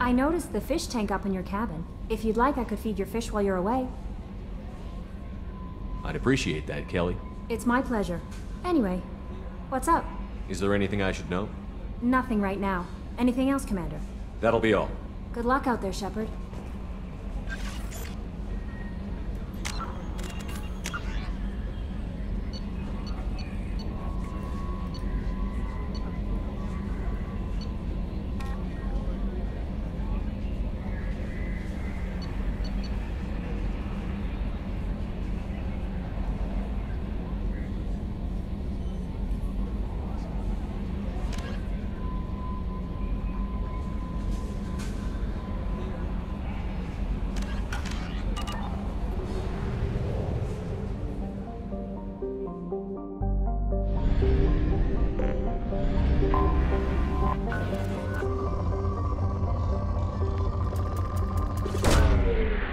I noticed the fish tank up in your cabin. If you'd like, I could feed your fish while you're away. I'd appreciate that, Kelly. It's my pleasure. Anyway, what's up? Is there anything I should know? Nothing right now. Anything else, Commander? That'll be all. Good luck out there, Shepard.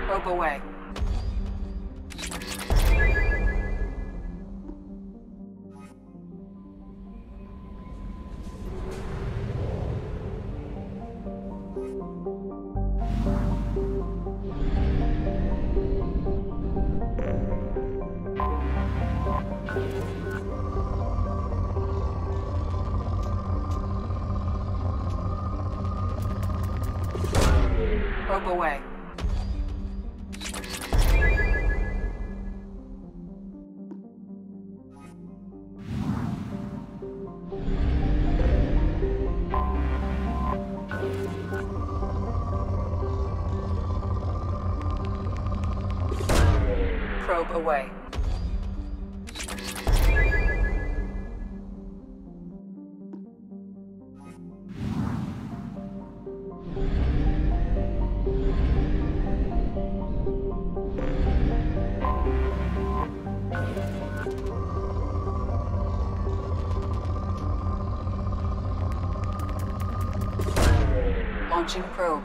Probe away. Probe away. Probe away. Launching probe.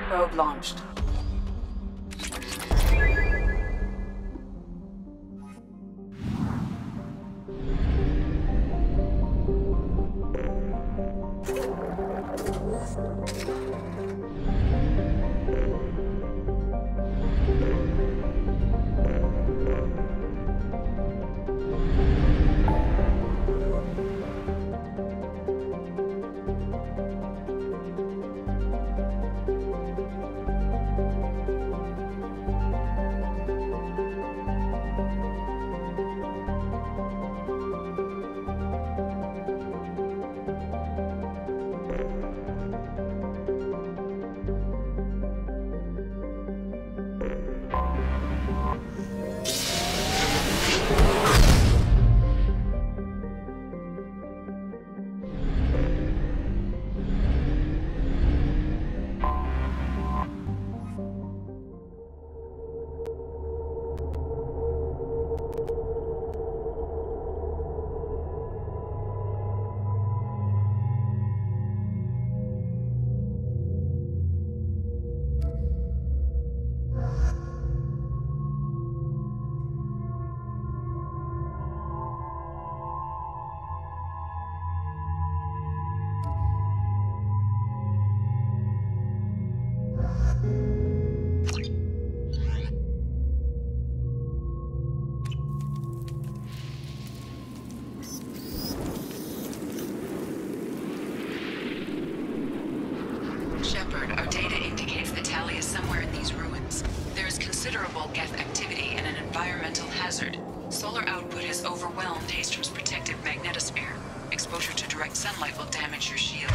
Probe launched. Our data indicates that Tali is somewhere in these ruins. There is considerable Geth activity and an environmental hazard. Solar output has overwhelmed Haestrom's protective magnetosphere. Exposure to direct sunlight will damage your shield.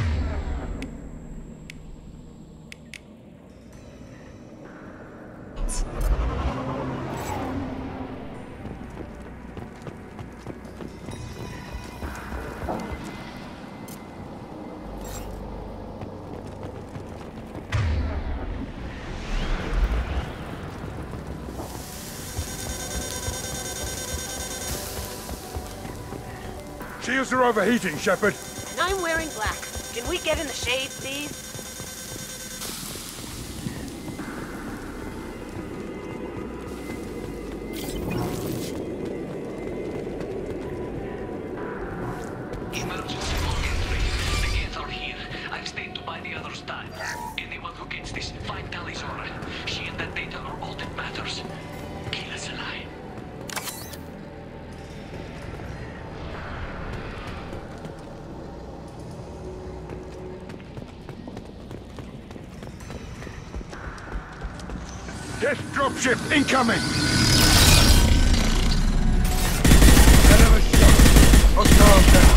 Shields are overheating, Shepard. And I'm wearing black. Can we get in the shade, please? Emergency for entry. The Geth are here. I've stayed to buy the others time. Anyone who gets this, find Tali'Zorah. She and that data are all that matters. Kill us alive. Geth dropship incoming! Another shot. Hostile down.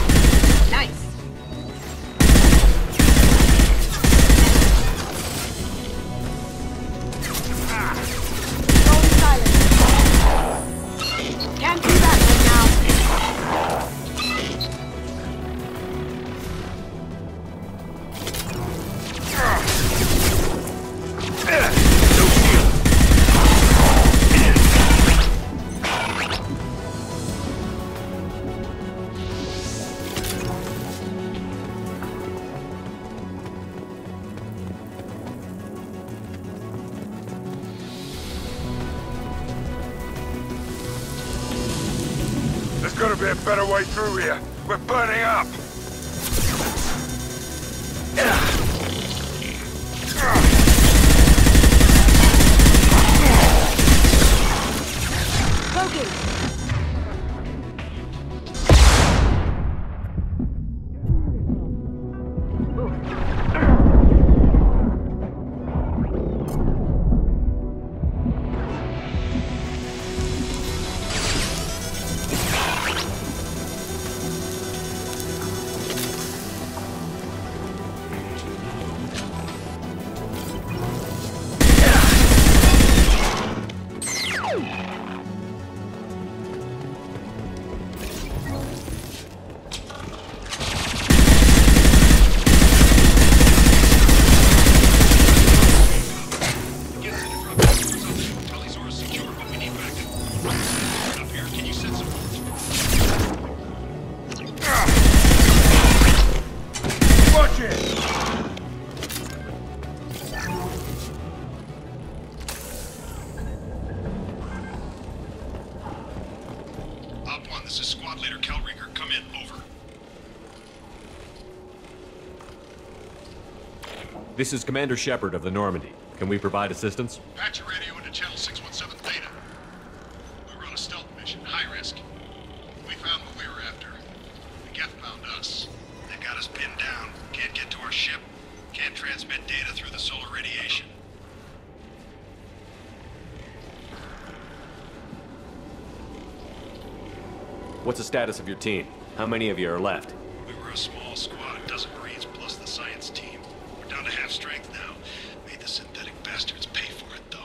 Nice. Going silent. Can't do that right now. There's gotta be a better way through here. We're burning up. Broken. This is Commander Shepard of the Normandy. Can we provide assistance? Patch your radio into channel 617 Theta. We were on a stealth mission, high risk. We found what we were after. The Geth found us. They got us pinned down. Can't get to our ship. Can't transmit data through the solar radiation. What's the status of your team? How many of you are left? We were a small squad, a dozen Marines plus the science team. We're down to half strength now. Made the synthetic bastards pay for it, though.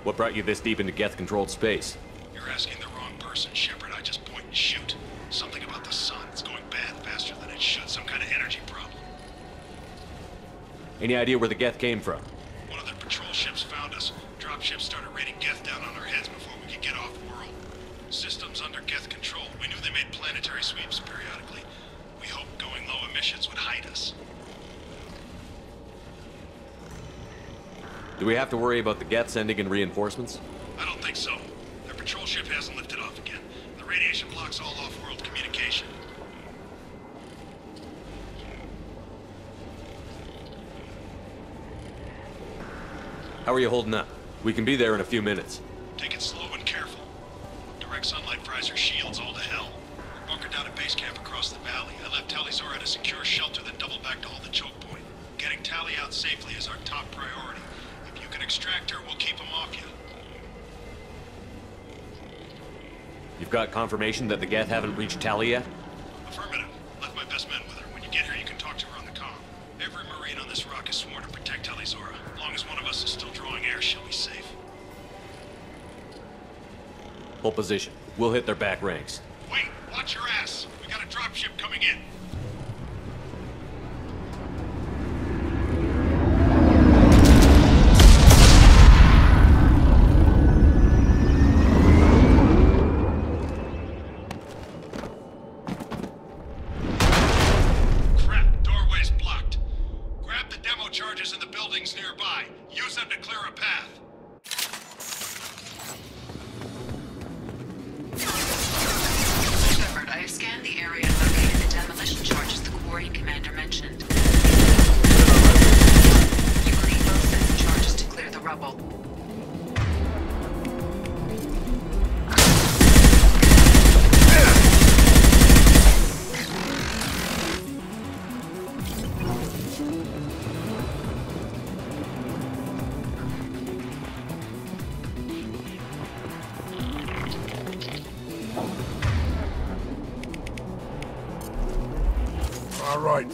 What brought you this deep into Geth-controlled space? You're asking the wrong person, Shepard. I just point and shoot. Something about the sun. It's going bad faster than it should. Some kind of energy problem. Any idea where the Geth came from? One of their patrol ships found us. Dropships started raining Geth down on our heads before we could get off-world. Systems under Geth control. We knew they made planetary sweeps periodically. We hoped going low emissions would hide us. Do we have to worry about the Geth sending in reinforcements? I don't think so. Their patrol ship hasn't lifted off again. The radiation blocks all off-world communication. How are you holding up? We can be there in a few minutes. Take it slow and careful. Direct sunlight fries your shields all to hell. We're bunkered down at base camp across the valley. I left Tali'Zorah at a secure shelter, then doubled back to hold the choke point. Getting Tali out safely is our top priority. If you can extract her, we'll keep him off you. You've got confirmation that the Geth haven't reached Tali yet? Affirmative. Left my best men with her. When you get here, you can talk to her on the comm. Every Marine on this rock is sworn to protect Tali'Zorah. As long as one of us is still drawing air, she'll be safe. Hold position. We'll hit their back ranks. Wait! Watch your ass! We got a dropship coming in! All right.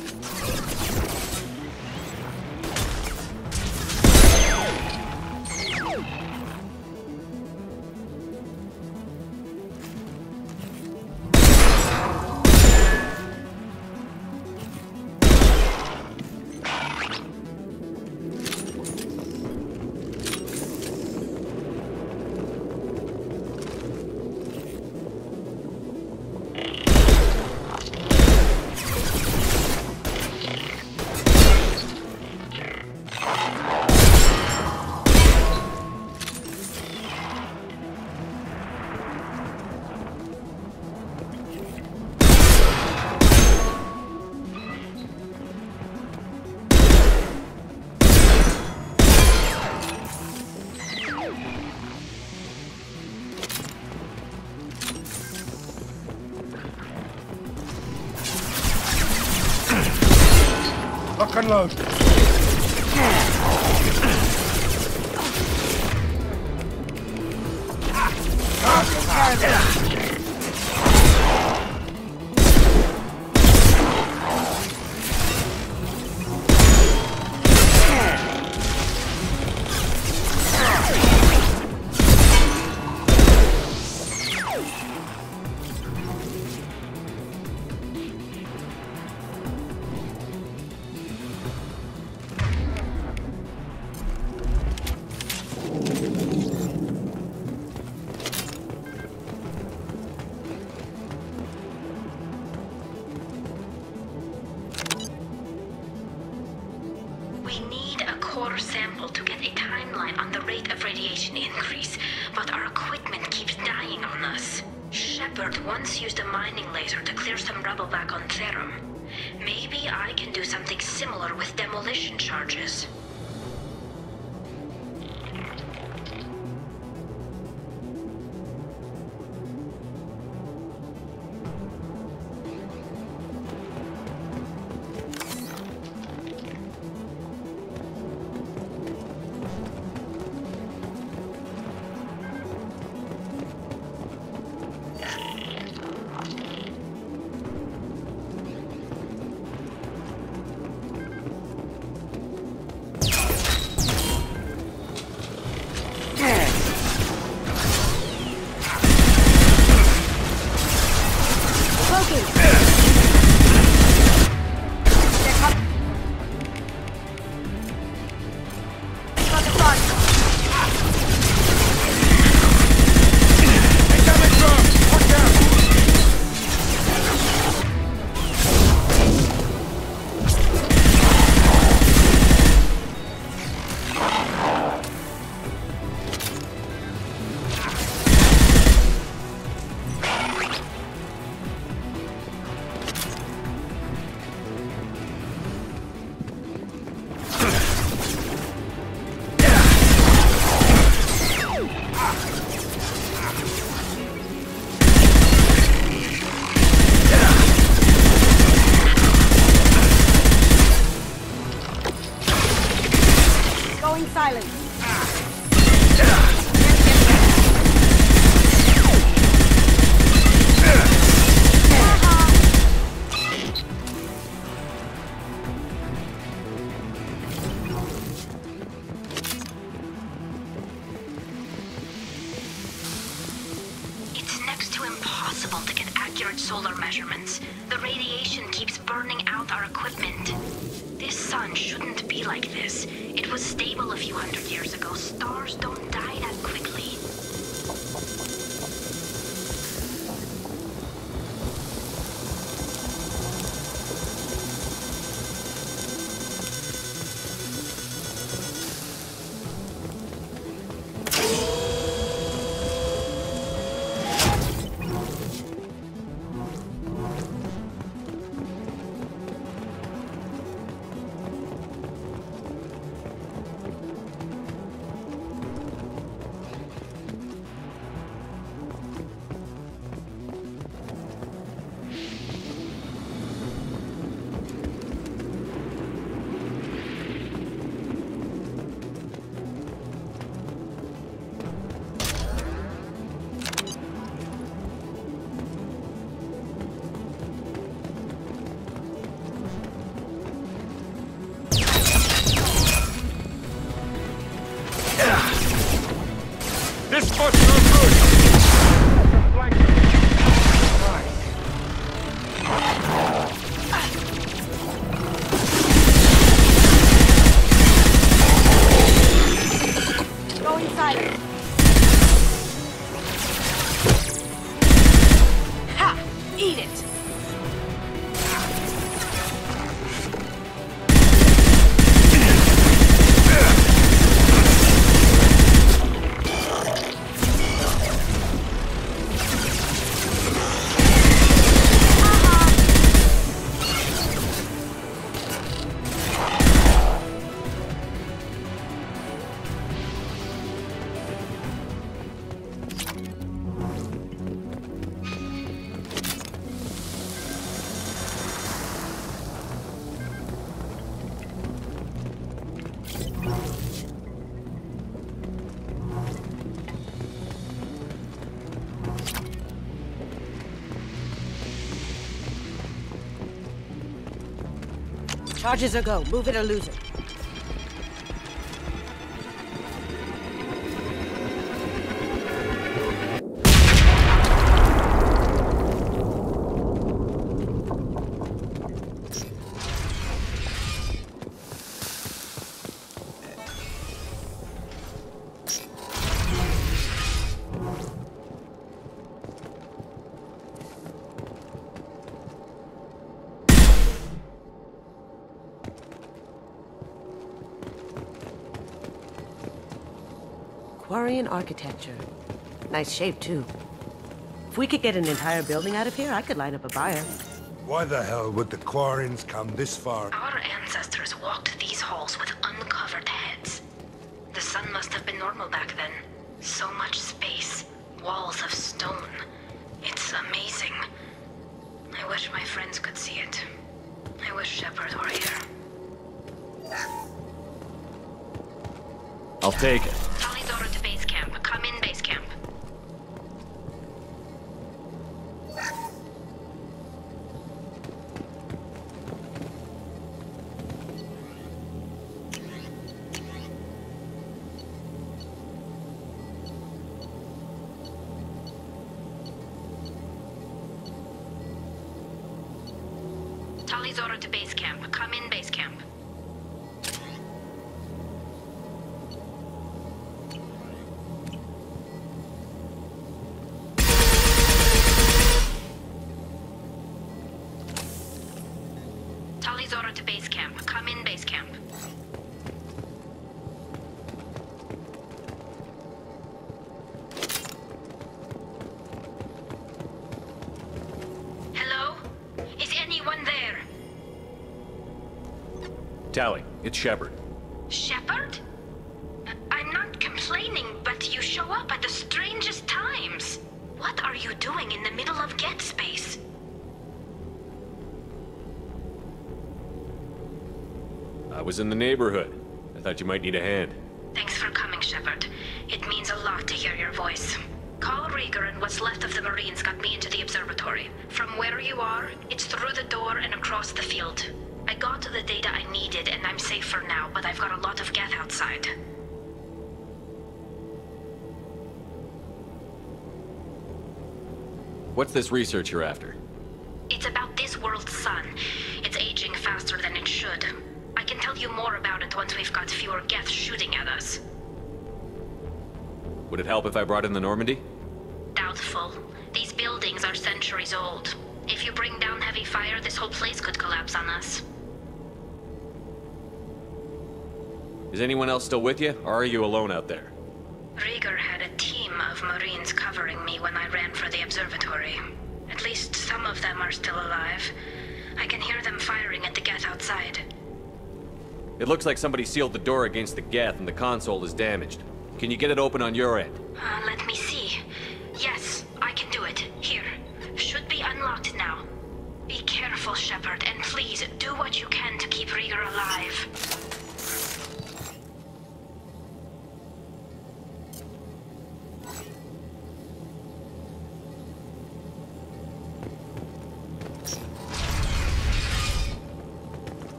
Lock and load. We need a core sample to get a timeline on the rate of radiation increase, but our equipment keeps dying on us. Shepard once used a mining laser to clear some rubble back on Therum. Maybe I can do something similar with demolition charges. Solar measurements. The radiation keeps burning out our equipment. This sun shouldn't be like this. It was stable a few hundred years ago. Stars don't die that quickly. This spot's no good! Go inside. Ha! Eat it! Charges are go. Move it or lose it. Quarian architecture. Nice shape, too. If we could get an entire building out of here, I could line up a buyer. Why the hell would the Quarians come this far? Our ancestors walked these halls with uncovered heads. The sun must have been normal back then. So much space. Walls of stone. It's amazing. I wish my friends could see it. I wish Shepard were here. I'll take it. Tali'Zorah to base camp. Come in base camp. Tali'Zorah to base camp. Come in base camp. Tali'Zorah to base camp. Come in base camp. Hello? Is anyone there? Tali, it's Shepard. Shepard? I'm not complaining, but you show up at the strangest times. What are you doing in the middle of Geth space? I was in the neighborhood. I thought you might need a hand. Thanks for coming, Shepard. It means a lot to hear your voice. Call Rieger and what's left of the Marines got me into the observatory. From where you are, it's through the door and across the field. I got to the data I needed and I'm safe for now, but I've got a lot of Geth outside. What's this research you're after? It's about this world's sun. It's aging faster than it should. I can tell you more about it once we've got fewer Geth shooting at us. Would it help if I brought in the Normandy? Doubtful. These buildings are centuries old. If you bring down heavy fire, this whole place could collapse on us. Is anyone else still with you, or are you alone out there? Rieger had a team of Marines covering me when I ran for the observatory. At least some of them are still alive. I can hear them firing at the Geth outside. It looks like somebody sealed the door against the Geth and the console is damaged. Can you get it open on your end? Let me see. Yes, I can do it. Here. Should be unlocked now. Be careful, Shepard, and please do what you can to keep Rieger alive.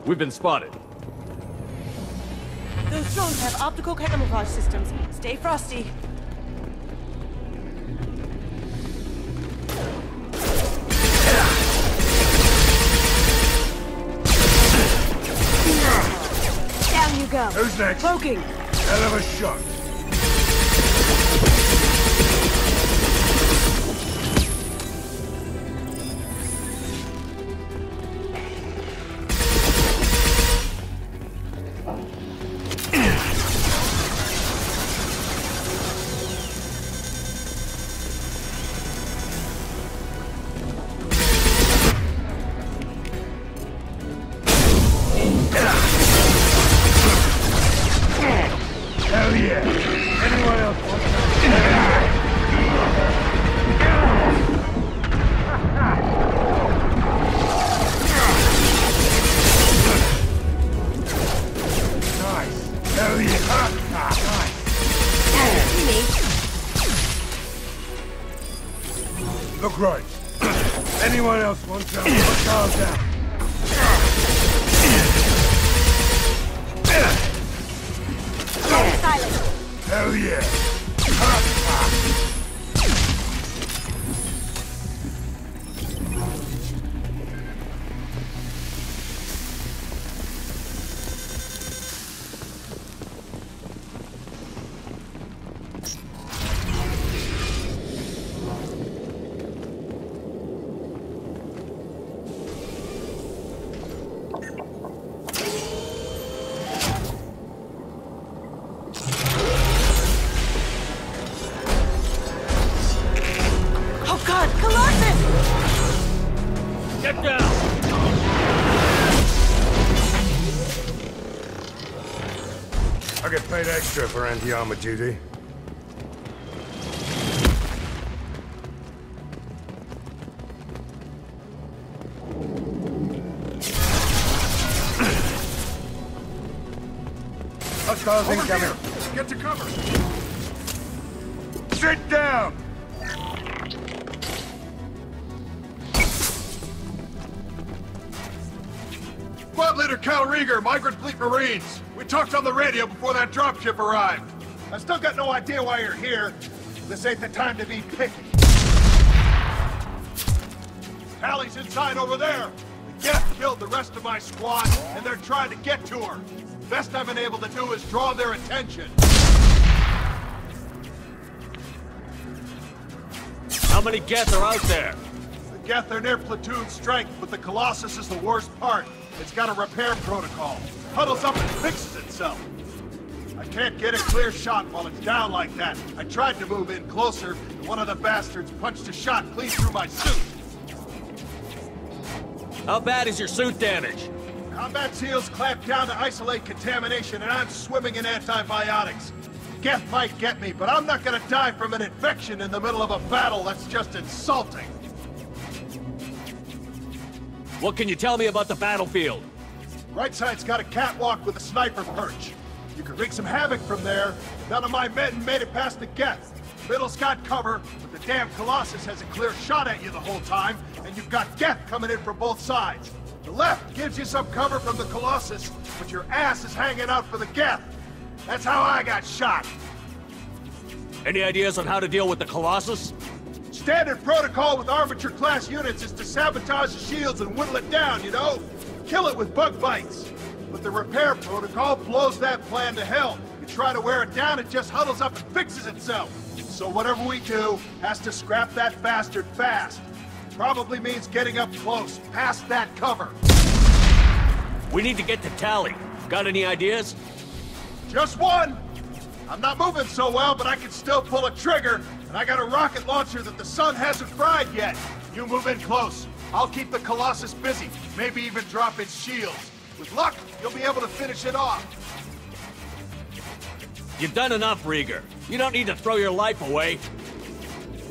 We've been spotted. Those drones have optical camouflage systems. Stay frosty. Down you go. Who's next? Cloaking. Hell of a shot. Hell yeah! Anyone else want Nice! Hell yeah! Nice! Look right. Anyone else want some? Put Charles down. Silence. Hell yeah! Get down! I get paid extra for anti-armor duty. Hostiles incoming. Get to cover! Sit down! Squad Leader Cal Rieger, Migrant Fleet Marines. We talked on the radio before that dropship arrived. I still got no idea why you're here. This ain't the time to be picky. Tali's inside over there. The Geth killed the rest of my squad, and they're trying to get to her. Best I've been able to do is draw their attention. How many Geth are out there? The Geth are near platoon strength, but the Colossus is the worst part. It's got a repair protocol. Huddles up and fixes itself. I can't get a clear shot while it's down like that. I tried to move in closer, and one of the bastards punched a shot clean through my suit. How bad is your suit damaged? Combat SEALs clamped down to isolate contamination, and I'm swimming in antibiotics. Geth might get me, but I'm not gonna die from an infection in the middle of a battle. That's just insulting. What can you tell me about the battlefield? Right side's got a catwalk with a sniper perch. You can wreak some havoc from there. None of my men made it past the Geth. Middle's got cover, but the damn Colossus has a clear shot at you the whole time, and you've got Geth coming in from both sides. The left gives you some cover from the Colossus, but your ass is hanging out for the Geth. That's how I got shot. Any ideas on how to deal with the Colossus? Standard protocol with armature-class units is to sabotage the shields and whittle it down, you know? Kill it with bug bites. But the repair protocol blows that plan to hell. You try to wear it down, it just huddles up and fixes itself. So whatever we do has to scrap that bastard fast. Probably means getting up close, past that cover. We need to get to Tali. Got any ideas? Just one! I'm not moving so well, but I can still pull a trigger, and I got a rocket launcher that the sun hasn't fried yet. You move in close. I'll keep the Colossus busy, maybe even drop its shields. With luck, you'll be able to finish it off. You've done enough, Rieger. You don't need to throw your life away.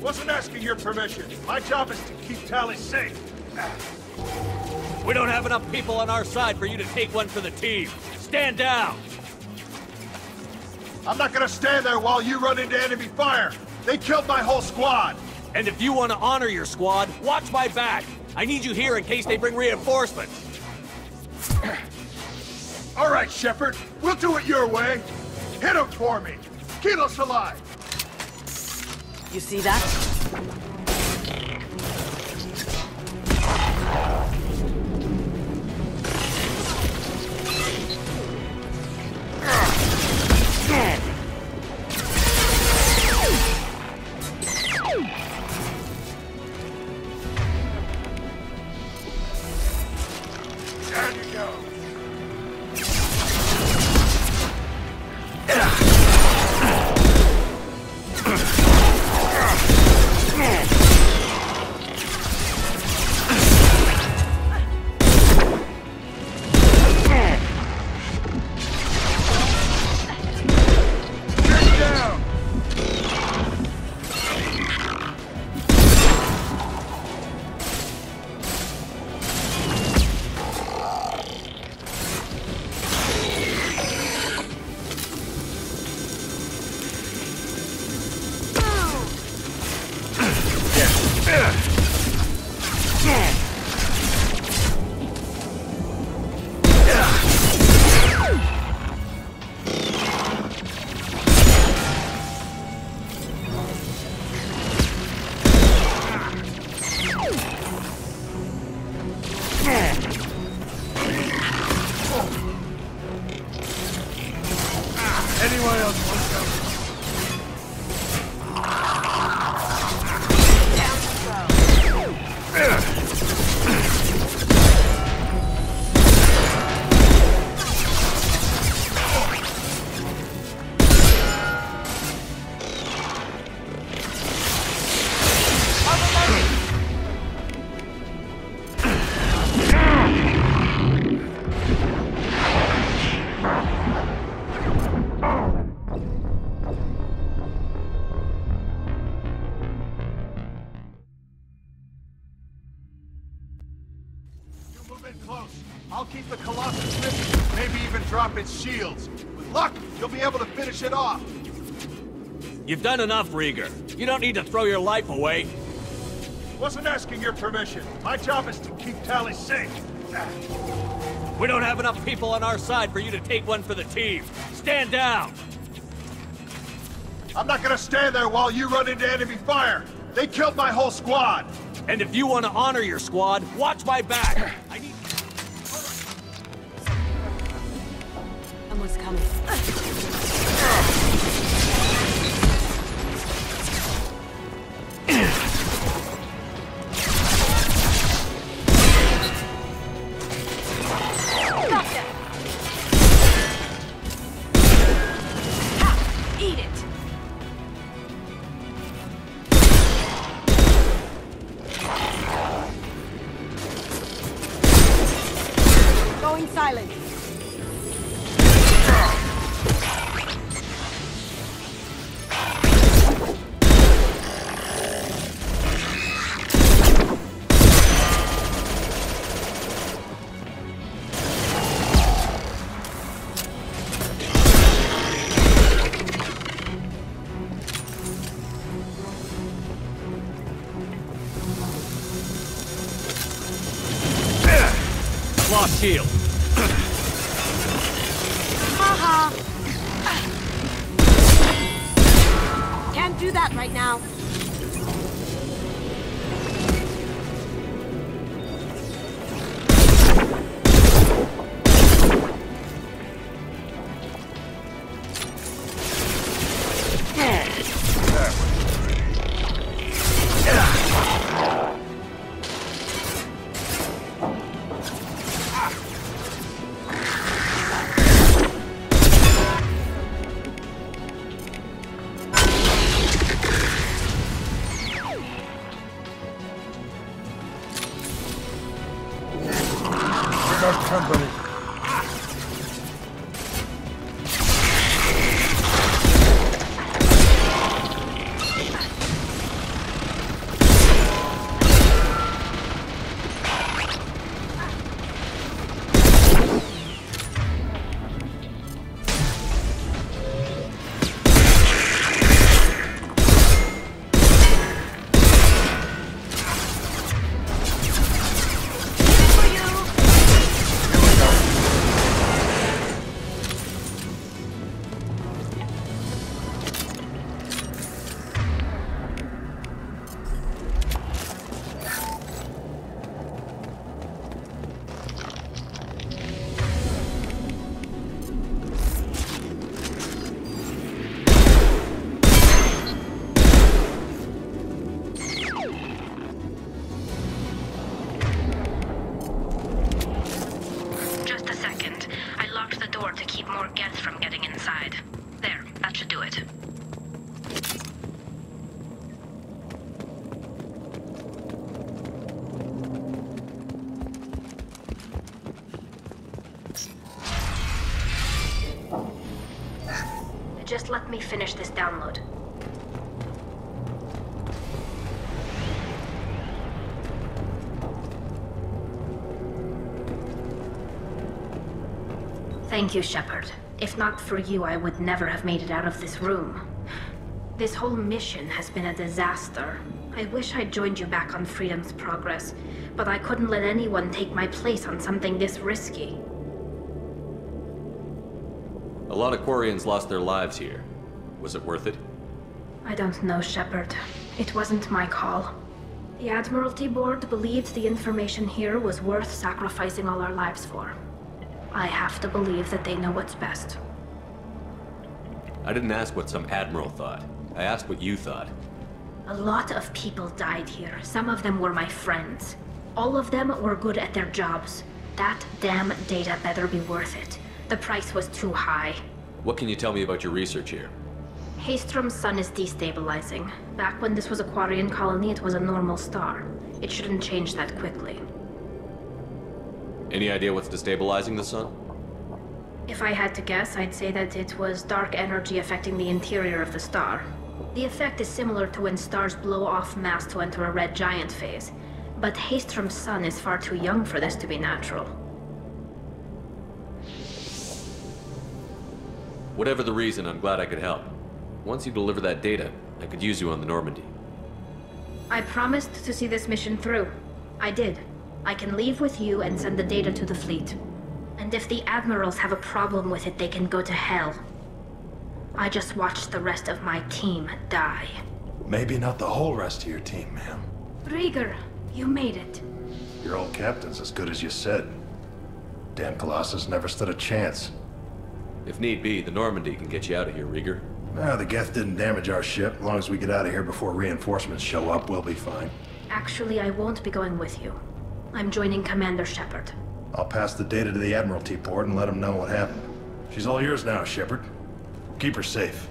Wasn't asking your permission. My job is to keep Tali safe. We don't have enough people on our side for you to take one for the team. Stand down! I'm not gonna stand there while you run into enemy fire. They killed my whole squad. And if you want to honor your squad, watch my back. I need you here in case they bring reinforcements. All right, Shepard. We'll do it your way. Hit him for me. Keep us alive. You see that? Anyone else want to? I'll keep the Colossus busy, maybe even drop its shields. With luck, you'll be able to finish it off. You've done enough, Rieger. You don't need to throw your life away. Wasn't asking your permission. My job is to keep Tali safe. We don't have enough people on our side for you to take one for the team. Stand down! I'm not gonna stand there while you run into enemy fire. They killed my whole squad. And if you want to honor your squad, watch my back. I need... Someone's coming. Gotcha! Eat it! Going silent. Lost shield. Haha. Can't do that right now. Company. more Geth from getting inside. There, that should do it. Just let me finish this download. Thank you, Shepard. If not for you, I would never have made it out of this room. This whole mission has been a disaster. I wish I'd joined you back on Freedom's Progress, but I couldn't let anyone take my place on something this risky. A lot of Quarians lost their lives here. Was it worth it? I don't know, Shepard. It wasn't my call. The Admiralty Board believed the information here was worth sacrificing all our lives for. I have to believe that they know what's best. I didn't ask what some admiral thought. I asked what you thought. A lot of people died here. Some of them were my friends. All of them were good at their jobs. That damn data better be worth it. The price was too high. What can you tell me about your research here? Haestrom's sun is destabilizing. Back when this was a Quarian colony, it was a normal star. It shouldn't change that quickly. Any idea what's destabilizing the sun? If I had to guess, I'd say that it was dark energy affecting the interior of the star. The effect is similar to when stars blow off mass to enter a red giant phase. But Haestrom's sun is far too young for this to be natural. Whatever the reason, I'm glad I could help. Once you deliver that data, I could use you on the Normandy. I promised to see this mission through. I did. I can leave with you and send the data to the fleet. And if the admirals have a problem with it, they can go to hell. I just watched the rest of my team die. Maybe not the whole rest of your team, ma'am. Rieger, you made it. Your old captain's as good as you said. Damn Colossus never stood a chance. If need be, the Normandy can get you out of here, Rieger. The Geth didn't damage our ship. As long as we get out of here before reinforcements show up, we'll be fine. Actually, I won't be going with you. I'm joining Commander Shepard. I'll pass the data to the Admiralty Board and let them know what happened. She's all yours now, Shepard. Keep her safe.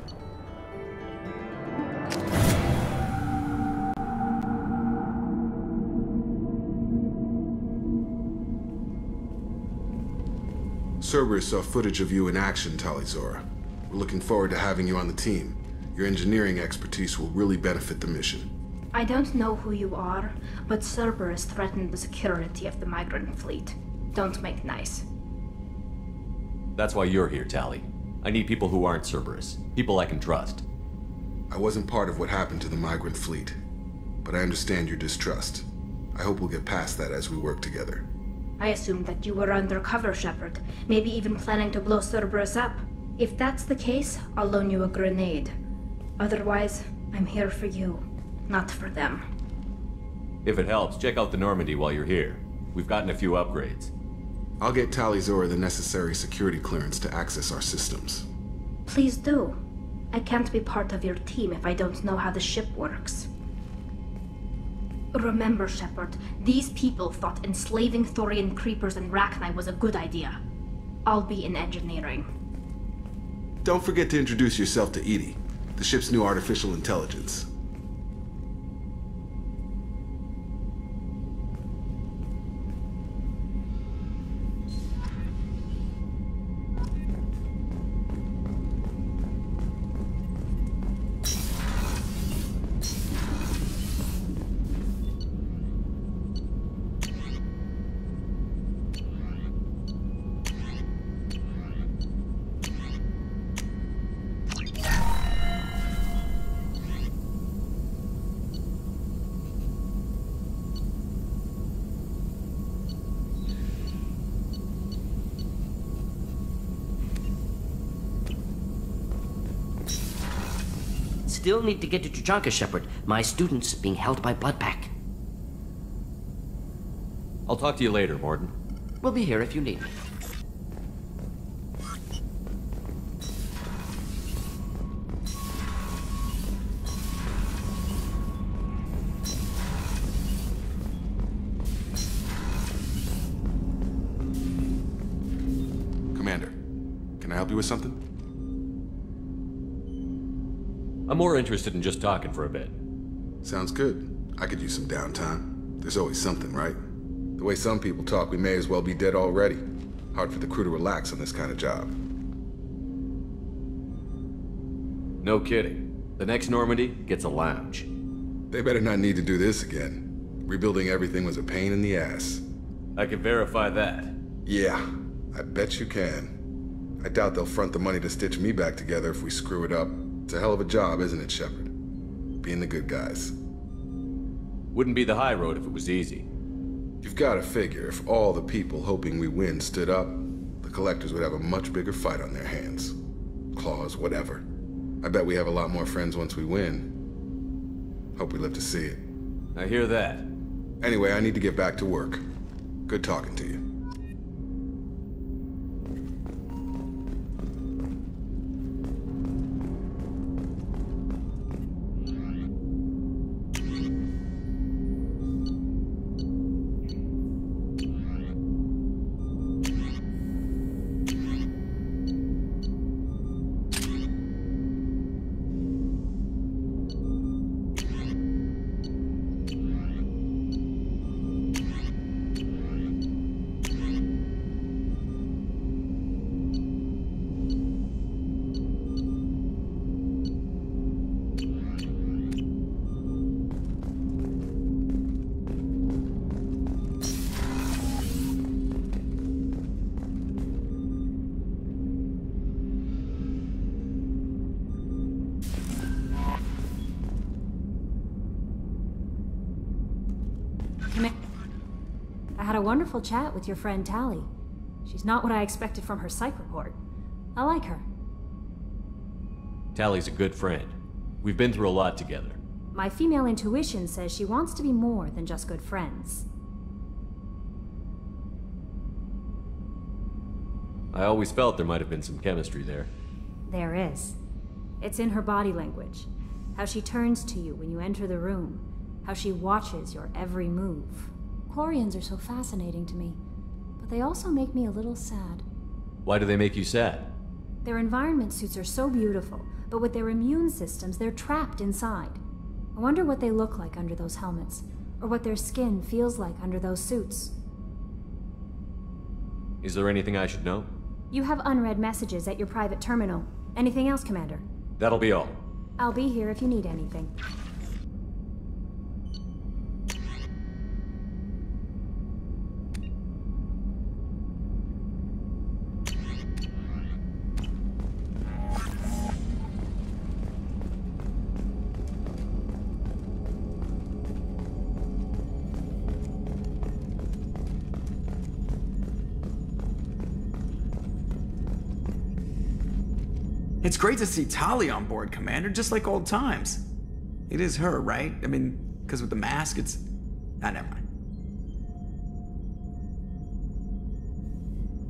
Cerberus saw footage of you in action, Tali'Zorah. We're looking forward to having you on the team. Your engineering expertise will really benefit the mission. I don't know who you are, but Cerberus threatened the security of the migrant fleet. Don't make nice. That's why you're here, Tali. I need people who aren't Cerberus. People I can trust. I wasn't part of what happened to the migrant fleet, but I understand your distrust. I hope we'll get past that as we work together. I assumed that you were undercover, Shepard. Maybe even planning to blow Cerberus up. If that's the case, I'll loan you a grenade. Otherwise, I'm here for you, not for them. If it helps, check out the Normandy while you're here. We've gotten a few upgrades. I'll get Tali'Zorah the necessary security clearance to access our systems. Please do. I can't be part of your team if I don't know how the ship works. Remember, Shepard, these people thought enslaving Thorian creepers and Rachni was a good idea. I'll be in engineering. Don't forget to introduce yourself to EDI, the ship's new artificial intelligence. Still need to get to Tuchanka, Shepard. My student's being held by Bloodpack. I'll talk to you later, Morden. We'll be here if you need me. Commander, can I help you with something? I'm more interested in just talking for a bit. Sounds good. I could use some downtime. There's always something, right? The way some people talk, we may as well be dead already. Hard for the crew to relax on this kind of job. No kidding. The next Normandy gets a lounge. They better not need to do this again. Rebuilding everything was a pain in the ass. I can verify that. Yeah, I bet you can. I doubt they'll front the money to stitch me back together if we screw it up. It's a hell of a job, isn't it, Shepard? Being the good guys. Wouldn't be the high road if it was easy. You've got to figure if all the people hoping we win stood up, the Collectors would have a much bigger fight on their hands. Claws, whatever. I bet we have a lot more friends once we win. Hope we live to see it. I hear that. Anyway, I need to get back to work. Good talking to you. I had a wonderful chat with your friend Tali. She's not what I expected from her psych report. I like her. Tali's a good friend. We've been through a lot together. My female intuition says she wants to be more than just good friends. I always felt there might have been some chemistry there. There is. It's in her body language. How she turns to you when you enter the room. How she watches your every move. Quarians are so fascinating to me, but they also make me a little sad. Why do they make you sad? Their environment suits are so beautiful, but with their immune systems, they're trapped inside. I wonder what they look like under those helmets, or what their skin feels like under those suits. Is there anything I should know? You have unread messages at your private terminal. Anything else, Commander? That'll be all. I'll be here if you need anything. It's great to see Tali on board, Commander, just like old times. It is her, right? I mean, because with the mask, it's... Ah, never mind.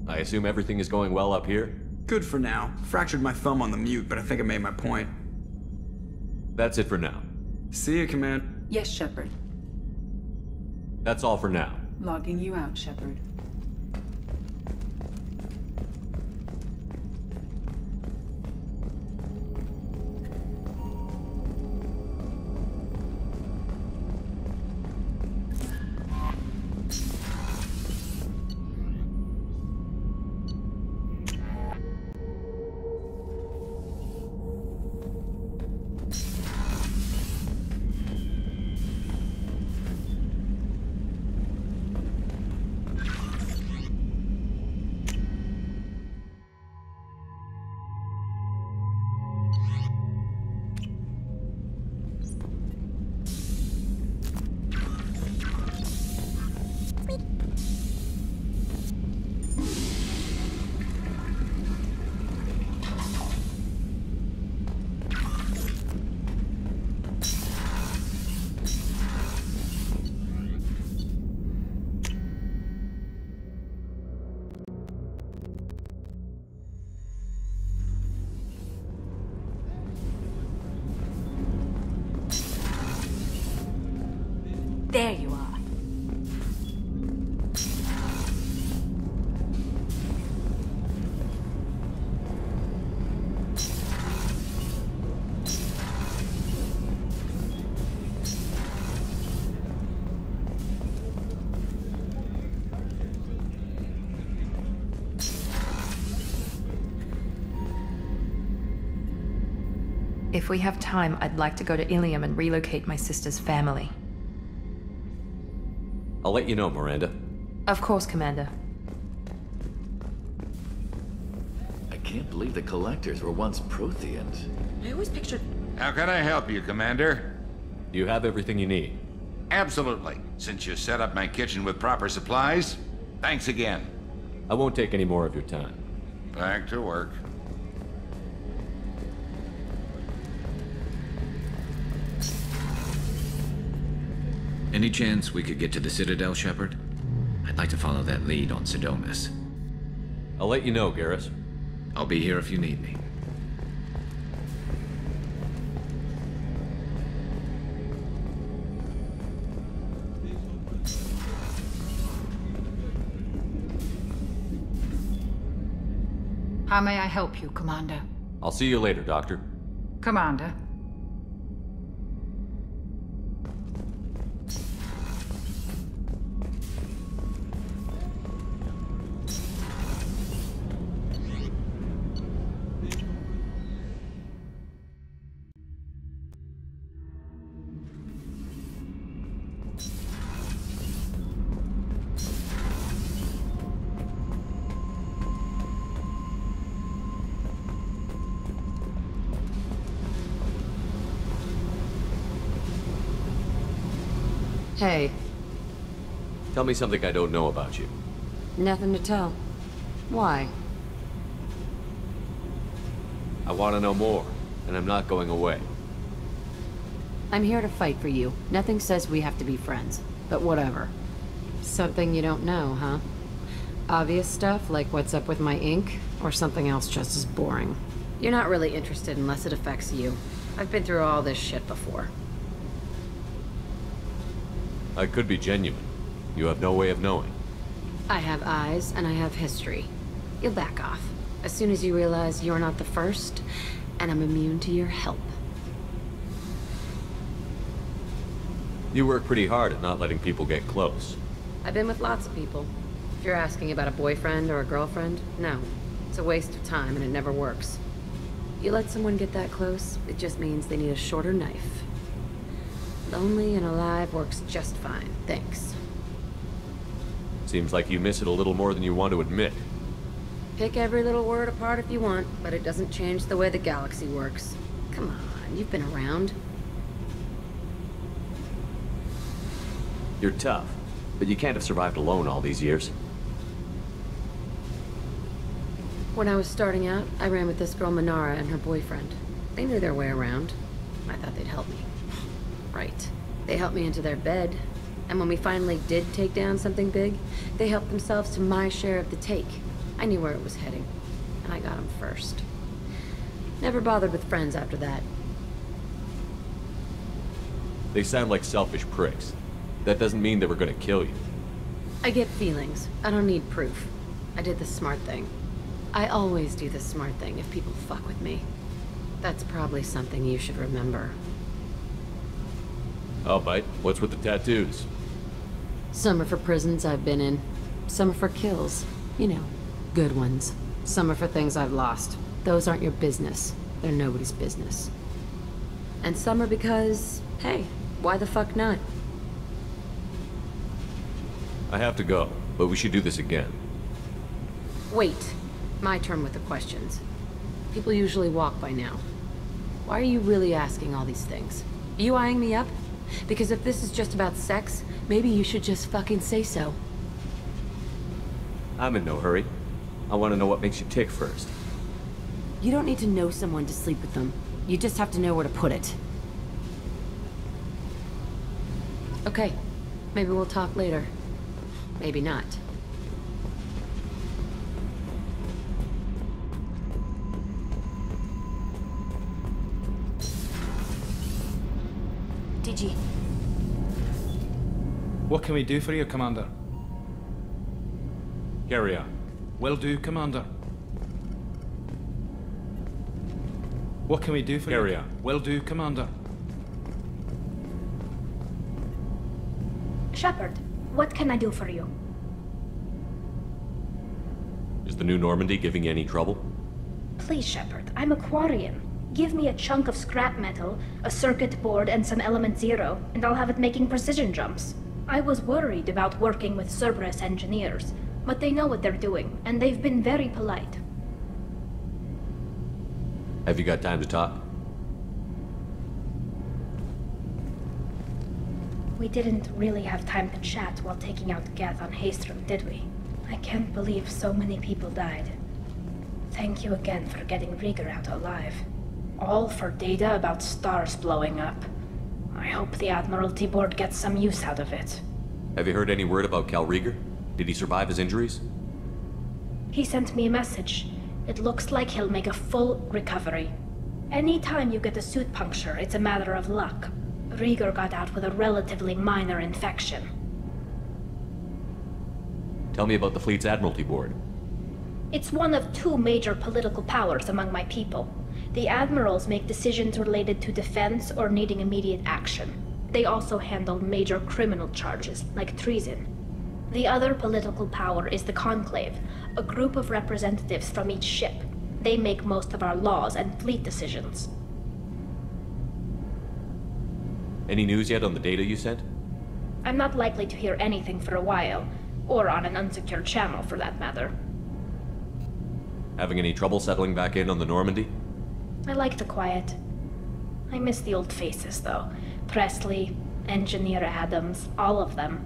I assume everything is going well up here? Good for now. Fractured my thumb on the mute, but I think I made my point. That's it for now. See you, Commander. Yes, Shepard. That's all for now. Logging you out, Shepard. If we have time, I'd like to go to Illium and relocate my sister's family. I'll let you know, Miranda. Of course, Commander. I can't believe the Collectors were once Protheans. I always pictured... How can I help you, Commander? You have everything you need. Absolutely. Since you set up my kitchen with proper supplies, thanks again. I won't take any more of your time. Back to work. Any chance we could get to the Citadel, Shepard? I'd like to follow that lead on Sodomus. I'll let you know, Garrus. I'll be here if you need me. How may I help you, Commander? I'll see you later, Doctor. Commander. Hey. Tell me something I don't know about you. Nothing to tell. Why? I want to know more, and I'm not going away. I'm here to fight for you. Nothing says we have to be friends, but whatever. Something you don't know, huh? Obvious stuff, like what's up with my ink, or something else just as boring. You're not really interested unless it affects you. I've been through all this shit before. I could be genuine. You have no way of knowing. I have eyes, and I have history. You'll back off. As soon as you realize you're not the first, and I'm immune to your help. You work pretty hard at not letting people get close. I've been with lots of people. If you're asking about a boyfriend or a girlfriend, no. It's a waste of time, and it never works. You let someone get that close, it just means they need a shorter knife. Lonely and alive works just fine, thanks. Seems like you miss it a little more than you want to admit. Pick every little word apart if you want, but it doesn't change the way the galaxy works. Come on, you've been around. You're tough, but you can't have survived alone all these years. When I was starting out, I ran with this girl Minara and her boyfriend. They knew their way around. I thought they'd help me. Right. They helped me into their bed, and when we finally did take down something big, they helped themselves to my share of the take. I knew where it was heading, and I got them first. Never bothered with friends after that. They sound like selfish pricks. That doesn't mean they were gonna kill you. I get feelings. I don't need proof. I did the smart thing. I always do the smart thing if people fuck with me. That's probably something you should remember. I'll bite. What's with the tattoos? Some are for prisons I've been in. Some are for kills. You know, good ones. Some are for things I've lost. Those aren't your business. They're nobody's business. And some are because, hey, why the fuck not? I have to go, but we should do this again. Wait. My turn with the questions. People usually walk by now. Why are you really asking all these things? Are you eyeing me up? Because if this is just about sex, maybe you should just fucking say so. I'm in no hurry. I want to know what makes you tick first. You don't need to know someone to sleep with them. You just have to know where to put it. Okay. Maybe we'll talk later. Maybe not. DG. What can we do for you, Commander? Carry on. Will do, Commander. What can we do for you? Carry on. Will do, Commander. Shepard, what can I do for you? Is the new Normandy giving you any trouble? Please, Shepard, I'm a Quarian. Give me a chunk of scrap metal, a circuit board, and some element 0, and I'll have it making precision jumps. I was worried about working with Cerberus engineers, but they know what they're doing, and they've been very polite. Have you got time to talk? We didn't really have time to chat while taking out Geth on Haestrom, did we? I can't believe so many people died. Thank you again for getting Rieger out alive. All for data about stars blowing up. I hope the Admiralty Board gets some use out of it. Have you heard any word about Cal Rieger? Did he survive his injuries? He sent me a message. It looks like he'll make a full recovery. Anytime you get a suit puncture, it's a matter of luck. Rieger got out with a relatively minor infection. Tell me about the fleet's Admiralty Board. It's one of 2 major political powers among my people. The admirals make decisions related to defense or needing immediate action. They also handle major criminal charges, like treason. The other political power is the Conclave, a group of representatives from each ship. They make most of our laws and fleet decisions. Any news yet on the data you sent? I'm not likely to hear anything for a while, or on an unsecured channel for that matter. Having any trouble settling back in on the Normandy? I like the quiet. I miss the old faces, though. Presley, Engineer Adams, all of them.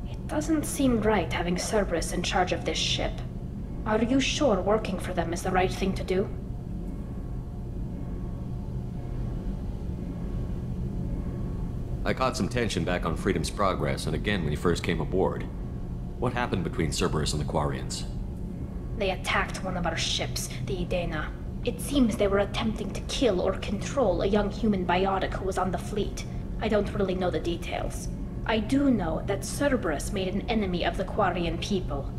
It doesn't seem right having Cerberus in charge of this ship. Are you sure working for them is the right thing to do? I caught some tension back on Freedom's Progress, and again when you first came aboard. What happened between Cerberus and the Quarians? They attacked one of our ships, the Edena. It seems they were attempting to kill or control a young human biotic who was on the fleet. I don't really know the details. I do know that Cerberus made an enemy of the Quarian people.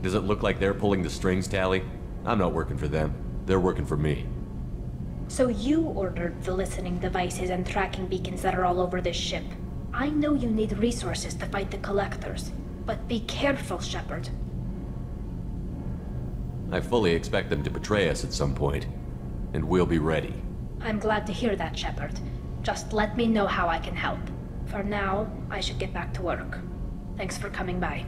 Does it look like they're pulling the strings, Tali? I'm not working for them. They're working for me. So you ordered the listening devices and tracking beacons that are all over this ship. I know you need resources to fight the Collectors, but be careful, Shepard. I fully expect them to betray us at some point, and we'll be ready. I'm glad to hear that, Shepard. Just let me know how I can help. For now, I should get back to work. Thanks for coming by.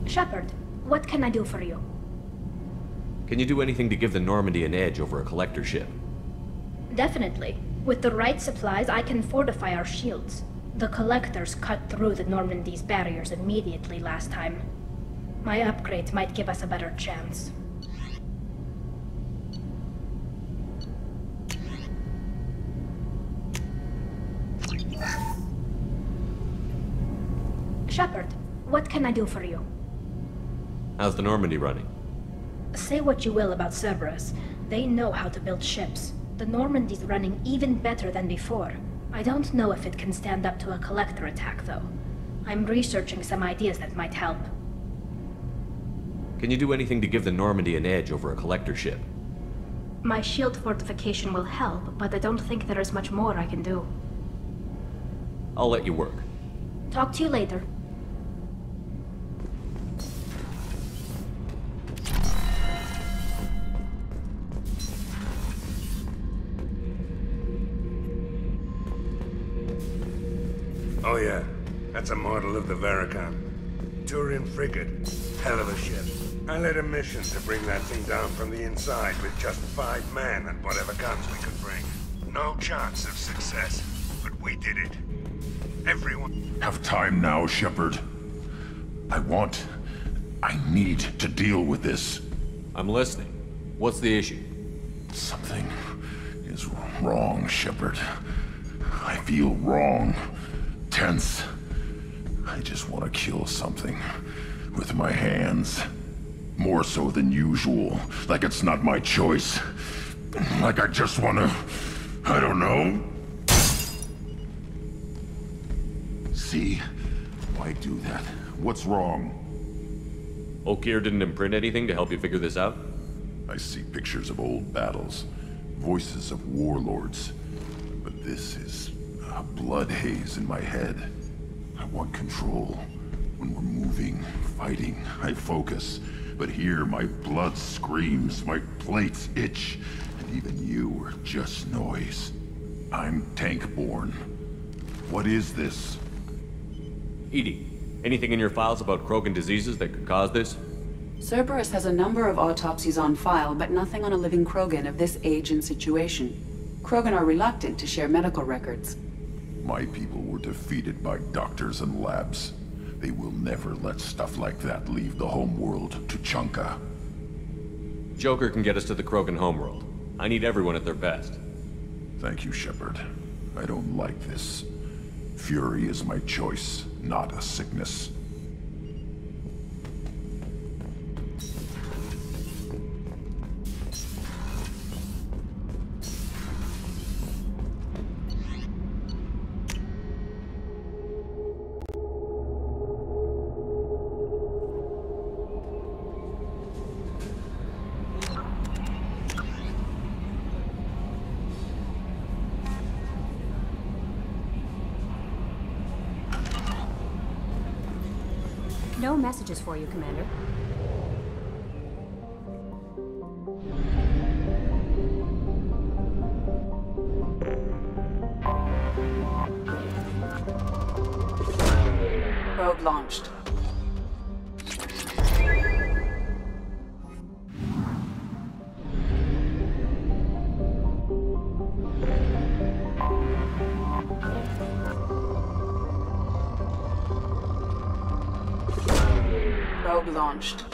Shepard, what can I do for you? Can you do anything to give the Normandy an edge over a collector ship? Definitely. With the right supplies, I can fortify our shields. The Collectors cut through the Normandy's barriers immediately last time. My upgrades might give us a better chance. Shepard, what can I do for you? How's the Normandy running? Say what you will about Cerberus. They know how to build ships. The Normandy's running even better than before. I don't know if it can stand up to a Collector attack, though. I'm researching some ideas that might help. Can you do anything to give the Normandy an edge over a collector ship? My shield fortification will help, but I don't think there is much more I can do. I'll let you work. Talk to you later. Oh yeah, that's a model of the Veracon. Turian frigate. Hell of a ship. I led a mission to bring that thing down from the inside with just 5 men and whatever guns we could bring. No chance of success, but we did it. Everyone... Have time now, Shepard. I need to deal with this. I'm listening. What's the issue? Something is wrong, Shepard. I feel wrong. Tense. I just want to kill something with my hands. More so than usual. Like it's not my choice. Like I just want to... I don't know. See? Why do that? What's wrong? Okeer didn't imprint anything to help you figure this out? I see pictures of old battles. Voices of warlords. But this is a blood haze in my head. I want control. When we're moving, fighting, I focus. But here, my blood screams, my plates itch, and even you are just noise. I'm tank-born. What is this? EDI, anything in your files about Krogan diseases that could cause this? Cerberus has a number of autopsies on file, but nothing on a living Krogan of this age and situation. Krogan are reluctant to share medical records. My people were defeated by doctors and labs. They will never let stuff like that leave the homeworld to Chunka. Joker can get us to the Krogan homeworld. I need everyone at their best. Thank you, Shepard. I don't like this. Fury is my choice, not a sickness. No messages for you, Commander. Probe launched. Probe launched.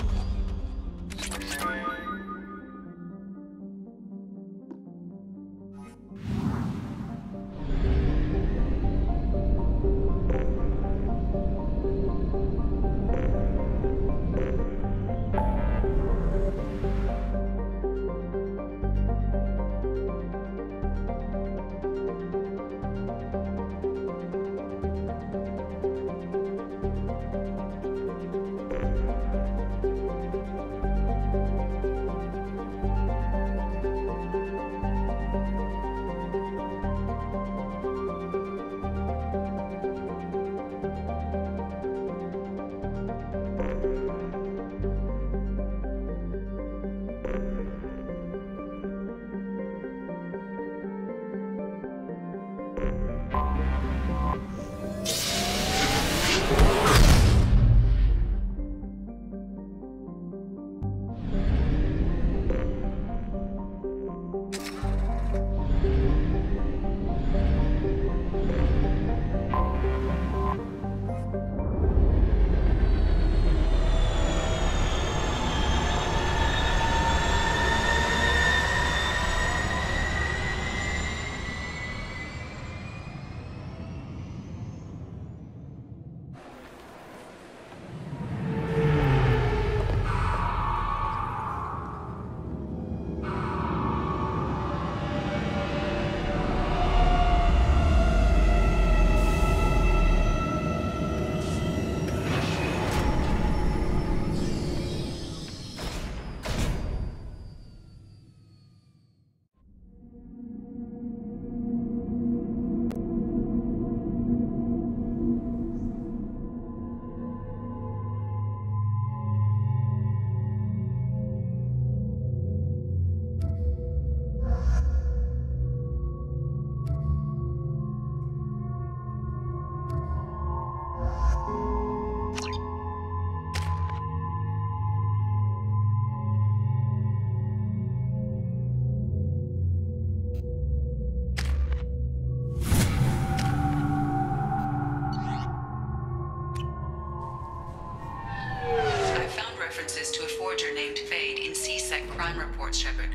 Shepard.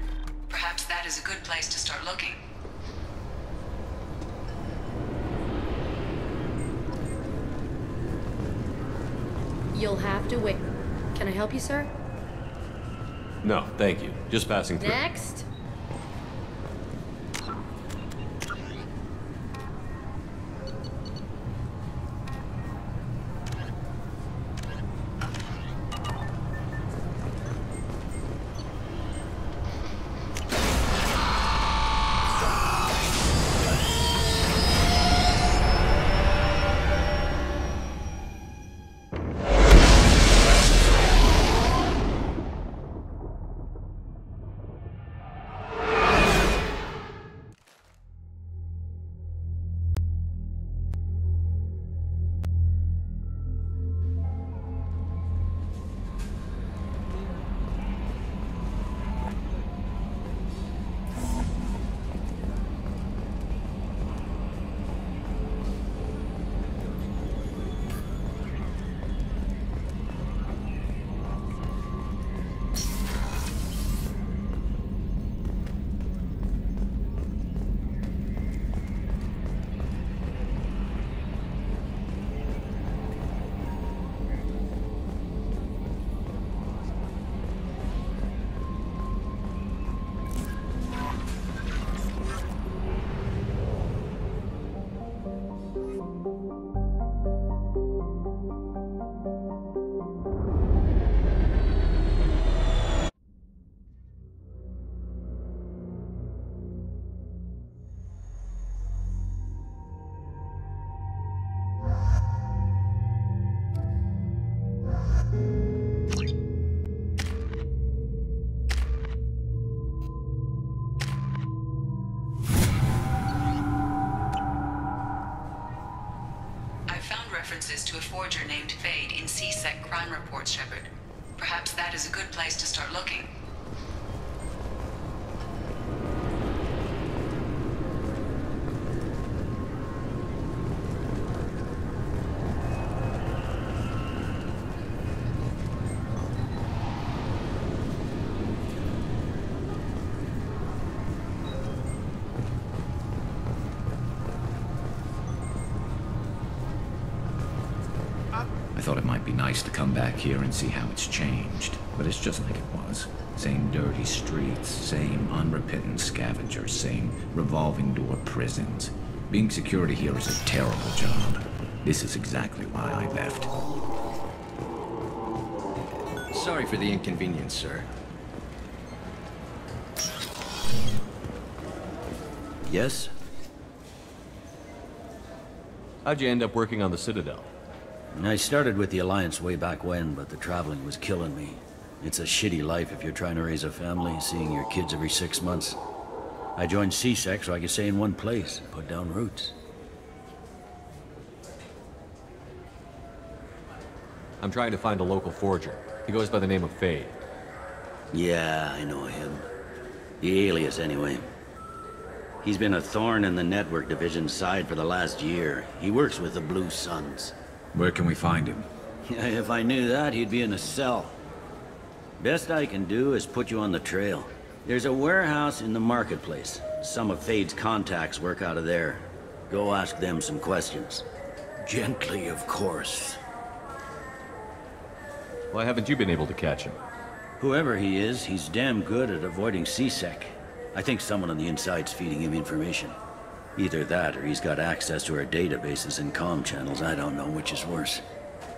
Perhaps that is a good place to start looking. You'll have to wait. Can I help you, sir? No, thank you. Just passing through. Next. references to a forger named Fade in C-Sec crime reports, Shepard. Perhaps that is a good place to start looking. I thought it might be nice to come back here and see how it's changed, but it's just like it was. Same dirty streets, same unrepentant scavengers, same revolving door prisons. Being security here is a terrible job. This is exactly why I left. Sorry for the inconvenience, sir. Yes? How'd you end up working on the Citadel? I started with the Alliance way back when, but the traveling was killing me. It's a shitty life if you're trying to raise a family, seeing your kids every 6 months. I joined C-Sec so I could stay in one place and put down roots. I'm trying to find a local forger. He goes by the name of Fade. Yeah, I know him. The alias, anyway. He's been a thorn in the network division's side for the last year. He works with the Blue Suns. Where can we find him? If I knew that, he'd be in a cell. Best I can do is put you on the trail. There's a warehouse in the marketplace. Some of Fade's contacts work out of there. Go ask them some questions. Gently, of course. Why haven't you been able to catch him? Whoever he is, he's damn good at avoiding C-Sec. I think someone on the inside's feeding him information. Either that, or he's got access to our databases and comm channels. I don't know which is worse.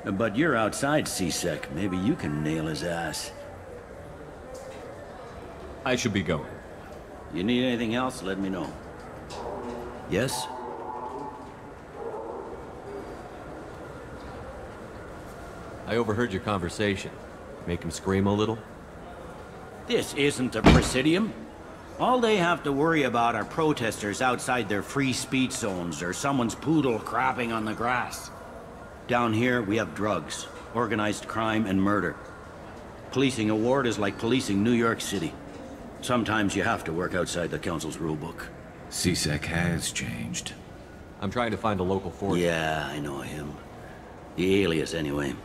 But you're outside C-Sec. Maybe you can nail his ass. I should be going. You need anything else, let me know. Yes? I overheard your conversation. Make him scream a little? This isn't a Presidium. All they have to worry about are protesters outside their free speech zones or someone's poodle crapping on the grass. Down here, we have drugs, organized crime, and murder. Policing a ward is like policing New York City. Sometimes you have to work outside the Council's rulebook. C-Sec has changed. I'm trying to find a local forger. Yeah, I know him. The alias, anyway.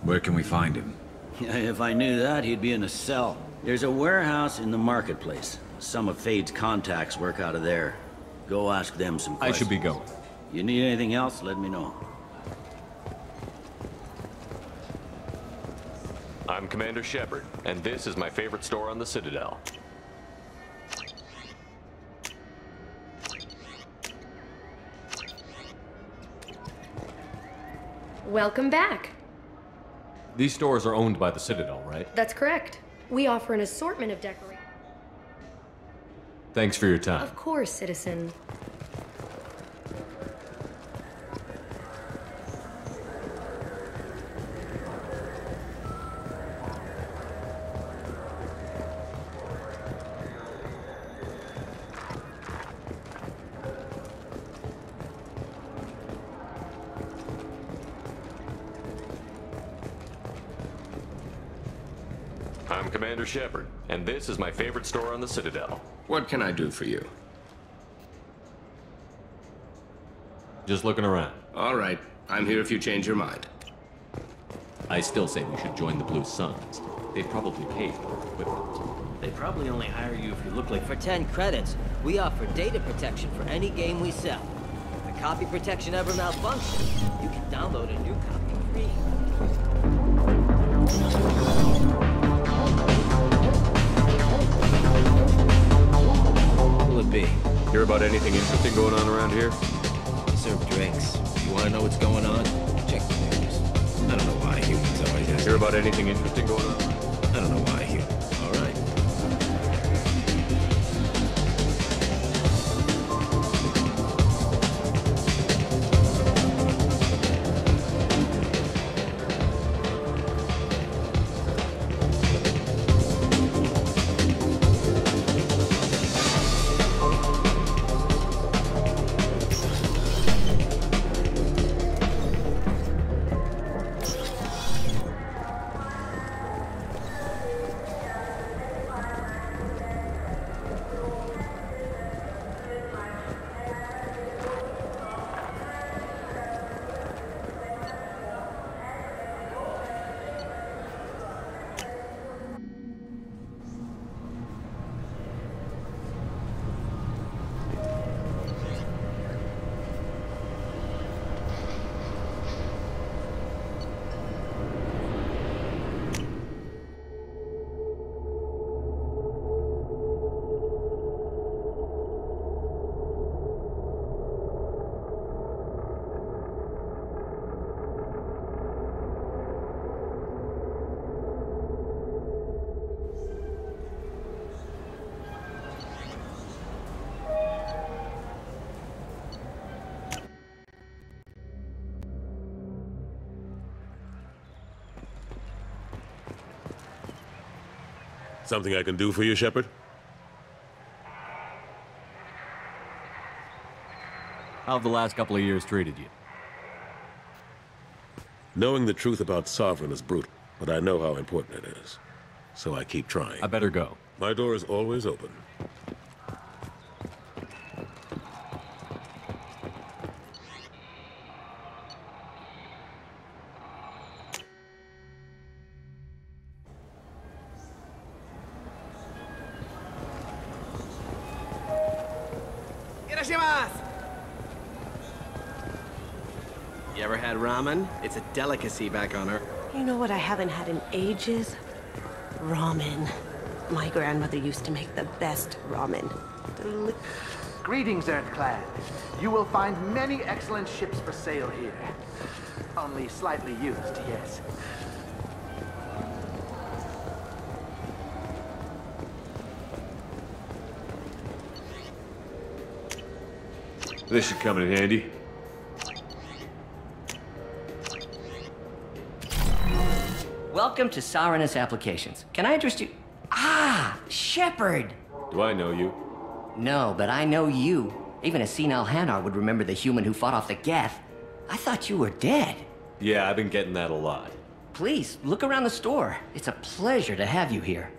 Where can we find him? If I knew that, he'd be in a cell. There's a warehouse in the marketplace. Some of Fade's contacts work out of there. Go ask them some questions. I should be going. You need anything else, let me know. I'm Commander Shepard, and this is my favorite store on the Citadel. Welcome back. These stores are owned by the Citadel, right? That's correct. We offer an assortment of decorations. Thanks for your time. Of course, citizen. I'm Commander Shepard, and this is my favorite store on the Citadel. What can I do for you? Just looking around. All right. I'm here if you change your mind. I still say we should join the Blue Suns. They'd probably pay for equipment. They probably only hire you if you look like... For 10 credits, we offer data protection for any game we sell. If the copy protection ever malfunctions, you can download a new copy free. Who will it be? Hear about anything interesting going on around here? We serve drinks. You want to know what's going on? Check the news. I don't know why humans always ask. Hear about anything interesting going on? I don't know why humans. All right. Something I can do for you, Shepard? How have the last couple of years treated you? Knowing the truth about Sovereign is brutal, but I know how important it is. So I keep trying. I better go. My door is always open. You ever had ramen? It's a delicacy back on Earth. You know what I haven't had in ages? Ramen. My grandmother used to make the best ramen. Greetings, Earth-clad. You will find many excellent ships for sale here. Only slightly used, yes. This should come in handy. Welcome to Sarenus Applications. Can I interest you? Ah, Shepard! Do I know you? No, but I know you. Even a senile Hanar would remember the human who fought off the Geth. I thought you were dead. Yeah, I've been getting that a lot. Please, look around the store. It's a pleasure to have you here.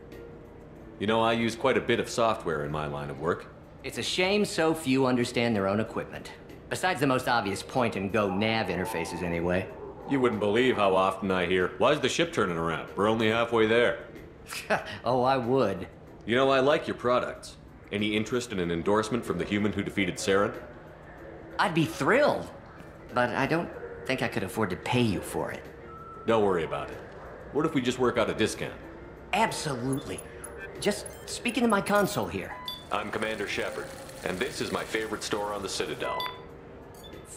You know, I use quite a bit of software in my line of work. It's a shame so few understand their own equipment. Besides the most obvious point-and-go nav interfaces, anyway. You wouldn't believe how often I hear, "Why's the ship turning around? We're only halfway there." Oh, I would. You know, I like your products. Any interest in an endorsement from the human who defeated Saren? I'd be thrilled. But I don't think I could afford to pay you for it. Don't worry about it. What if we just work out a discount? Absolutely. Just speak into my console here. I'm Commander Shepard, and this is my favorite store on the Citadel.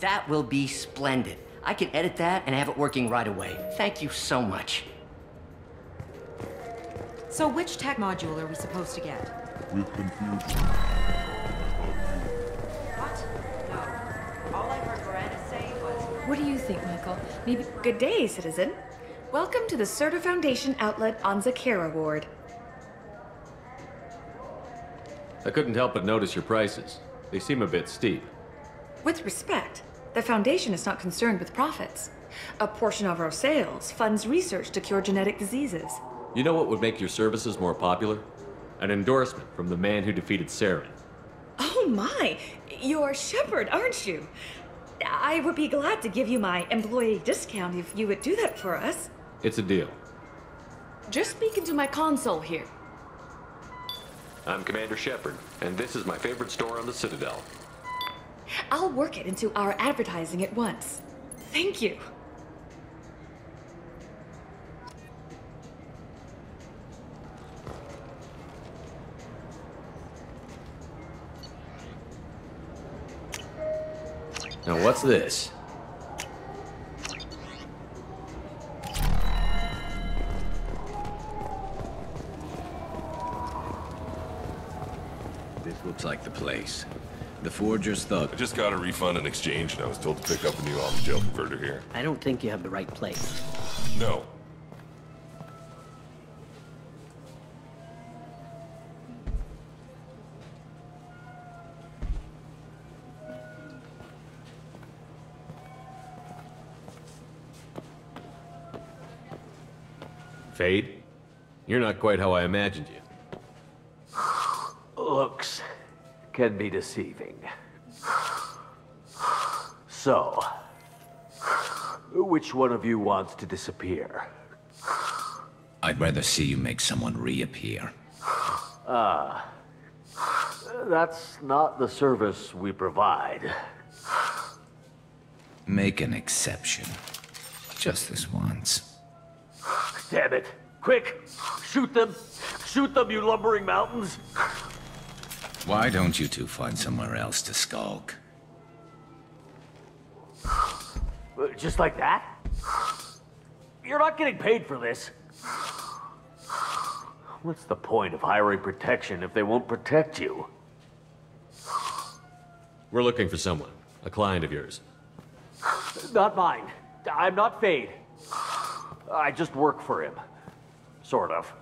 That will be splendid. I can edit that and have it working right away. Thank you so much. So which tech module are we supposed to get? With confusion. What? No. All I heard Miranda say was... What do you think, Michael? Maybe... Good day, citizen. Welcome to the Certa Foundation outlet on Zakera Ward. I couldn't help but notice your prices. They seem a bit steep. With respect, the Foundation is not concerned with profits. A portion of our sales funds research to cure genetic diseases. You know what would make your services more popular? An endorsement from the man who defeated Saren. Oh my! You're Shepard, aren't you? I would be glad to give you my employee discount if you would do that for us. It's a deal. Just speak into my console here. I'm Commander Shepard, and this is my favorite store on the Citadel. I'll work it into our advertising at once. Thank you. Now what's this? This looks like the place. The Forger's thug. I just got a refund and exchange, and I was told to pick up a new Archangel converter here. I don't think you have the right place. No. Fade? You're not quite how I imagined you. Looks can be deceiving. So, which one of you wants to disappear? I'd rather see you make someone reappear. That's not the service we provide. Make an exception. Just this once. Damn it. Quick! Shoot them! Shoot them, you lumbering mountains! Why don't you two find somewhere else to skulk? Just like that? You're not getting paid for this. What's the point of hiring protection if they won't protect you? We're looking for someone. A client of yours. Not mine. I'm not Fade. I just work for him. Sort of.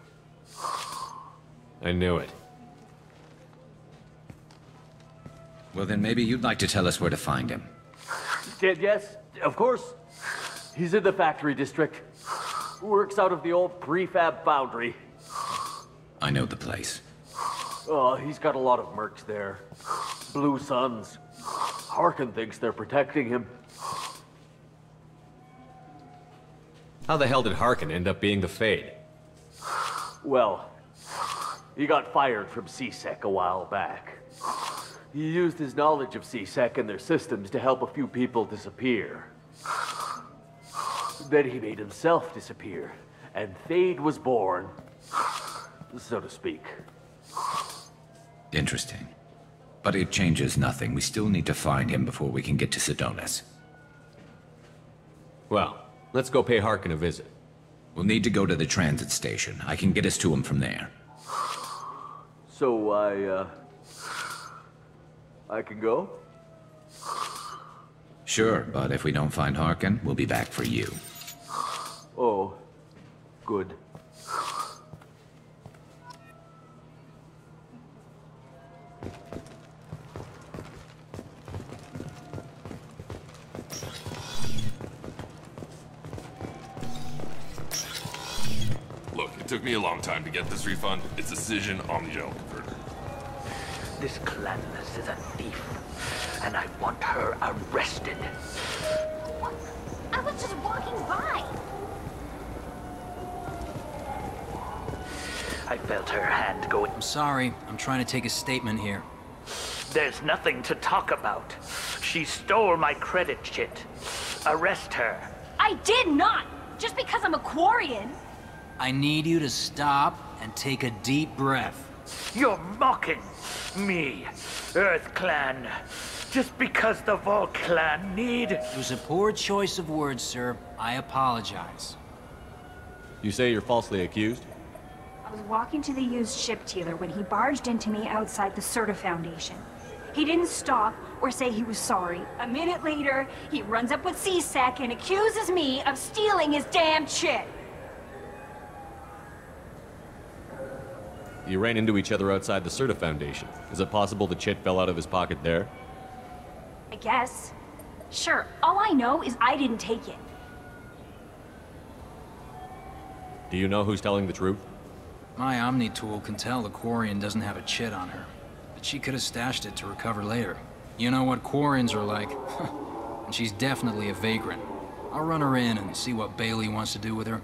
I knew it. Well, then maybe you'd like to tell us where to find him. Yes, of course. He's in the factory district. Works out of the old prefab foundry. I know the place. Oh, he's got a lot of mercs there. Blue Suns. Harkin thinks they're protecting him. How the hell did Harkin end up being the Fade? Well, he got fired from C-Sec a while back. He used his knowledge of C-Sec and their systems to help a few people disappear. Then he made himself disappear, and Fade was born, so to speak. Interesting. But it changes nothing. We still need to find him before we can get to Sidonis. Well, let's go pay Harkin a visit. We'll need to go to the transit station. I can get us to him from there. So I can go? Sure, but if we don't find Harkin, we'll be back for you. Oh, good. Look, it took me a long time to get this refund. It's a decision on the general converter. This Clanless is a thief, and I want her arrested. What? I was just walking by. I felt her hand go. I'm sorry. I'm trying to take a statement here. There's nothing to talk about. She stole my credit chit. Arrest her. I did not! Just because I'm a Quarian! I need you to stop and take a deep breath. You're mocking me, Earth Clan. Just because the Vol Clan need... It was a poor choice of words, sir. I apologize. You say you're falsely accused? I was walking to the used ship dealer when he barged into me outside the Certa Foundation. He didn't stop or say he was sorry. A minute later, he runs up with C-Sec and accuses me of stealing his damn chit. You ran into each other outside the Certa Foundation. Is it possible the chit fell out of his pocket there? I guess. Sure, all I know is I didn't take it. Do you know who's telling the truth? My Omni tool can tell the Quarian doesn't have a chit on her, but she could have stashed it to recover later. You know what Quarians are like, and she's definitely a vagrant. I'll run her in and see what Bailey wants to do with her.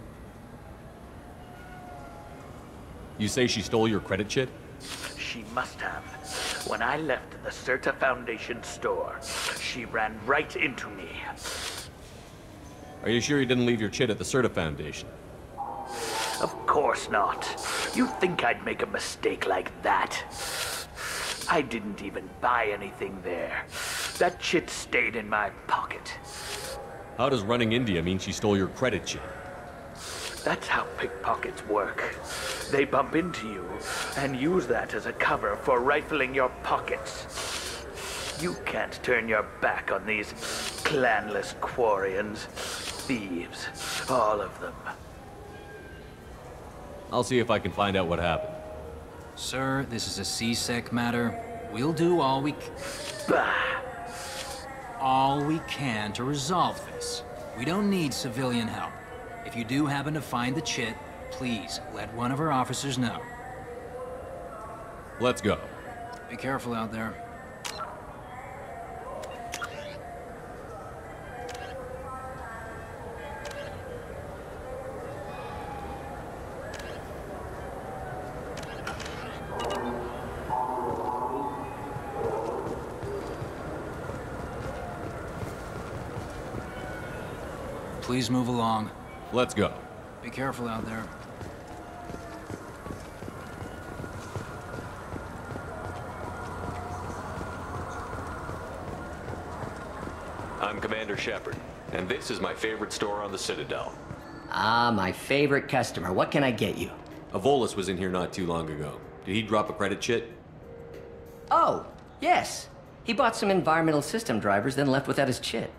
You say she stole your credit chit? She must have. When I left the Certa Foundation store, she ran right into me. Are you sure you didn't leave your chit at the Certa Foundation? Of course not. You think I'd make a mistake like that? I didn't even buy anything there. That chit stayed in my pocket. How does running India mean she stole your credit chit? That's how pickpockets work. They bump into you and use that as a cover for rifling your pockets. You can't turn your back on these clanless Quarians. Thieves, all of them. I'll see if I can find out what happened. Sir, this is a C-Sec matter. We'll do all we can to resolve this. We don't need civilian help. If you do happen to find the chit, please let one of our officers know. Let's go. Be careful out there. Please move along. Let's go. Be careful out there. I'm Commander Shepard, and this is my favorite store on the Citadel. Ah, my favorite customer. What can I get you? Volus was in here not too long ago. Did he drop a credit chit? Oh, yes. He bought some environmental system drivers, then left without his chit.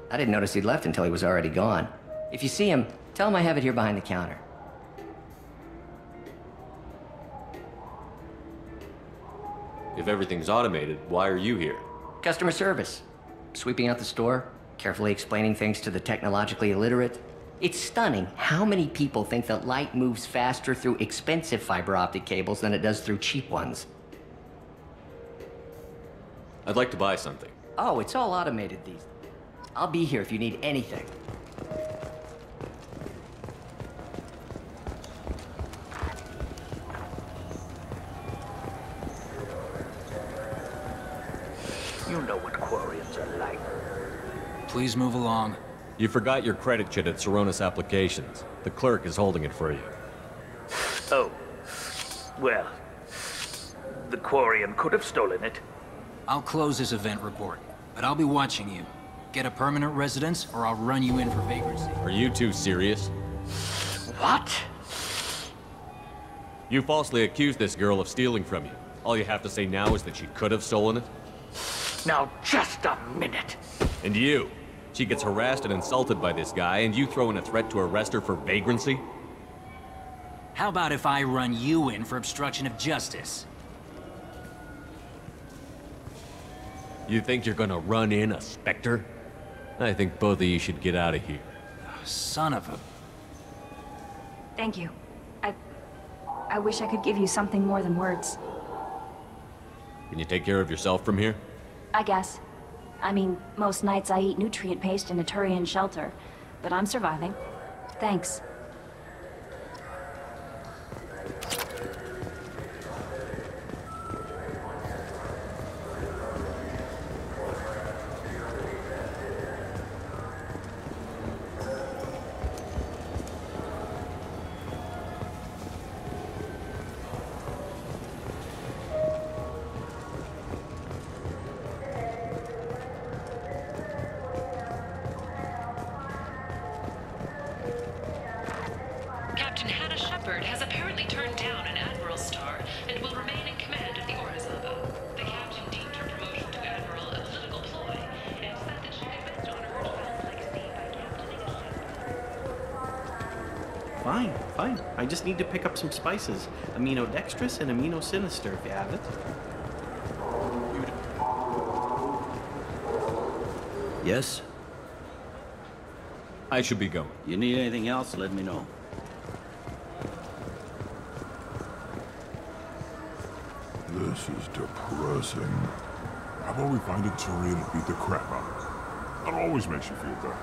I didn't notice he'd left until he was already gone. If you see him, tell him I have it here behind the counter. If everything's automated, why are you here? Customer service. Sweeping out the store, carefully explaining things to the technologically illiterate. It's stunning how many people think that light moves faster through expensive fiber optic cables than it does through cheap ones. I'd like to buy something. Oh, it's all automated these days. I'll be here if you need anything. You know what Quarians are like. Please move along. You forgot your credit chit at Saronis Applications. The clerk is holding it for you. Oh. Well, the Quarian could have stolen it. I'll close this event report, but I'll be watching you. Get a permanent residence, or I'll run you in for vagrancy. Are you two serious? What? You falsely accused this girl of stealing from you. All you have to say now is that she could have stolen it? Now, just a minute. And you? She gets harassed and insulted by this guy, and you throw in a threat to arrest her for vagrancy? How about if I run you in for obstruction of justice? You think you're gonna run in a Spectre? I think both of you should get out of here. Son of a... Thank you. I wish I could give you something more than words. Can you take care of yourself from here? I guess. I mean, most nights I eat nutrient paste in a Turian shelter, but I'm surviving. Thanks. Fine. I just need to pick up some spices. Aminodextrous and aminosinister, if you have it. Yes? I should be going. You need anything else, let me know. This is depressing. How about we find a Turian and beat the crap out of her? That always makes you feel better.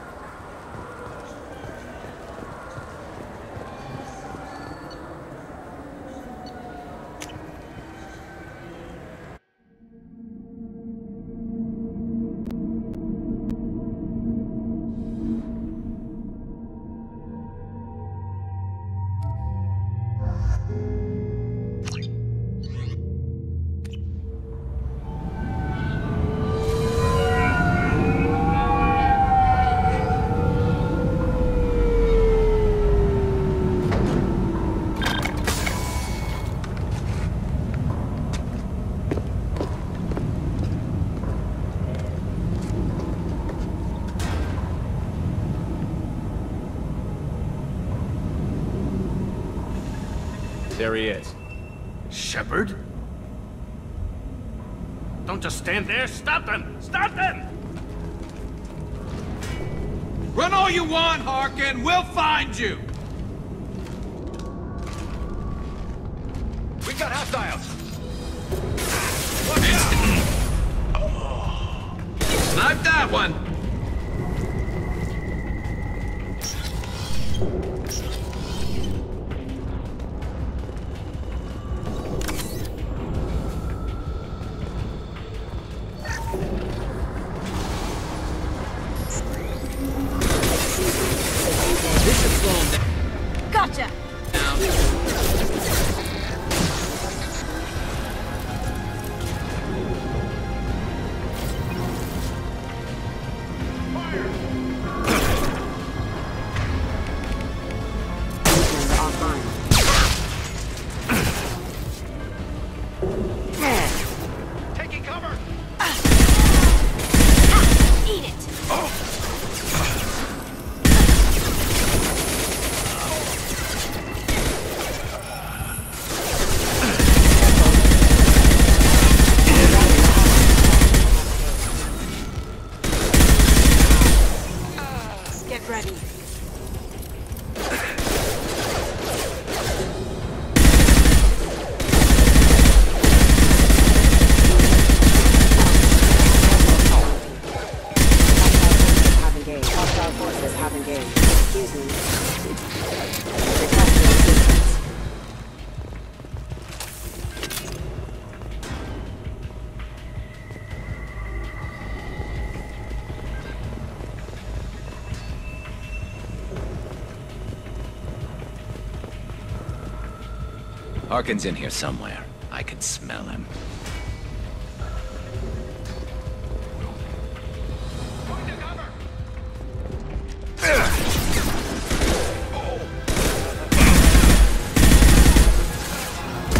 There he is. Shepard? Don't just stand there. Stop them! Stop them! Run all you want, Harkin. We'll find you. We got hostiles. Snipe that one. Gotcha! ready. Hostile forces have engaged. Excuse me. Requesting assistance. Harkin's in here somewhere. I can smell him.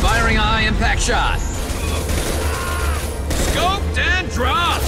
Firing a high-impact shot. Scoped and dropped!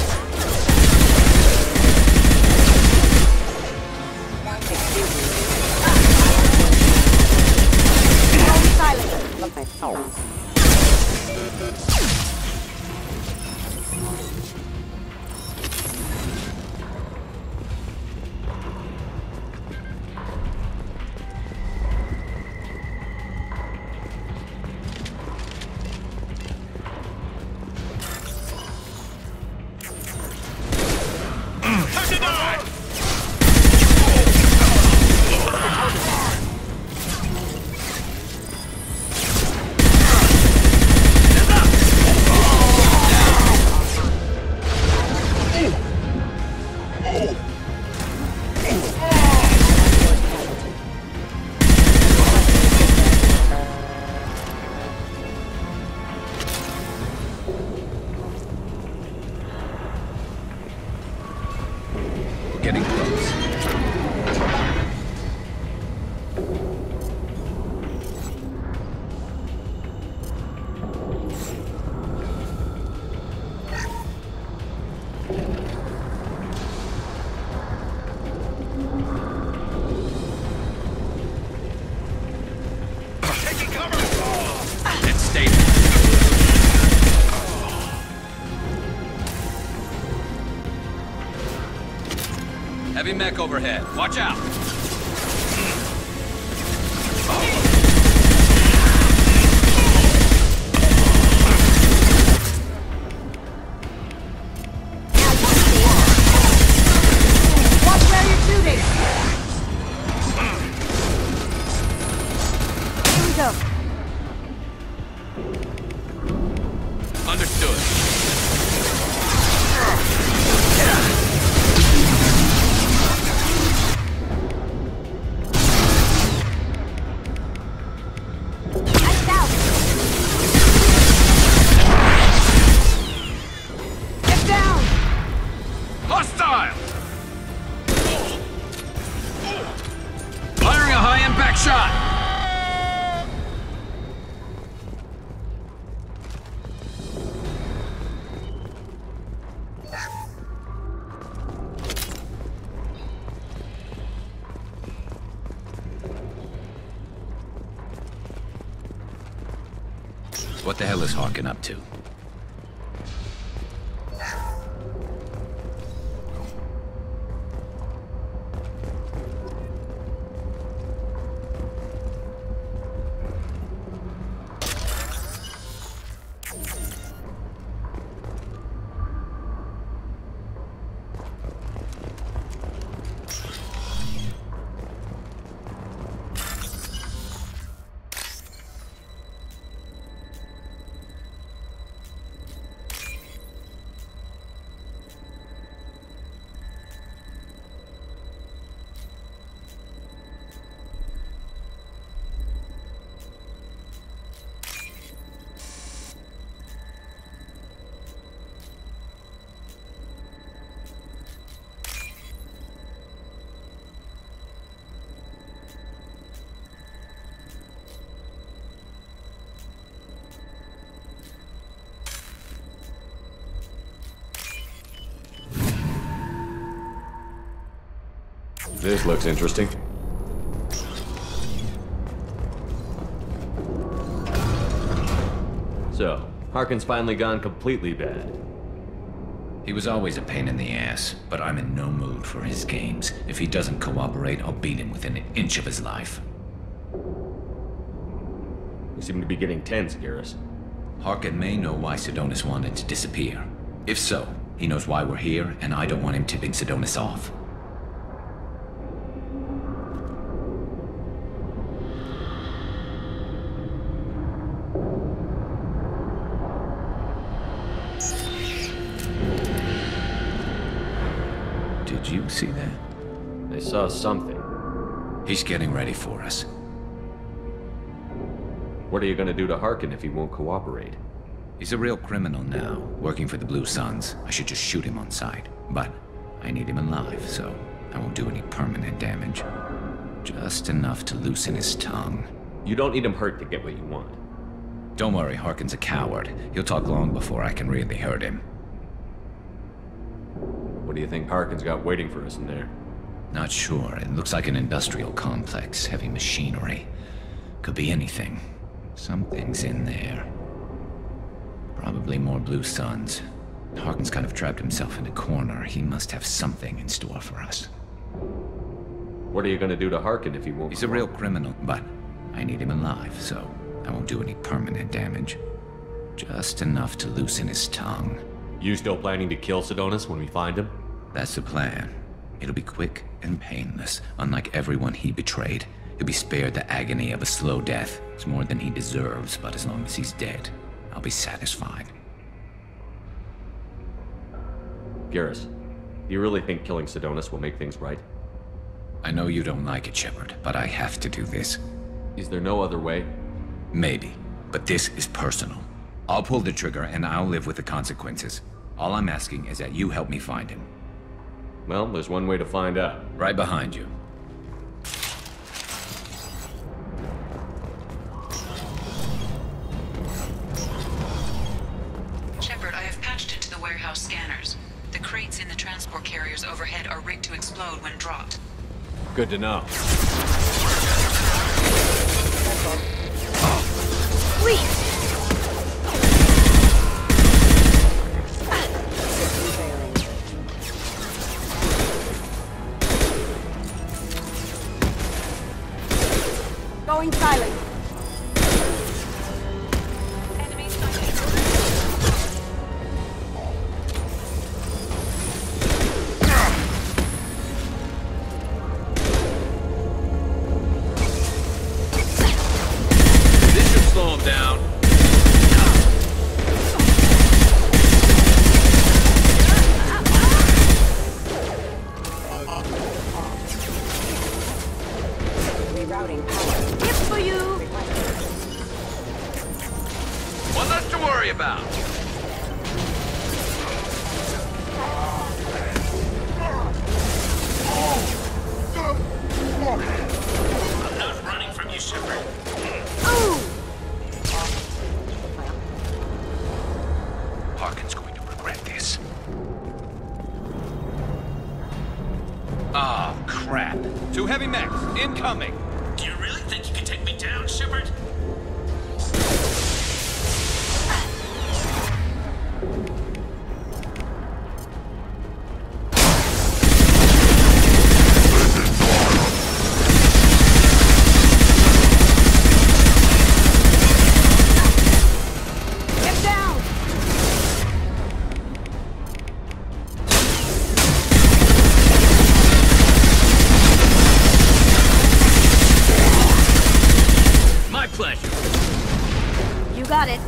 Getting close. Heavy mech overhead. Watch out! Watch where you're shooting! Here we go. Understood. Hostile! Firing a high-impact shot! What the hell is Harkin up to? This looks interesting. So, Harkin's finally gone completely bad. He was always a pain in the ass, but I'm in no mood for his games. If he doesn't cooperate, I'll beat him within an inch of his life. You seem to be getting tense, Garrus. Harkin may know why Sidonis wanted to disappear. If so, he knows why we're here, and I don't want him tipping Sidonis off. Did you see that? I saw something. He's getting ready for us. What are you gonna do to Harkin if he won't cooperate? He's a real criminal now, working for the Blue Suns. I should just shoot him on sight. But I need him alive, so I won't do any permanent damage. Just enough to loosen his tongue. You don't need him hurt to get what you want. Don't worry, Harkin's a coward. He'll talk long before I can really hurt him. What do you think Harkin's got waiting for us in there? Not sure. It looks like an industrial complex, heavy machinery. Could be anything. Something's in there. Probably more Blue Suns. Harkin's kind of trapped himself in a corner. He must have something in store for us. What are you gonna do to Harkin if he won't? He's a real criminal, but I need him alive, so I won't do any permanent damage. Just enough to loosen his tongue. You still planning to kill Sidonis when we find him? That's the plan. It'll be quick and painless, unlike everyone he betrayed. He'll be spared the agony of a slow death. It's more than he deserves, but as long as he's dead, I'll be satisfied. Garrus, do you really think killing Sidonis will make things right? I know you don't like it, Shepard, but I have to do this. Is there no other way? Maybe, but this is personal. I'll pull the trigger and I'll live with the consequences. All I'm asking is that you help me find him. Well, there's one way to find out. Right behind you. Shepard, I have patched into the warehouse scanners. The crates in the transport carriers overhead are rigged to explode when dropped. Good to know. Please! Going silent. Enemy sighted. This should slow him down. Rerouting power. Hip for you! One less to worry about. I'm not running from you, Shepard. Harkin's going to regret this. Oh, crap. Two heavy mechs, incoming. Do you really think you can take me down, Shepard? Get down! My pleasure. You got it.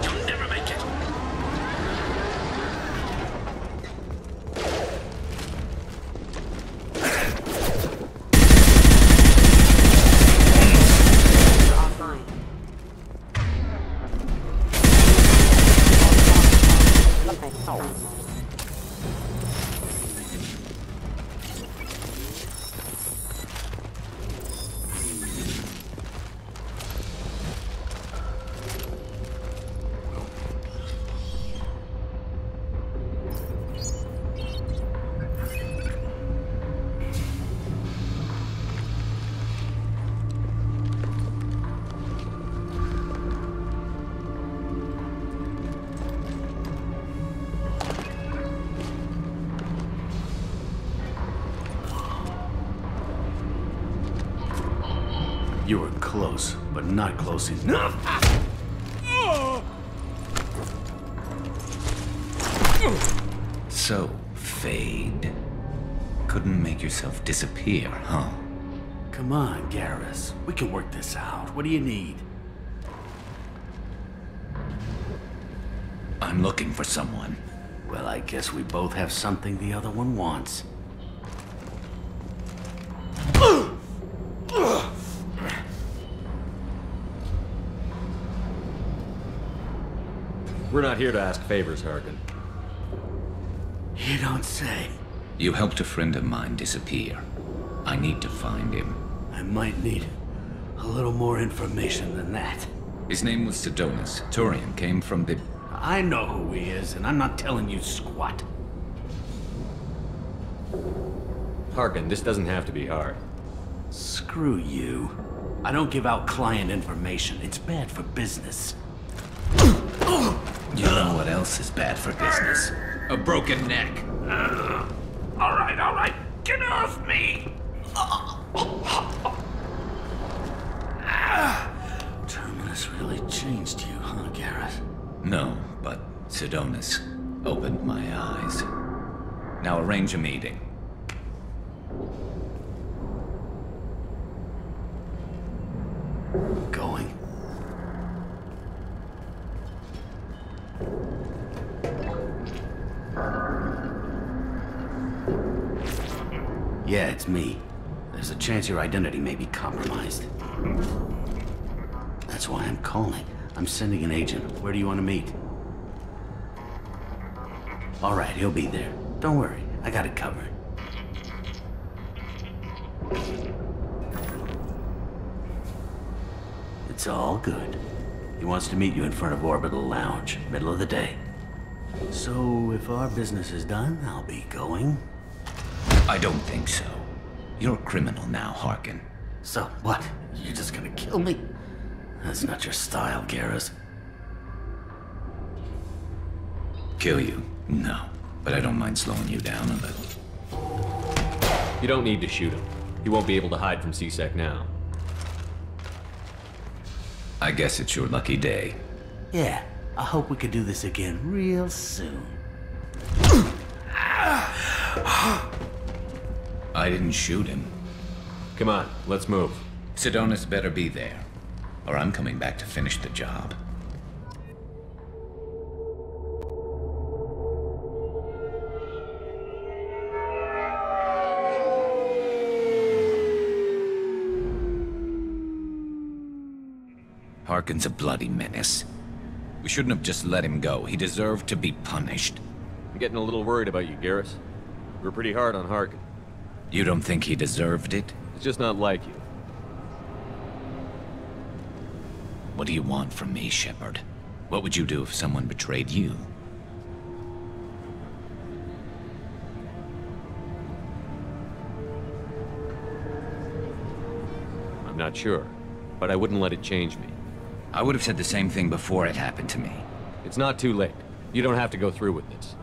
You'll never make it. Offline. close, but not close enough. So, Fade. Couldn't make yourself disappear, huh? Come on, Garrus. We can work this out. What do you need? I'm looking for someone. Well, I guess we both have something the other one wants. We're not here to ask favors, Harkin. You don't say. You helped a friend of mine disappear. I need to find him. I might need a little more information than that. His name was Sidonus. Turian came from the... I know who he is, and I'm not telling you squat. Harkin, this doesn't have to be hard. Screw you. I don't give out client information. It's bad for business. You know what else is bad for business? A broken neck. All right. Get off me! Terminus really changed you, huh, Garrus? No, but Sidonus opened my eyes. Now arrange a meeting. Going. Yeah, it's me. There's a chance your identity may be compromised. That's why I'm calling. I'm sending an agent. Where do you want to meet? All right, he'll be there. Don't worry, I got it covered. It's all good. He wants to meet you in front of Orbital Lounge, middle of the day. So, if our business is done, I'll be going. I don't think so. You're a criminal now, Harkin. So, what? You're just gonna kill me? That's not your style, Garrus. Kill you? No. But I don't mind slowing you down a little. You don't need to shoot him. He won't be able to hide from C-Sec now. I guess it's your lucky day. Yeah, I hope we could do this again real soon. I didn't shoot him. Come on, let's move. Sidonus better be there, or I'm coming back to finish the job. Harkin's a bloody menace. We shouldn't have just let him go. He deserved to be punished. I'm getting a little worried about you, Garrus. We're pretty hard on Harkin. You don't think he deserved it? It's just not like you. What do you want from me, Shepard? What would you do if someone betrayed you? I'm not sure, but I wouldn't let it change me. I would have said the same thing before it happened to me. It's not too late. You don't have to go through with this.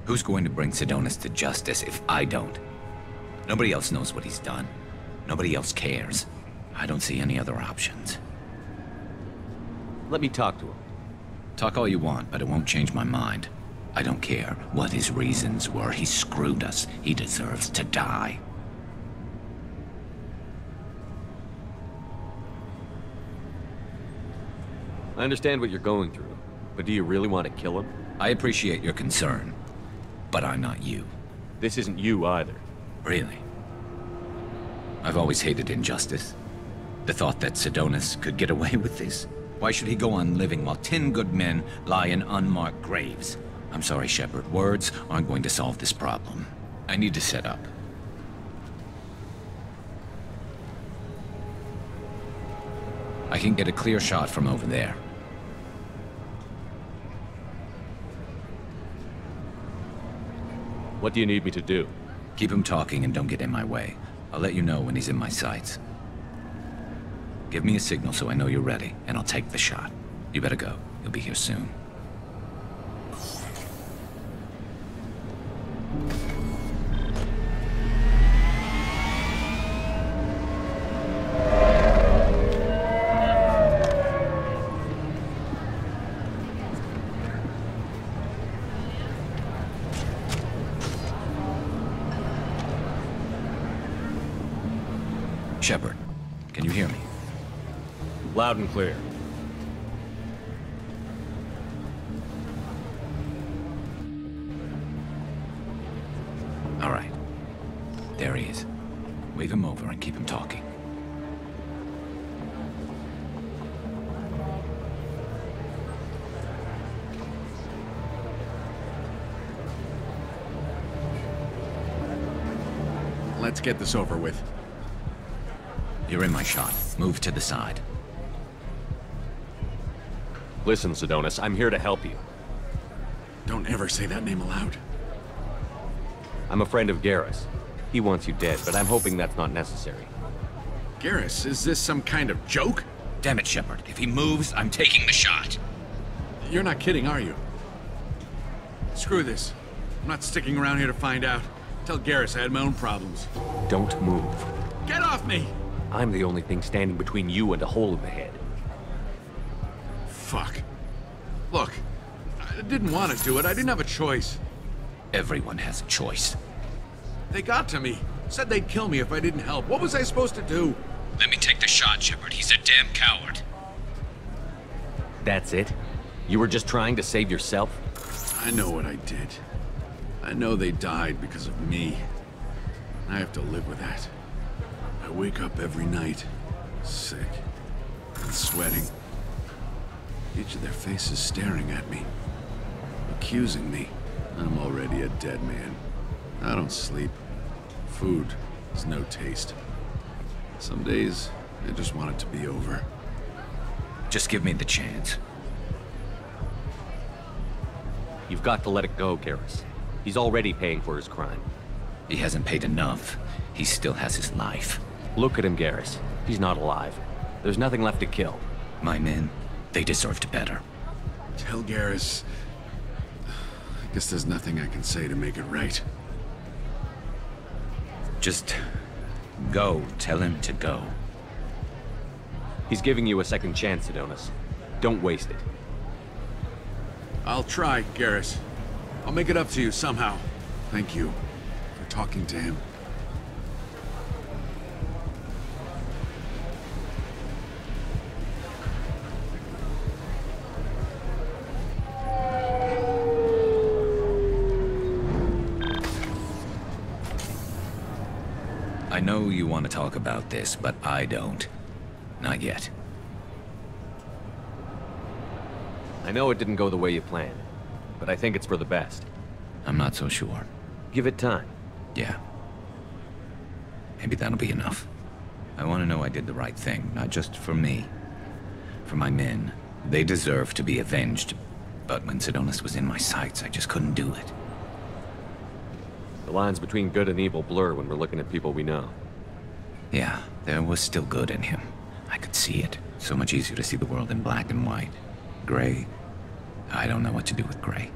Who's going to bring Sidonus to justice if I don't? Nobody else knows what he's done. Nobody else cares. I don't see any other options. Let me talk to him. Talk all you want, but it won't change my mind. I don't care what his reasons were. He screwed us. He deserves to die. I understand what you're going through, but do you really want to kill him? I appreciate your concern, but I'm not you. This isn't you either. Really? I've always hated injustice. The thought that Sidonus could get away with this. Why should he go on living while 10 good men lie in unmarked graves? I'm sorry, Shepard. Words aren't going to solve this problem. I need to set up. I can get a clear shot from over there. What do you need me to do? Keep him talking and don't get in my way. I'll let you know when he's in my sights. Give me a signal so I know you're ready, and I'll take the shot. You better go. You'll be here soon. Shepard, can you hear me? Loud and clear. All right. There he is. Wave him over and keep him talking. Let's get this over with. You're in my shot. Move to the side. Listen, Sidonis, I'm here to help you. Don't ever say that name aloud. I'm a friend of Garrus. He wants you dead, but I'm hoping that's not necessary. Garrus, is this some kind of joke? Damn it, Shepard. If he moves, I'm taking the shot. You're not kidding, are you? Screw this. I'm not sticking around here to find out. Tell Garrus I had my own problems. Don't move. Get off me! I'm the only thing standing between you and a hole in the head. Fuck. Look, I didn't want to do it. I didn't have a choice. Everyone has a choice. They got to me. Said they'd kill me if I didn't help. What was I supposed to do? Let me take the shot, Shepard. He's a damn coward. That's it? You were just trying to save yourself? I know what I did. I know they died because of me. I have to live with that. I wake up every night, sick and sweating. Each of their faces staring at me, accusing me. I'm already a dead man. I don't sleep. Food has no taste. Some days, I just want it to be over. Just give me the chance. You've got to let it go, Garrus. He's already paying for his crime. He hasn't paid enough. He still has his life. Look at him, Garrus. He's not alive. There's nothing left to kill. My men, they deserved better. Tell Garrus... I guess there's nothing I can say to make it right. Just... go. Tell him to go. He's giving you a second chance, Sidonis. Don't waste it. I'll try, Garrus. I'll make it up to you somehow. Thank you for talking to him. I know you want to talk about this, but I don't. Not yet. I know it didn't go the way you planned, but I think it's for the best. I'm not so sure. Give it time. Yeah. Maybe that'll be enough. I want to know I did the right thing, not just for me. For my men. They deserve to be avenged. But when Sidonis was in my sights, I just couldn't do it. The lines between good and evil blur when we're looking at people we know. Yeah, there was still good in him. I could see it. So much easier to see the world in black and white. Gray. I don't know what to do with gray.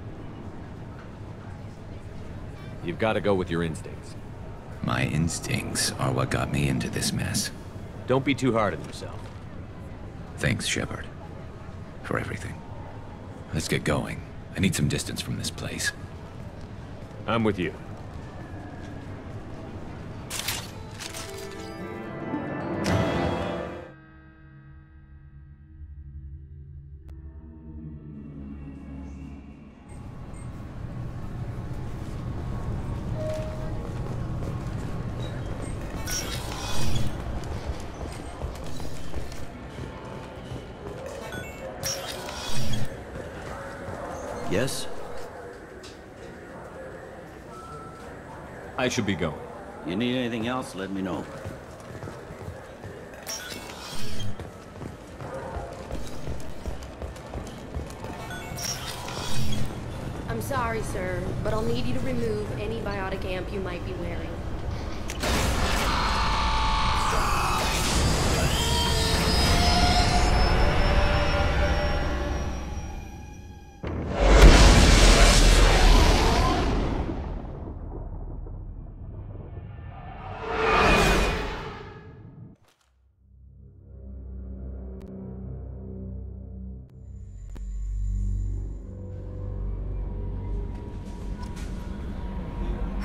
You've got to go with your instincts. My instincts are what got me into this mess. Don't be too hard on yourself. Thanks, Shepard. For everything. Let's get going. I need some distance from this place. I'm with you. Yes? I should be going. You need anything else, let me know. I'm sorry, sir, but I'll need you to remove any biotic amp you might be wearing.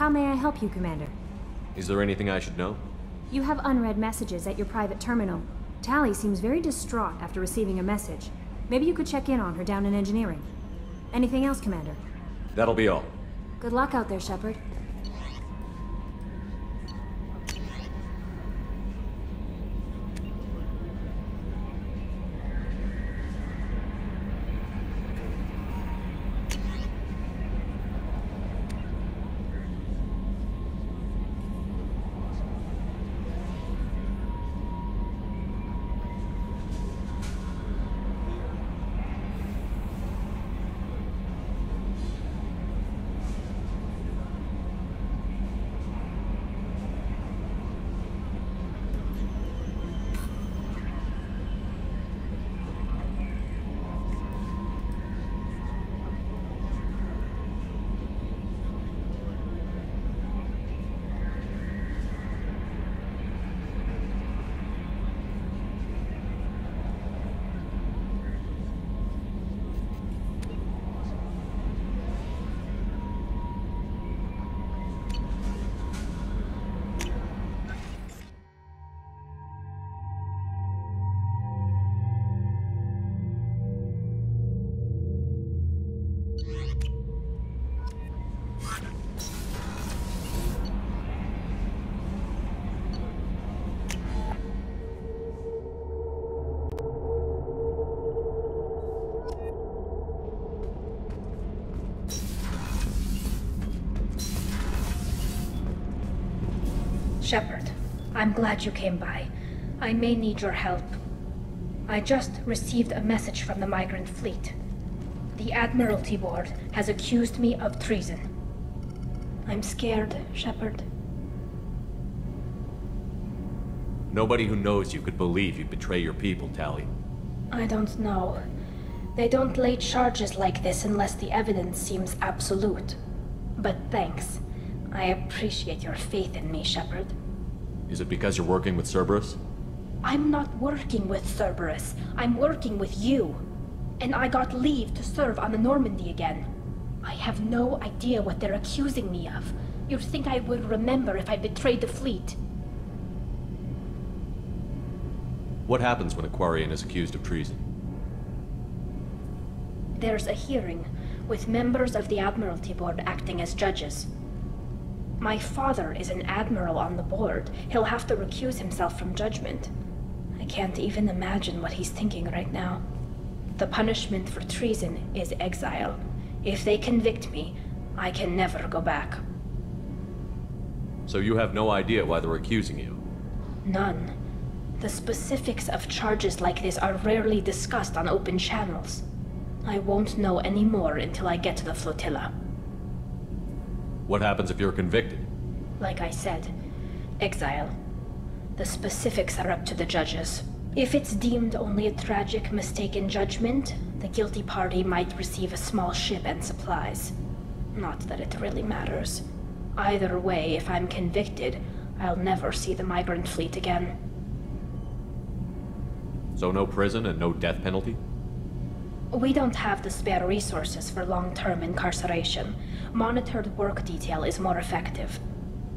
How may I help you, Commander? Is there anything I should know? You have unread messages at your private terminal. Tali seems very distraught after receiving a message. Maybe you could check in on her down in engineering. Anything else, Commander? That'll be all. Good luck out there, Shepard. Shepard, I'm glad you came by. I may need your help. I just received a message from the migrant fleet. The Admiralty Board has accused me of treason. I'm scared, Shepard. Nobody who knows you could believe you'd betray your people, Tali. I don't know. They don't lay charges like this unless the evidence seems absolute. But thanks. I appreciate your faith in me, Shepard. Is it because you're working with Cerberus? I'm not working with Cerberus. I'm working with you. And I got leave to serve on the Normandy again. I have no idea what they're accusing me of. You'd think I would remember if I betrayed the fleet. What happens when a Quarian is accused of treason? There's a hearing, with members of the Admiralty Board acting as judges. My father is an admiral on the board. He'll have to recuse himself from judgment. I can't even imagine what he's thinking right now. The punishment for treason is exile. If they convict me, I can never go back. So you have no idea why they're accusing you? None. The specifics of charges like this are rarely discussed on open channels. I won't know any more until I get to the flotilla. What happens if you're convicted? Like I said, exile. The specifics are up to the judges. If it's deemed only a tragic mistake in judgment, the guilty party might receive a small ship and supplies. Not that it really matters. Either way, if I'm convicted, I'll never see the migrant fleet again. So no prison and no death penalty? We don't have the spare resources for long-term incarceration. Monitored work detail is more effective.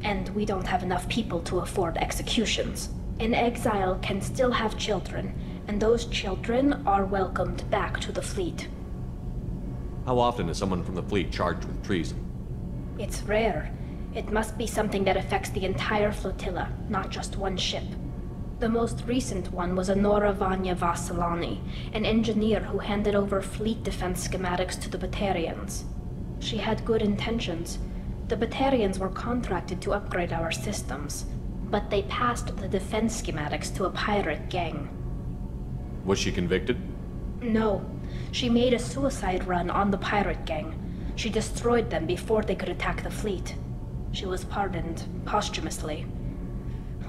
And we don't have enough people to afford executions. An exile can still have children, and those children are welcomed back to the fleet. How often is someone from the fleet charged with treason? It's rare. It must be something that affects the entire flotilla, not just one ship. The most recent one was Anora Vanya Vassilani, an engineer who handed over fleet defense schematics to the Batarians. She had good intentions. The Batarians were contracted to upgrade our systems, but they passed the defense schematics to a pirate gang. Was she convicted? No. She made a suicide run on the pirate gang. She destroyed them before they could attack the fleet. She was pardoned, posthumously.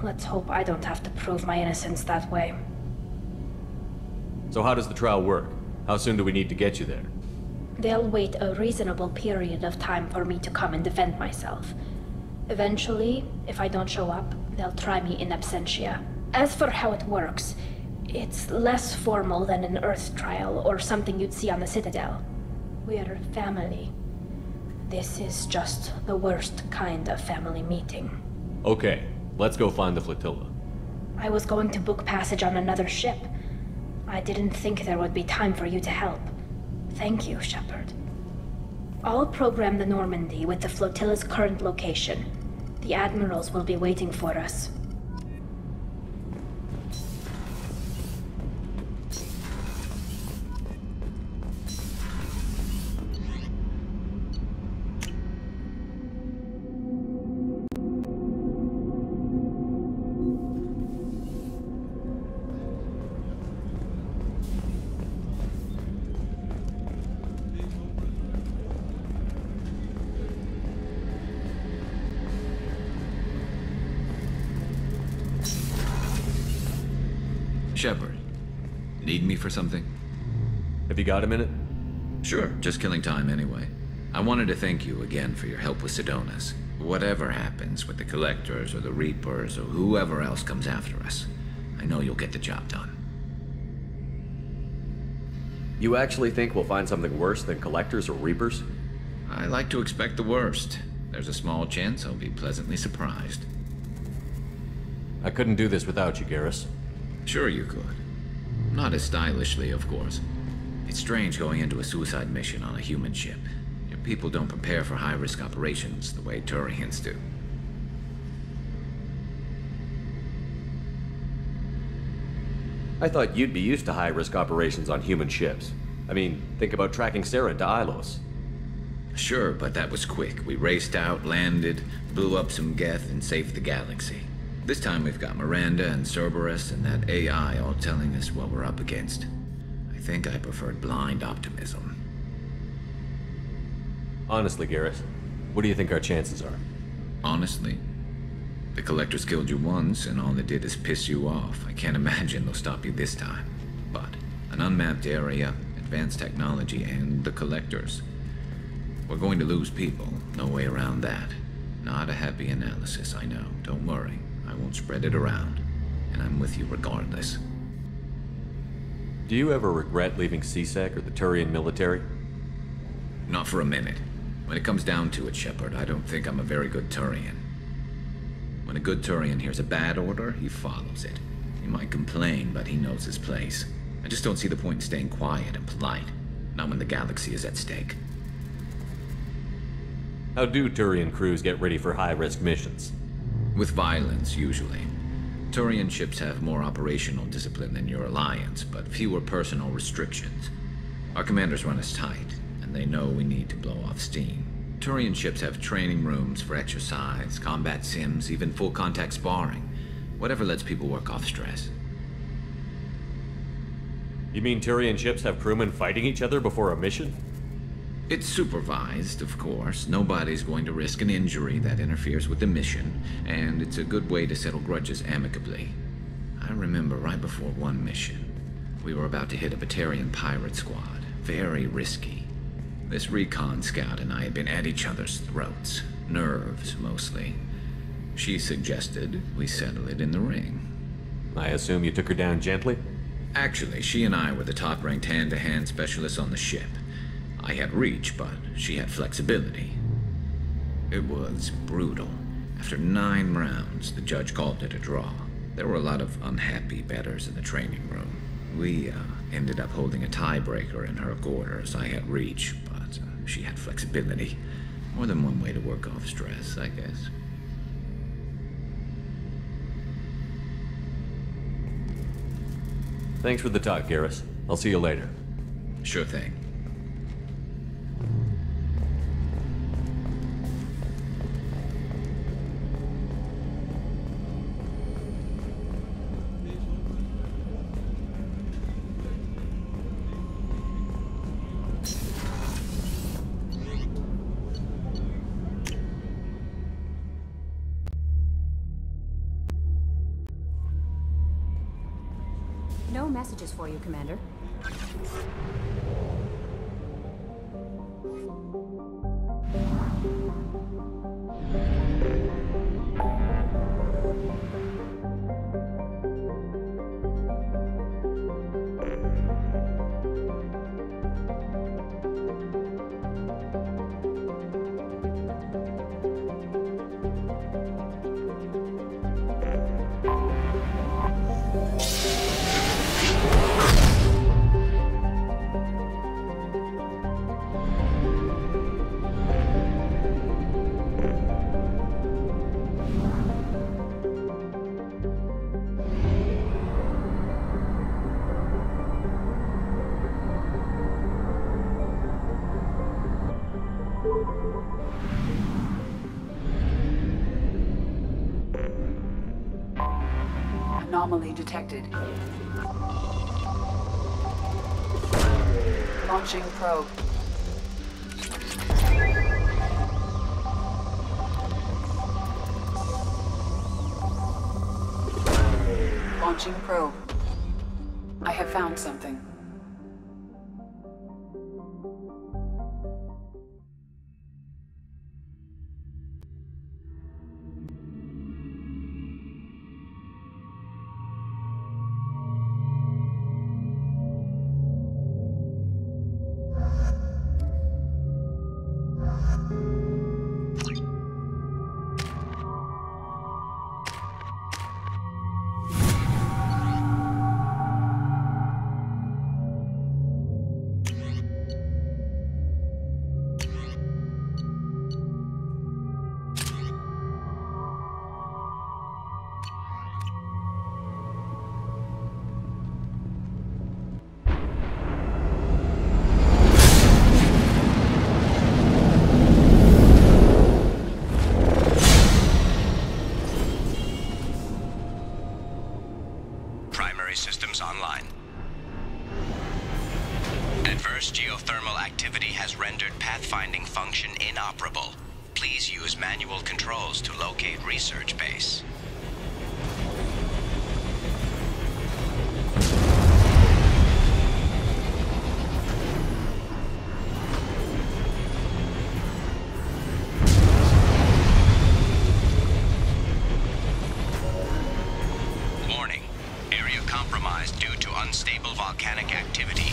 Let's hope I don't have to prove my innocence that way. So how does the trial work? How soon do we need to get you there? They'll wait a reasonable period of time for me to come and defend myself. Eventually, if I don't show up, they'll try me in absentia. As for how it works, it's less formal than an Earth trial or something you'd see on the Citadel. We're family. This is just the worst kind of family meeting. Okay. Let's go find the flotilla. I was going to book passage on another ship. I didn't think there would be time for you to help. Thank you, Shepard. I'll program the Normandy with the flotilla's current location. The admirals will be waiting for us. Shepard, need me for something? Have you got a minute? Sure, just killing time anyway. I wanted to thank you again for your help with Sidonis. Whatever happens with the Collectors or the Reapers or whoever else comes after us, I know you'll get the job done. You actually think we'll find something worse than Collectors or Reapers? I like to expect the worst. There's a small chance I'll be pleasantly surprised. I couldn't do this without you, Garrus. Sure you could. Not as stylishly, of course. It's strange going into a suicide mission on a human ship. Your people don't prepare for high-risk operations the way Turians do. I thought you'd be used to high-risk operations on human ships. I mean, think about tracking Sarah to Ilos. Sure, but that was quick. We raced out, landed, blew up some Geth, and saved the galaxy. This time we've got Miranda and Cerberus and that AI all telling us what we're up against. I think I preferred blind optimism. Honestly, Garrus, what do you think our chances are? Honestly? The Collectors killed you once, and all they did is piss you off. I can't imagine they'll stop you this time. But an unmapped area, advanced technology, and the Collectors. We're going to lose people. No way around that. Not a happy analysis, I know. Don't worry. I won't spread it around. And I'm with you regardless. Do you ever regret leaving C-Sec or the Turian military? Not for a minute. When it comes down to it, Shepard, I don't think I'm a very good Turian. When a good Turian hears a bad order, he follows it. He might complain, but he knows his place. I just don't see the point in staying quiet and polite. Not when the galaxy is at stake. How do Turian crews get ready for high-risk missions? With violence, usually. Turian ships have more operational discipline than your alliance, but fewer personal restrictions. Our commanders run us tight, and they know we need to blow off steam. Turian ships have training rooms for exercise, combat sims, even full-contact sparring. Whatever lets people work off stress. You mean Turian ships have crewmen fighting each other before a mission? It's supervised, of course. Nobody's going to risk an injury that interferes with the mission, and it's a good way to settle grudges amicably. I remember right before one mission, we were about to hit a Batarian pirate squad. Very risky. This recon scout and I had been at each other's throats. Nerves, mostly. She suggested we settle it in the ring. I assume you took her down gently? Actually, she and I were the top-ranked hand-to-hand specialists on the ship. I had reach, but she had flexibility. It was brutal. After 9 rounds, the judge called it a draw. There were a lot of unhappy bettors in the training room. We ended up holding a tiebreaker in her quarters. I had reach, but she had flexibility. More than one way to work off stress, I guess. Thanks for the talk, Garrus. I'll see you later. Sure thing. No messages for you, Commander. Anomaly detected. Launching probe. Launching probe. I have found something. Systems online. Adverse geothermal activity has rendered pathfinding function inoperable. Please use manual controls to locate research base. Unstable volcanic activity.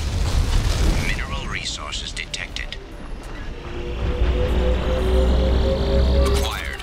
Mineral resources detected. Acquired.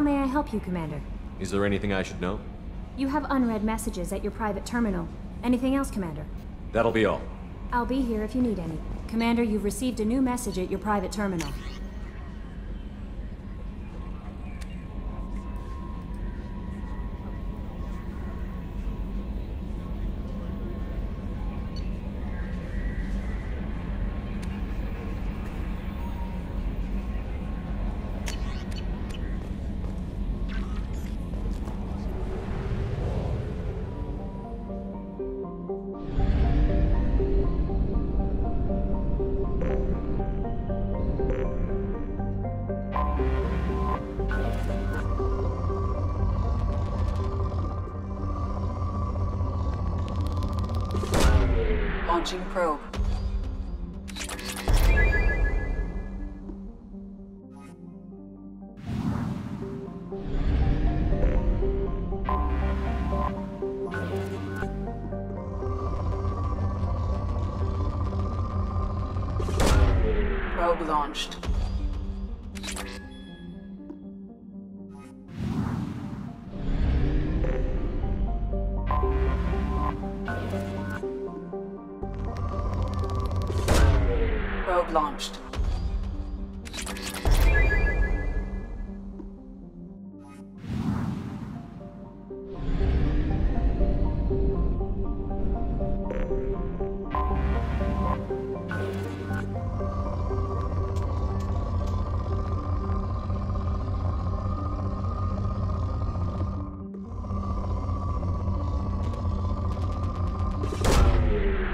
may I help you, Commander? Is there anything I should know? You have unread messages at your private terminal. Anything else, Commander? That'll be all. I'll be here if you need any. Commander, you've received a new message at your private terminal. Launching probe. Probe launched. Probe launched.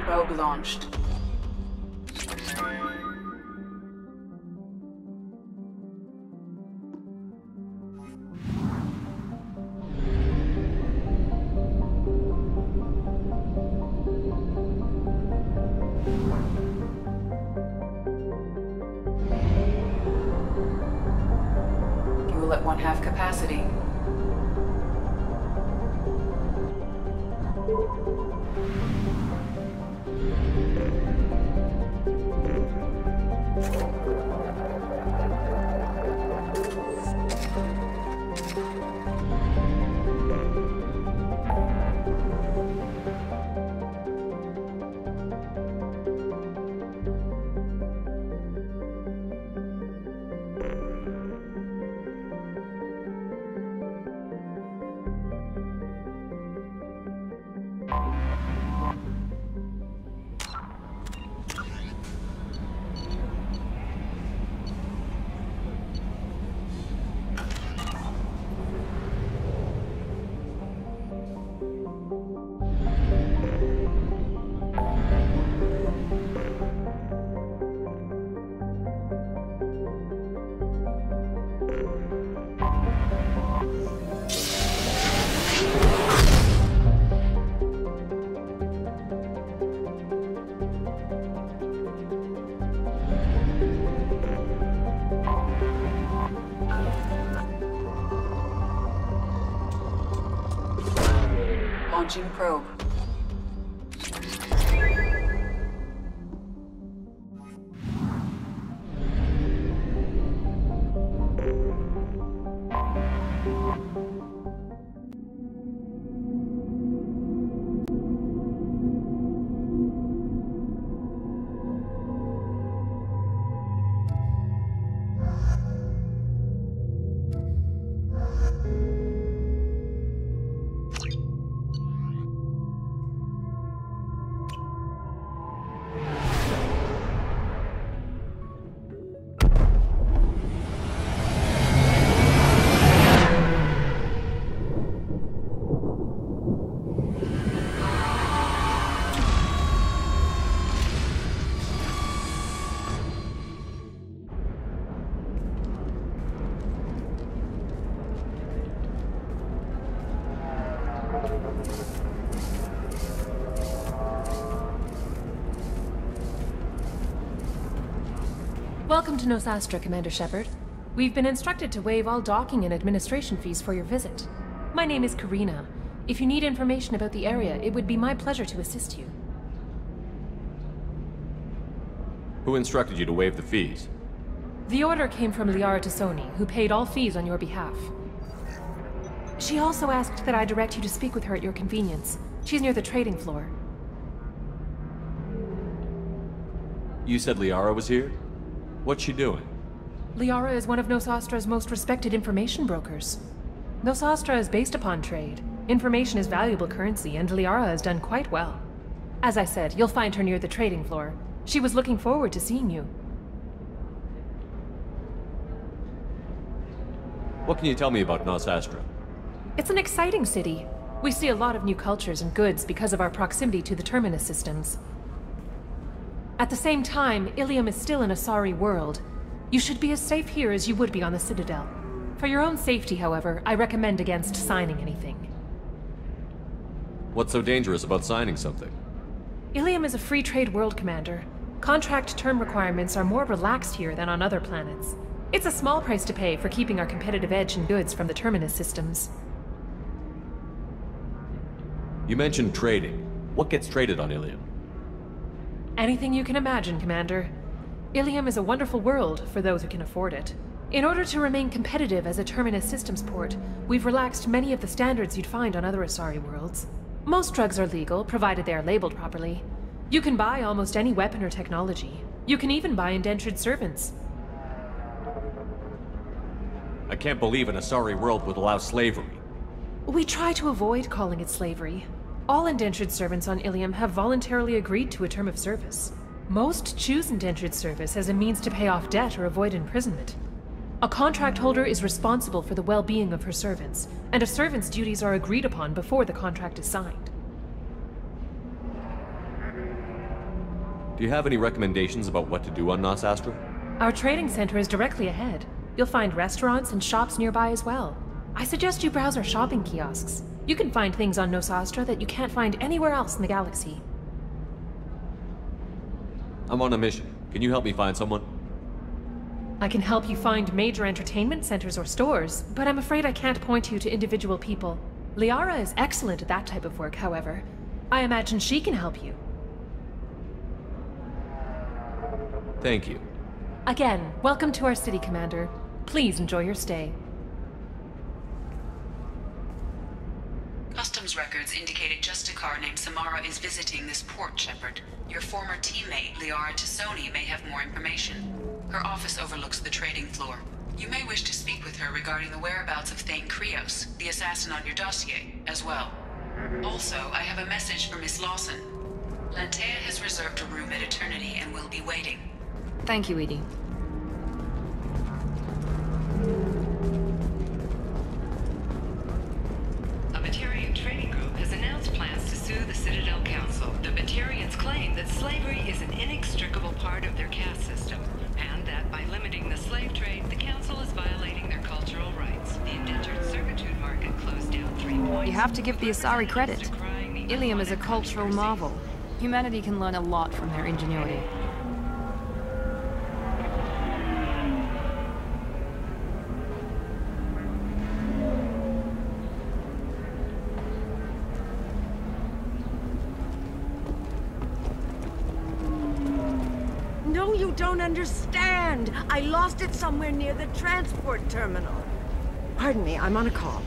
Probe launched. Fuel at 1/2 capacity. Launching probe. Welcome to Nosastra, Commander Shepard. We've been instructed to waive all docking and administration fees for your visit. My name is Karina. If you need information about the area, it would be my pleasure to assist you. Who instructed you to waive the fees? The order came from Liara Tassoni, who paid all fees on your behalf. She also asked that I direct you to speak with her at your convenience. She's near the trading floor. You said Liara was here? What's she doing? Liara is one of Nosastra's most respected information brokers. Nosastra is based upon trade. Information is valuable currency, and Liara has done quite well. As I said, you'll find her near the trading floor. She was looking forward to seeing you. What can you tell me about Nosastra? It's an exciting city. We see a lot of new cultures and goods because of our proximity to the Terminus systems. At the same time, Illium is still an Asari world. You should be as safe here as you would be on the Citadel. For your own safety, however, I recommend against signing anything. What's so dangerous about signing something? Illium is a free trade world, Commander. Contract term requirements are more relaxed here than on other planets. It's a small price to pay for keeping our competitive edge in goods from the Terminus systems. You mentioned trading. What gets traded on Illium? Anything you can imagine, Commander. Illium is a wonderful world for those who can afford it. In order to remain competitive as a Terminus systems port, we've relaxed many of the standards you'd find on other Asari worlds. Most drugs are legal, provided they are labeled properly. You can buy almost any weapon or technology. You can even buy indentured servants. I can't believe an Asari world would allow slavery. We try to avoid calling it slavery. All indentured servants on Illium have voluntarily agreed to a term of service. Most choose indentured service as a means to pay off debt or avoid imprisonment. A contract holder is responsible for the well-being of her servants, and a servant's duties are agreed upon before the contract is signed. Do you have any recommendations about what to do on Nosastra? Our trading center is directly ahead. You'll find restaurants and shops nearby as well. I suggest you browse our shopping kiosks. You can find things on Nosastra that you can't find anywhere else in the galaxy. I'm on a mission. Can you help me find someone? I can help you find major entertainment centers or stores, but I'm afraid I can't point you to individual people. Liara is excellent at that type of work, however. I imagine she can help you. Thank you. Again, welcome to our city, Commander. Please enjoy your stay. Customs records indicated just a car named Samara is visiting this port, Shepard. Your former teammate, Liara Tassoni, may have more information. Her office overlooks the trading floor. You may wish to speak with her regarding the whereabouts of Thane Krios, the assassin on your dossier, as well. Also, I have a message for Miss Lawson. Lantea has reserved a room at Eternity and will be waiting. Thank you, Edie. A Batarian trading group has announced plans to sue the Citadel Council. The Batarians claim that slavery is an inextricable part of their caste system, and that by limiting the slave trade, the Council is violating their cultural rights. The indentured servitude market closed down 3 points. You have to give the Asari credit. Illium is a cultural marvel. Humanity can learn a lot from their ingenuity. No, you don't understand. I lost it somewhere near the transport terminal. Pardon me, I'm on a call.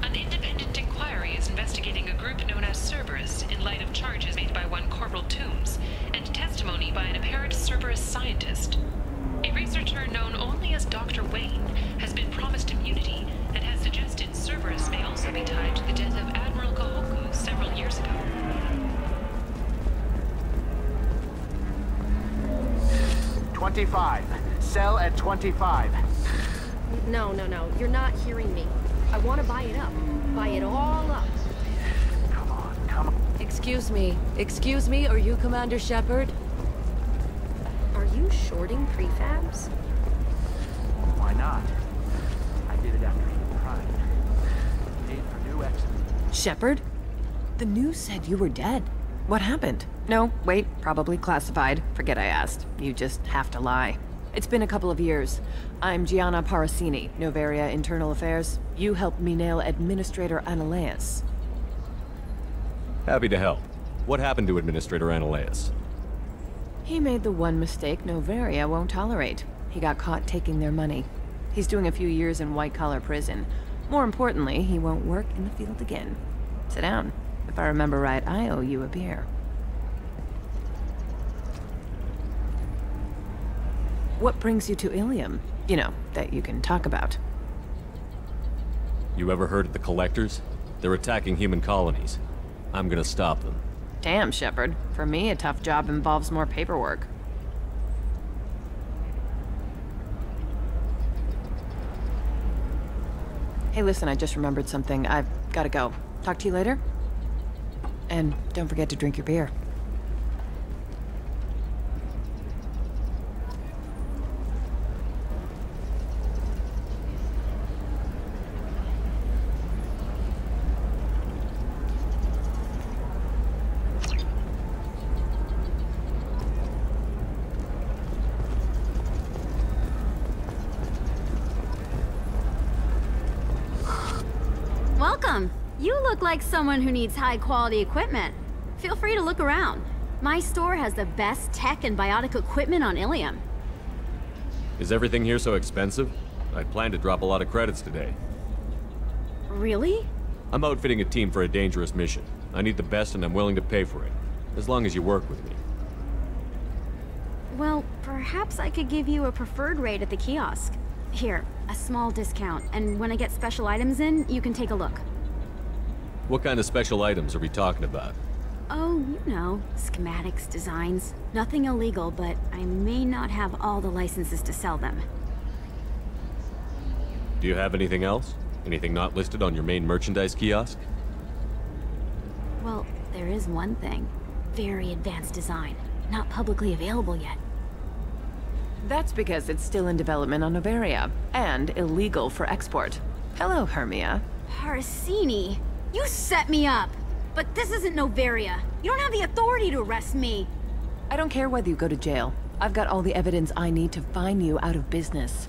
An independent inquiry is investigating a group known as Cerberus in light of charges made by one Corporal Toombs and testimony by an apparent Cerberus scientist. A researcher known only as Dr. Wayne has been promised immunity and has suggested Cerberus may also be tied to the death of Admiral Kahoku several years ago. 25. Sell at 25. No. You're not hearing me. I want to buy it up. Buy it all up. Come on. Excuse me, are you Commander Shepard? Are you shorting prefabs? Why not? I did it after Eden Prime. Paid for new exit. Shepard? The news said you were dead. What happened? No, wait, probably classified. Forget I asked. You just have to lie. It's been a couple of years. I'm Gianna Parasini, Noveria Internal Affairs. You helped me nail Administrator Analeus. Happy to help. What happened to Administrator Analeus? He made the one mistake Noveria won't tolerate. He got caught taking their money. He's doing a few years in white-collar prison. More importantly, he won't work in the field again. Sit down. If I remember right, I owe you a beer. What brings you to Illium? You know, that you can talk about. You ever heard of the Collectors? They're attacking human colonies. I'm gonna stop them. Damn, Shepard. For me, a tough job involves more paperwork. Hey, listen, I just remembered something. I've gotta go. Talk to you later? And don't forget to drink your beer. Welcome. You look like someone who needs high-quality equipment. Feel free to look around. My store has the best tech and biotic equipment on Illium. Is everything here so expensive? I plan to drop a lot of credits today. Really? I'm outfitting a team for a dangerous mission. I need the best and I'm willing to pay for it. As long as you work with me. Well, perhaps I could give you a preferred rate at the kiosk. Here, a small discount, and when I get special items in, you can take a look. What kind of special items are we talking about? Oh, you know, schematics, designs. Nothing illegal, but I may not have all the licenses to sell them. Do you have anything else? Anything not listed on your main merchandise kiosk? Well, there is one thing. Very advanced design. Not publicly available yet. That's because it's still in development on Noveria, and illegal for export. Hello, Hermia. Parasini, you set me up! But this isn't Noveria. You don't have the authority to arrest me! I don't care whether you go to jail. I've got all the evidence I need to find you out of business.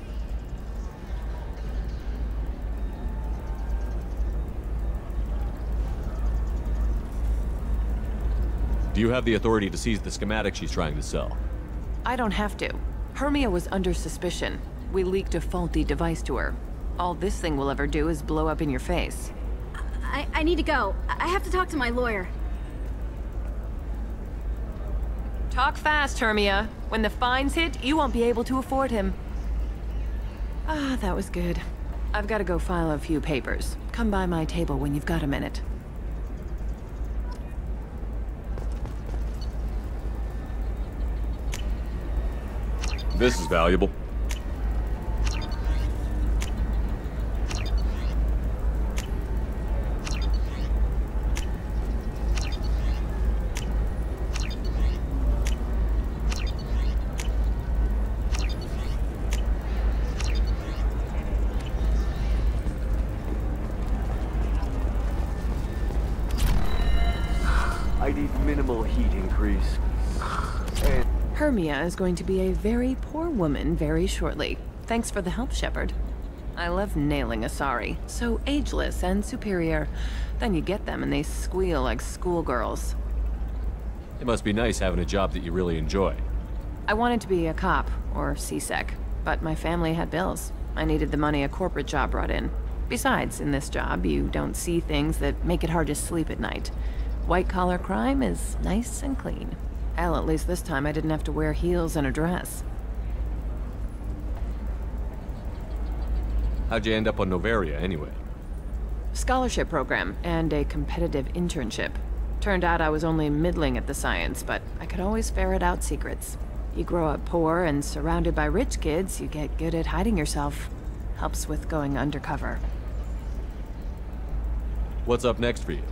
Do you have the authority to seize the schematic she's trying to sell? I don't have to. Hermia was under suspicion. We leaked a faulty device to her. All this thing will ever do is blow up in your face. I need to go. I have to talk to my lawyer. Talk fast, Hermia. When the fines hit, you won't be able to afford him. Ah, that was good. I've got to go file a few papers. Come by my table when you've got a minute. This is valuable. I need minimal heat increase. And Hermia is going to be a very poor woman very shortly. Thanks for the help, Shepard. I love nailing Asari. So ageless and superior. Then you get them and they squeal like schoolgirls. It must be nice having a job that you really enjoy. I wanted to be a cop, or CSEC, but my family had bills. I needed the money a corporate job brought in. Besides, in this job, you don't see things that make it hard to sleep at night. White-collar crime is nice and clean. Hell, at least this time I didn't have to wear heels and a dress. How'd you end up on Noveria, anyway? Scholarship program and a competitive internship. Turned out I was only middling at the science, but I could always ferret out secrets. You grow up poor and surrounded by rich kids, you get good at hiding yourself. Helps with going undercover. What's up next for you?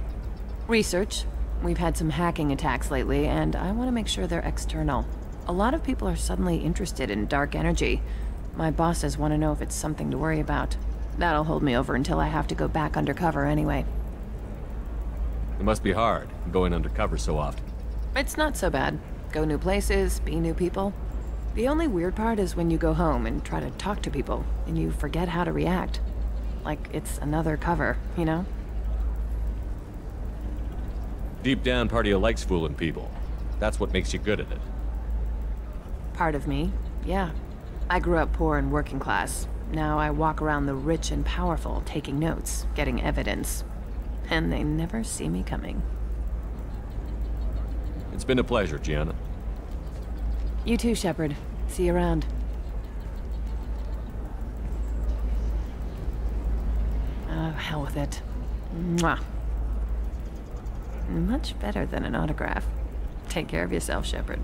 Research. We've had some hacking attacks lately, and I want to make sure they're external. A lot of people are suddenly interested in dark energy. My bosses want to know if it's something to worry about. That'll hold me over until I have to go back undercover anyway. It must be hard, going undercover so often. It's not so bad. Go new places, be new people. The only weird part is when you go home and try to talk to people, and you forget how to react. Like it's another cover, you know? Deep down, part of you likes fooling people. That's what makes you good at it. Part of me, yeah. I grew up poor and working class. Now I walk around the rich and powerful, taking notes, getting evidence. And they never see me coming. It's been a pleasure, Gianna. You too, Shepard. See you around. Oh, hell with it. Mwah. Much better than an autograph. Take care of yourself, Shepard.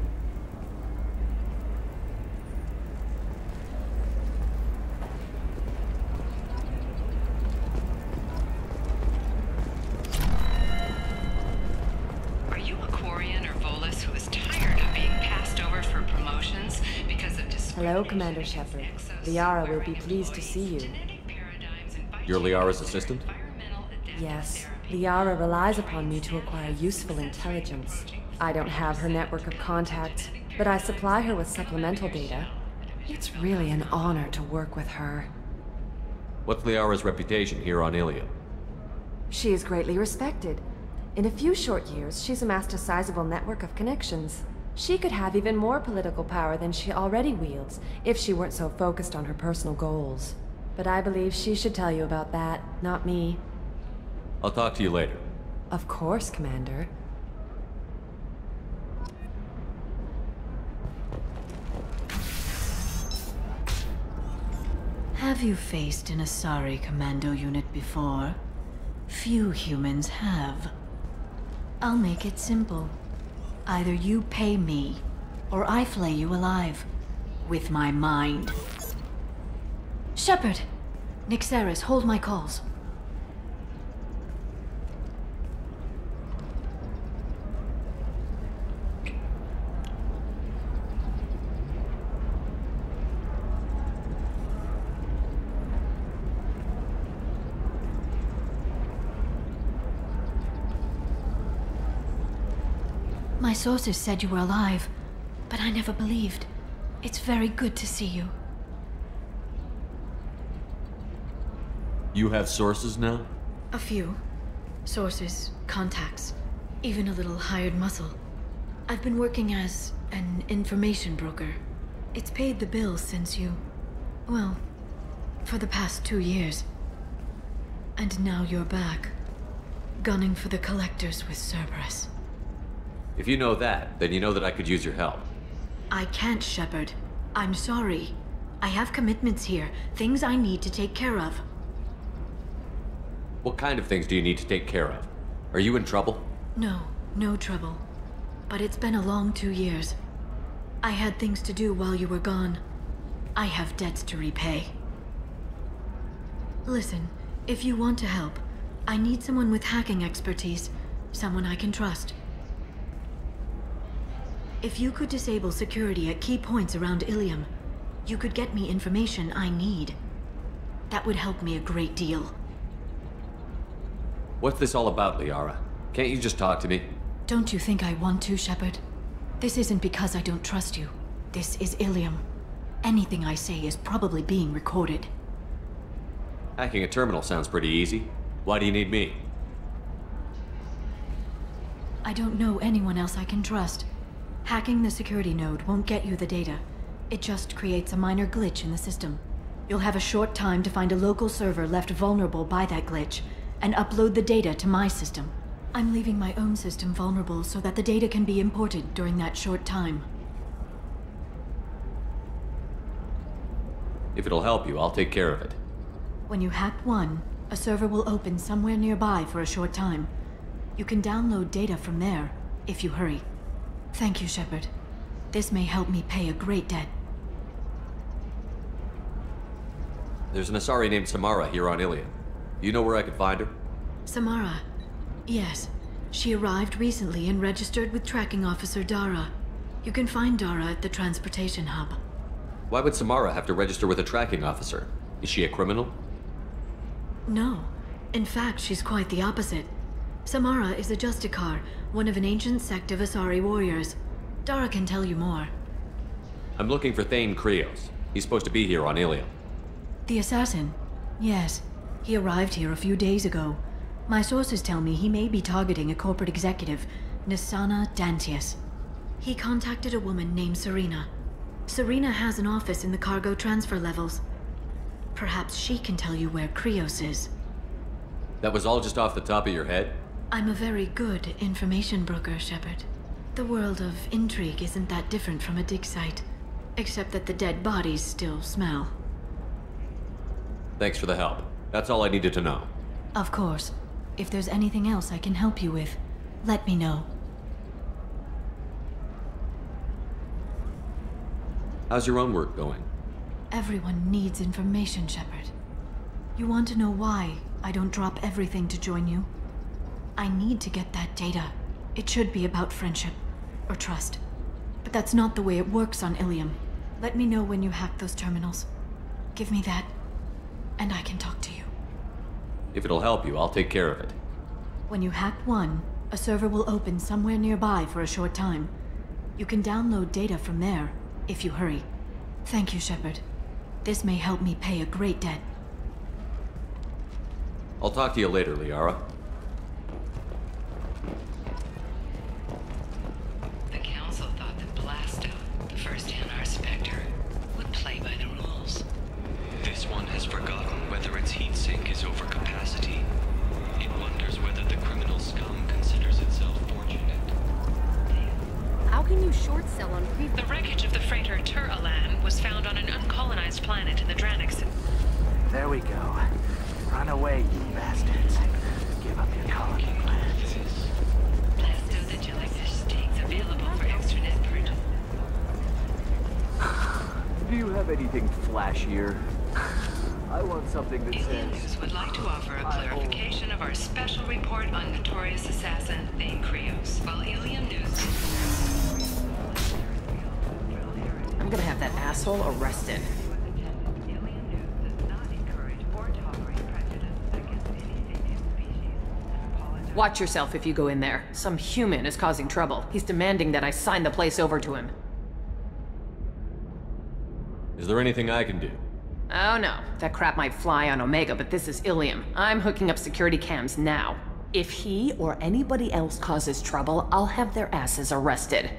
Are you a Quarian or Volus who is tired of being passed over for promotions because of Hello, Commander Shepard. Liara will be pleased to see you. You're Liara's assistant? Yes. Liara relies upon me to acquire useful intelligence. I don't have her network of contacts, but I supply her with supplemental data. It's really an honor to work with her. What's Liara's reputation here on Illium? She is greatly respected. In a few short years, she's amassed a sizable network of connections. She could have even more political power than she already wields, if she weren't so focused on her personal goals. But I believe she should tell you about that, not me. I'll talk to you later. Of course, Commander. Have you faced an Asari commando unit before? Few humans have. I'll make it simple. Either you pay me, or I flay you alive. With my mind. Shepard! Nixeris, hold my calls. My sources said you were alive, but I never believed. It's very good to see you. You have sources now? A few. Sources, contacts, even a little hired muscle. I've been working as an information broker. It's paid the bills since you... well, for the past 2 years. And now you're back, gunning for the collectors with Cerberus. If you know that, then you know that I could use your help. I can't, Shepard. I'm sorry. I have commitments here, things I need to take care of. What kind of things do you need to take care of? Are you in trouble? No, no trouble. But it's been a long 2 years. I had things to do while you were gone. I have debts to repay. Listen, if you want to help, I need someone with hacking expertise. Someone I can trust. If you could disable security at key points around Illium, you could get me information I need. That would help me a great deal. What's this all about, Liara? Can't you just talk to me? Don't you think I want to, Shepard? This isn't because I don't trust you. This is Illium. Anything I say is probably being recorded. Hacking a terminal sounds pretty easy. Why do you need me? I don't know anyone else I can trust. Hacking the security node won't get you the data. It just creates a minor glitch in the system. You'll have a short time to find a local server left vulnerable by that glitch, and upload the data to my system. I'm leaving my own system vulnerable so that the data can be imported during that short time. If it'll help you, I'll take care of it. When you hack one, a server will open somewhere nearby for a short time. You can download data from there, if you hurry. Thank you, Shepard. This may help me pay a great debt. There's an Asari named Samara here on Illium. You know where I could find her? Samara? Yes. She arrived recently and registered with Tracking Officer Dara. You can find Dara at the transportation hub. Why would Samara have to register with a tracking officer? Is she a criminal? No. In fact, she's quite the opposite. Samara is a Justicar, one of an ancient sect of Asari warriors. Dara can tell you more. I'm looking for Thane Krios. He's supposed to be here on Illium. The assassin? Yes. He arrived here a few days ago. My sources tell me he may be targeting a corporate executive, Nisana Dantius. He contacted a woman named Serena. Serena has an office in the cargo transfer levels. Perhaps she can tell you where Krios is. That was all just off the top of your head? I'm a very good information broker, Shepard. The world of Intrigue isn't that different from a dig site, except that the dead bodies still smell. Thanks for the help. That's all I needed to know. Of course. If there's anything else I can help you with, let me know. How's your own work going? Everyone needs information, Shepard. You want to know why I don't drop everything to join you? I need to get that data. It should be about friendship, or trust. But that's not the way it works on Illium. Let me know when you hack those terminals. Give me that, and I can talk to you. If it'll help you, I'll take care of it. When you hack one, a server will open somewhere nearby for a short time. You can download data from there, if you hurry. Thank you, Shepard. This may help me pay a great debt. I'll talk to you later, Liara. The Council thought that Blasto, the first NR Spectre, would play by the rules. This one has forgotten whether its heat sink is over capacity. It wonders whether the criminal scum considers itself fortunate. How can you short sell on pre- The wreckage of the freighter Tur-Alan was found on an uncolonized planet in the Dranic. There we go. Run away, you bastards. Give up your colony plans. Blasto the jellyfish steaks available for extranet purchase. Do you have anything flashier? I want something that Alien says... News would like to offer a clarification of our special report on notorious assassin named Krios. While Alien News... I'm gonna have that asshole arrested. Watch yourself if you go in there. Some human is causing trouble. He's demanding that I sign the place over to him. Is there anything I can do? Oh no, that crap might fly on Omega, but this is Illium. I'm hooking up security cams now. If he or anybody else causes trouble, I'll have their asses arrested.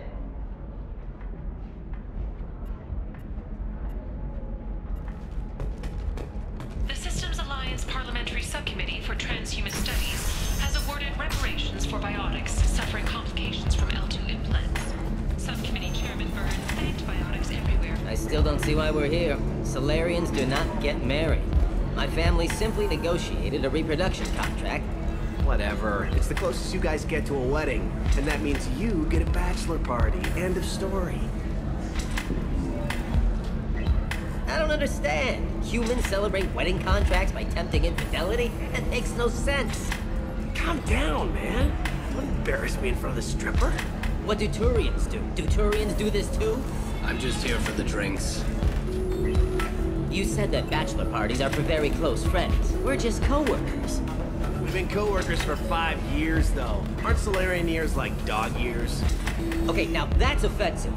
The Systems Alliance Parliamentary Subcommittee for Transhuman Studies has awarded reparations for biotics suffering complications from L2 implants. Subcommittee Chairman Byrne thanked biotics everywhere. I still don't see why we're here. Solarians do not get married. My family simply negotiated a reproduction contract. Whatever. It's the closest you guys get to a wedding. And that means you get a bachelor party. End of story. I don't understand. Humans celebrate wedding contracts by tempting infidelity? That makes no sense. Calm down, man. Don't embarrass me in front of the stripper. What do Turians do? Do Turians do this too? I'm just here for the drinks. You said that bachelor parties are for very close friends. We're just co-workers. We've been co-workers for 5 years, though. Aren't Solarian years like dog years? Okay, now that's offensive.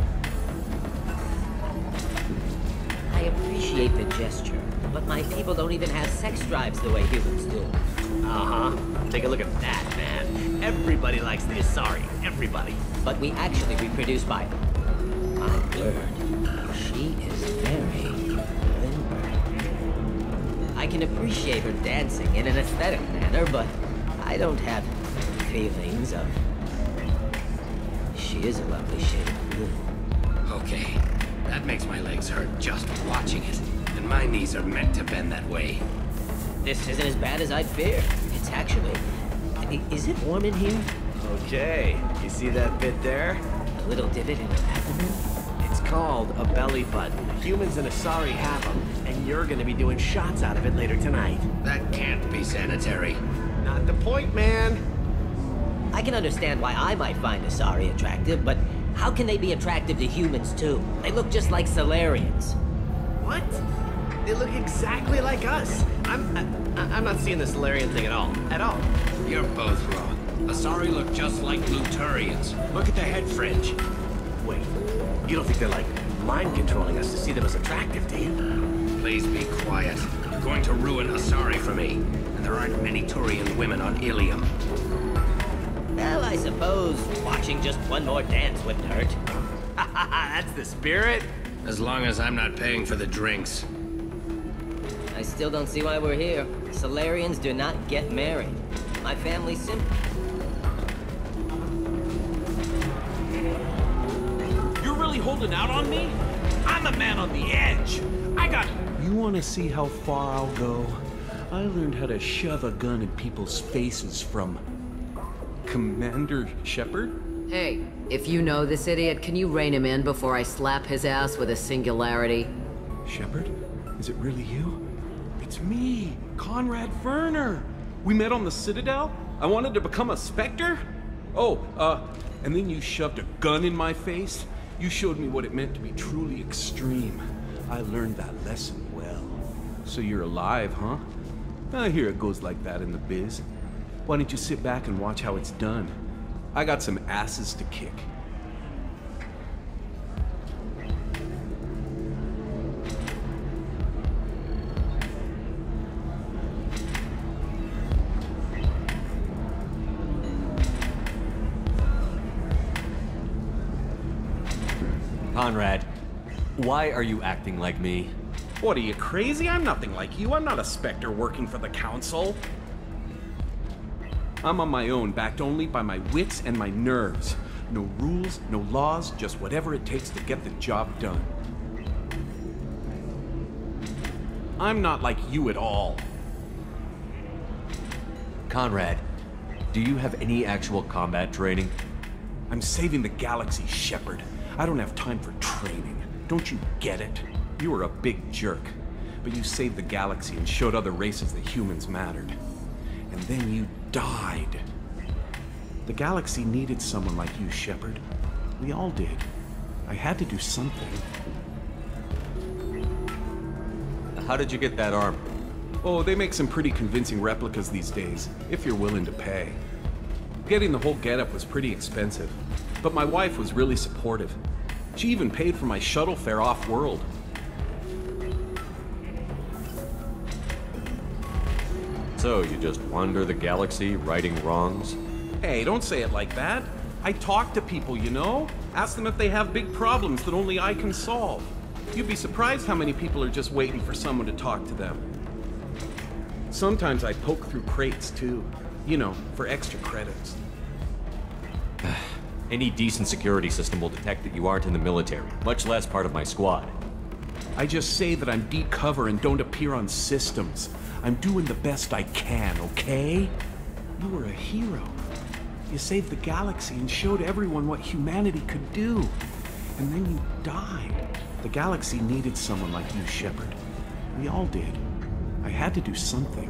I appreciate the gesture, but my people don't even have sex drives the way humans do. Uh-huh. Take a look at that, man. Everybody likes the Asari. Everybody. But we actually reproduce by... My word. She is very limber. I can appreciate her dancing in an aesthetic manner, but I don't have feelings of... She is a lovely shade of blue. Okay, that makes my legs hurt just watching it. And my knees are meant to bend that way. This isn't as bad as I'd feared. It's actually... Is it warm in here? Okay. You see that bit there? A little divot in her abdomen? It's called a belly button. Humans and Asari have them, and you're gonna be doing shots out of it later tonight. That can't be sanitary. Not the point, man. I can understand why I might find Asari attractive, but how can they be attractive to humans too? They look just like Solarians. What? They look exactly like us. I'm not seeing the Solarian thing at all. At all. You're both wrong. Asari look just like Luturians. Look at the head fringe. Wait, you don't think they're like mind controlling us to see them as attractive, do you? Please be quiet. You're going to ruin Asari for me. And there aren't many Turian women on Illium. Well, I suppose watching just one more dance wouldn't hurt. That's the spirit. As long as I'm not paying for the drinks. I still don't see why we're here. Solarians do not get married. My family's simple. You're really holding out on me? I'm a man on the edge. I got... You want to see how far I'll go? I learned how to shove a gun in people's faces from... Commander Shepard? Hey, if you know this idiot, can you rein him in before I slap his ass with a singularity? Shepard? Is it really you? It's me, Conrad Werner. We met on the Citadel? I wanted to become a Spectre? Oh, and then you shoved a gun in my face? You showed me what it meant to be truly extreme. I learned that lesson well. So you're alive, huh? I hear it goes like that in the biz. Why don't you sit back and watch how it's done? I got some asses to kick. Conrad, why are you acting like me? What, are you crazy? I'm nothing like you. I'm not a Spectre working for the Council. I'm on my own, backed only by my wits and my nerves. No rules, no laws, just whatever it takes to get the job done. I'm not like you at all. Conrad, do you have any actual combat training? I'm saving the galaxy, Shepard. I don't have time for training. Don't you get it? You were a big jerk, but you saved the galaxy and showed other races that humans mattered. And then you died. The galaxy needed someone like you, Shepard. We all did. I had to do something. How did you get that armor? Oh, they make some pretty convincing replicas these days, if you're willing to pay. Getting the whole getup was pretty expensive, but my wife was really supportive. She even paid for my shuttle fare off-world. So, you just wander the galaxy, righting wrongs? Hey, don't say it like that. I talk to people, you know? Ask them if they have big problems that only I can solve. You'd be surprised how many people are just waiting for someone to talk to them. Sometimes I poke through crates, too. You know, for extra credits. Any decent security system will detect that you aren't in the military, much less part of my squad. I just say that I'm deep cover and don't appear on systems. I'm doing the best I can, okay? You were a hero. You saved the galaxy and showed everyone what humanity could do. And then you died. The galaxy needed someone like you, Shepard. We all did. I had to do something.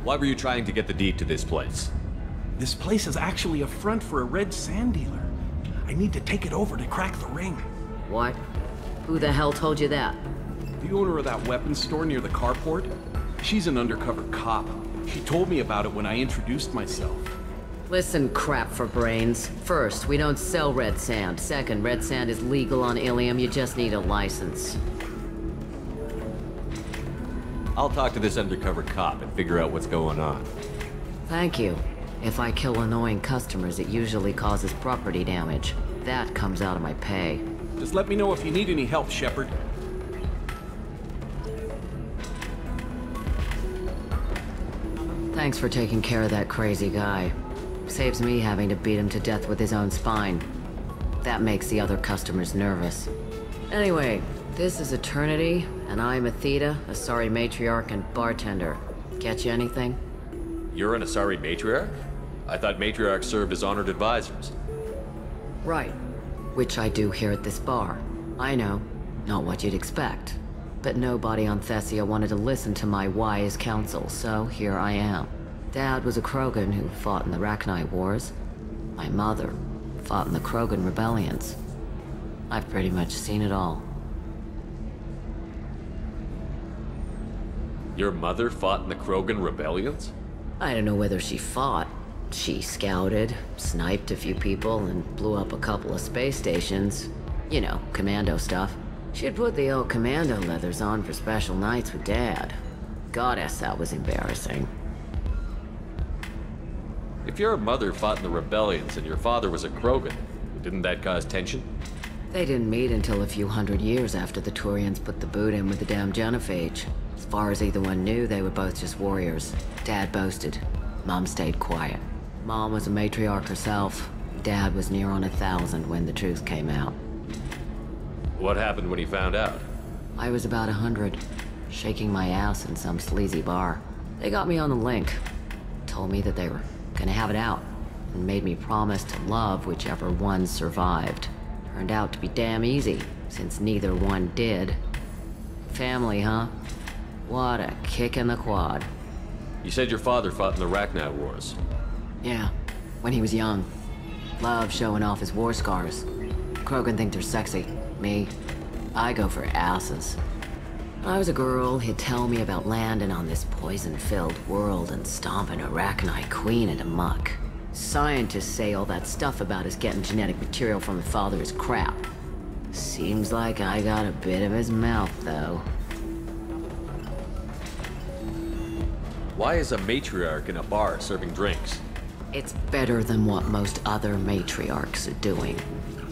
Why were you trying to get the deed to this place? This place is actually a front for a red sand dealer. I need to take it over to crack the ring. What? Who the hell told you that? The owner of that weapons store near the carport. She's an undercover cop. She told me about it when I introduced myself. Listen, crap for brains. First, we don't sell red sand. Second, red sand is legal on Illium. You just need a license. I'll talk to this undercover cop and figure out what's going on. Thank you. If I kill annoying customers, it usually causes property damage. That comes out of my pay. Just let me know if you need any help, Shepard. Thanks for taking care of that crazy guy. Saves me having to beat him to death with his own spine. That makes the other customers nervous. Anyway, this is Eternity, and I'm Athena, a sorry matriarch and bartender. Get you anything? You're an Asari matriarch? I thought matriarchs served as honored advisors. Right. Which I do here at this bar. I know, not what you'd expect. But nobody on Thessia wanted to listen to my wise counsel, so here I am. Dad was a Krogan who fought in the Rachni Wars. My mother fought in the Krogan rebellions. I've pretty much seen it all. Your mother fought in the Krogan rebellions? I don't know whether she fought. She scouted, sniped a few people, and blew up a couple of space stations. You know, commando stuff. She'd put the old commando leathers on for special nights with Dad. Goddess, that was embarrassing. If your mother fought in the rebellions and your father was a Krogan, didn't that cause tension? They didn't meet until a few hundred years after the Turians put the boot in with the damn genophage. As far as either one knew, they were both just warriors. Dad boasted. Mom stayed quiet. Mom was a matriarch herself. Dad was near on 1,000 when the truth came out. What happened when he found out? I was about 100, shaking my ass in some sleazy bar. They got me on the link. Told me that they were gonna have it out, and made me promise to love whichever one survived. Turned out to be damn easy, since neither one did. Family, huh? What a kick in the quad. You said your father fought in the Rachni Wars. Yeah, when he was young. Loved showing off his war scars. Krogan think they're sexy. Me, I go for asses. When I was a girl, he'd tell me about landing on this poison-filled world and stomping a Rachni queen into muck. Scientists say all that stuff about us getting genetic material from the father is crap. Seems like I got a bit of his mouth, though. Why is a matriarch in a bar serving drinks? It's better than what most other matriarchs are doing.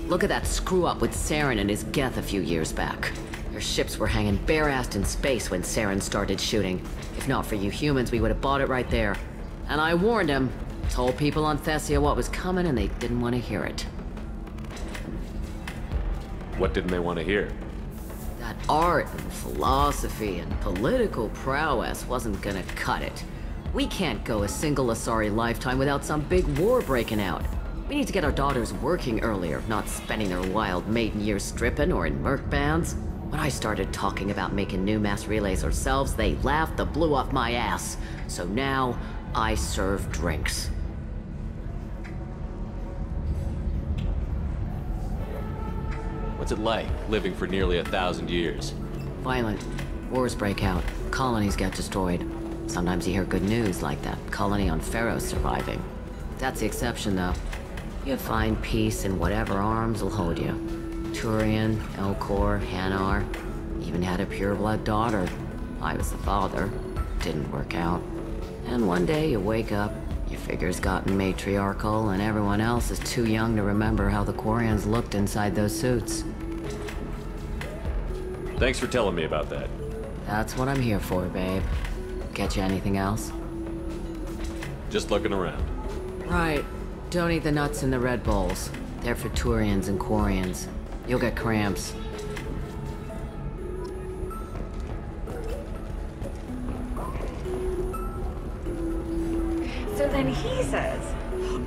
Look at that screw-up with Saren and his Geth a few years back. Their ships were hanging bare-assed in space when Saren started shooting. If not for you humans, we would have bought it right there. And I warned him. Told people on Thessia what was coming, and they didn't want to hear it. What didn't they want to hear? That art and philosophy and political prowess wasn't gonna cut it. We can't go a single Asari lifetime without some big war breaking out. We need to get our daughters working earlier, not spending their wild maiden years stripping or in merc bands. When I started talking about making new mass relays ourselves, they laughed the blue off my ass. So now, I serve drinks. What's it like, living for nearly 1,000 years? Violent. Wars break out. Colonies get destroyed. Sometimes you hear good news, like that colony on Pharaoh surviving. That's the exception, though. You find peace in whatever arms will hold you. Turian, Elcor, Hanar. Even had a pureblood daughter. I was the father. Didn't work out. And one day you wake up, your figure's gotten matriarchal, and everyone else is too young to remember how the Quarians looked inside those suits. Thanks for telling me about that. That's what I'm here for, babe. Get you anything else? Just looking around. Right. Don't eat the nuts in the Red Bowls. They're for Turians and Quarians. You'll get cramps. So then he says,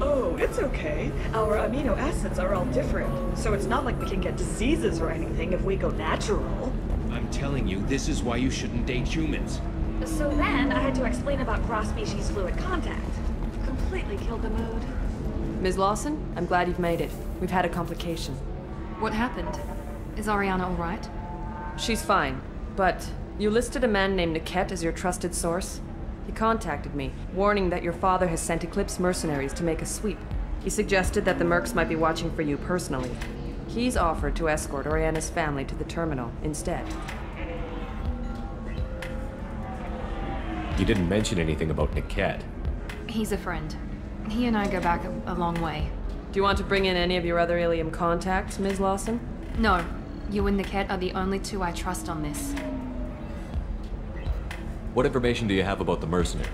oh, it's okay. Our amino acids are all different, so it's not like we can get diseases or anything if we go natural. I'm telling you, this is why you shouldn't date humans. So then I had to explain about cross-species fluid contact. Completely killed the mood. Ms. Lawson, I'm glad you've made it. We've had a complication. What happened? Is Ariana all right? She's fine, but you listed a man named Niket as your trusted source. He contacted me, warning that your father has sent Eclipse mercenaries to make a sweep. He suggested that the mercs might be watching for you personally. He's offered to escort Oriana's family to the terminal instead. You didn't mention anything about Niket. He's a friend. He and I go back a long way. Do you want to bring in any of your other Illium contacts, Ms. Lawson? No. You and Niket are the only two I trust on this. What information do you have about the mercenaries?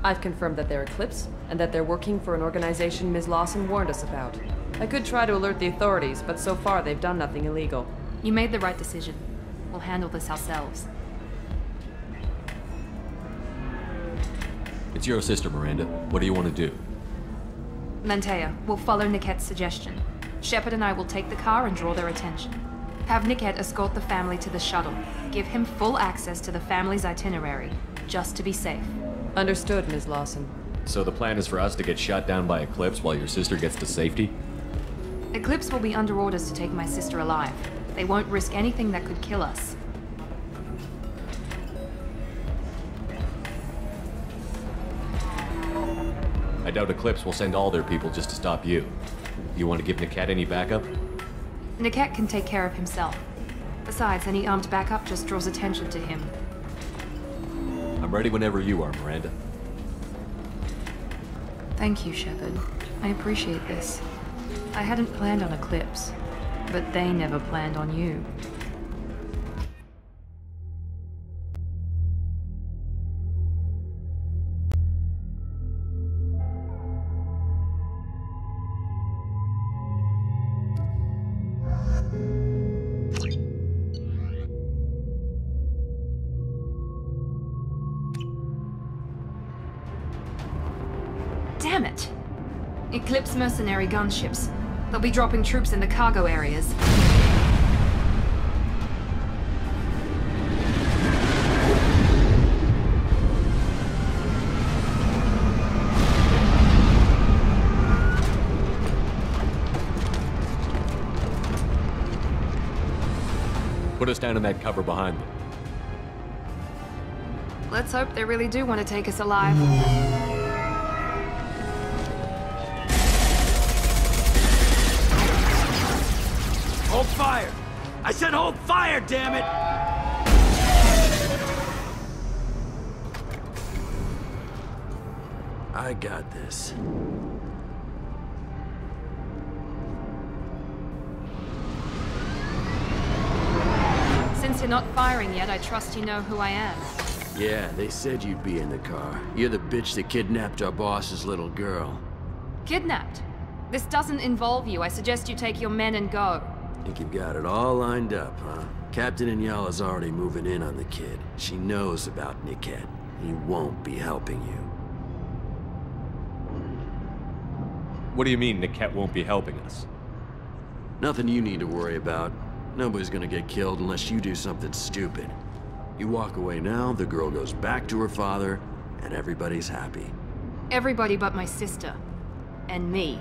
I've confirmed that they're Eclipse, and that they're working for an organization Ms. Lawson warned us about. I could try to alert the authorities, but so far they've done nothing illegal. You made the right decision. We'll handle this ourselves. It's your sister, Miranda. What do you want to do? Lantea, we'll follow Niket's suggestion. Shepard and I will take the car and draw their attention. Have Niket escort the family to the shuttle. Give him full access to the family's itinerary, just to be safe. Understood, Ms. Lawson. So the plan is for us to get shot down by Eclipse while your sister gets to safety? Eclipse will be under orders to take my sister alive. They won't risk anything that could kill us. I doubt Eclipse will send all their people just to stop you. You want to give Niket any backup? Niket can take care of himself. Besides, any armed backup just draws attention to him. I'm ready whenever you are, Miranda. Thank you, Shepard. I appreciate this. I hadn't planned on Eclipse. But they never planned on you. Damn it! Eclipse mercenary gunships. They'll be dropping troops in the cargo areas. Put us down in that cover behind them. Let's hope they really do want to take us alive. Hold fire! I said hold fire, damn it! I got this. Since you're not firing yet, I trust you know who I am. Yeah, they said you'd be in the car. You're the bitch that kidnapped our boss's little girl. Kidnapped? This doesn't involve you. I suggest you take your men and go. Think you've got it all lined up, huh? Captain Inyala's already moving in on the kid. She knows about Niket. He won't be helping you. What do you mean Niket won't be helping us? Nothing you need to worry about. Nobody's gonna get killed unless you do something stupid. You walk away now, the girl goes back to her father, and everybody's happy. Everybody but my sister. And me.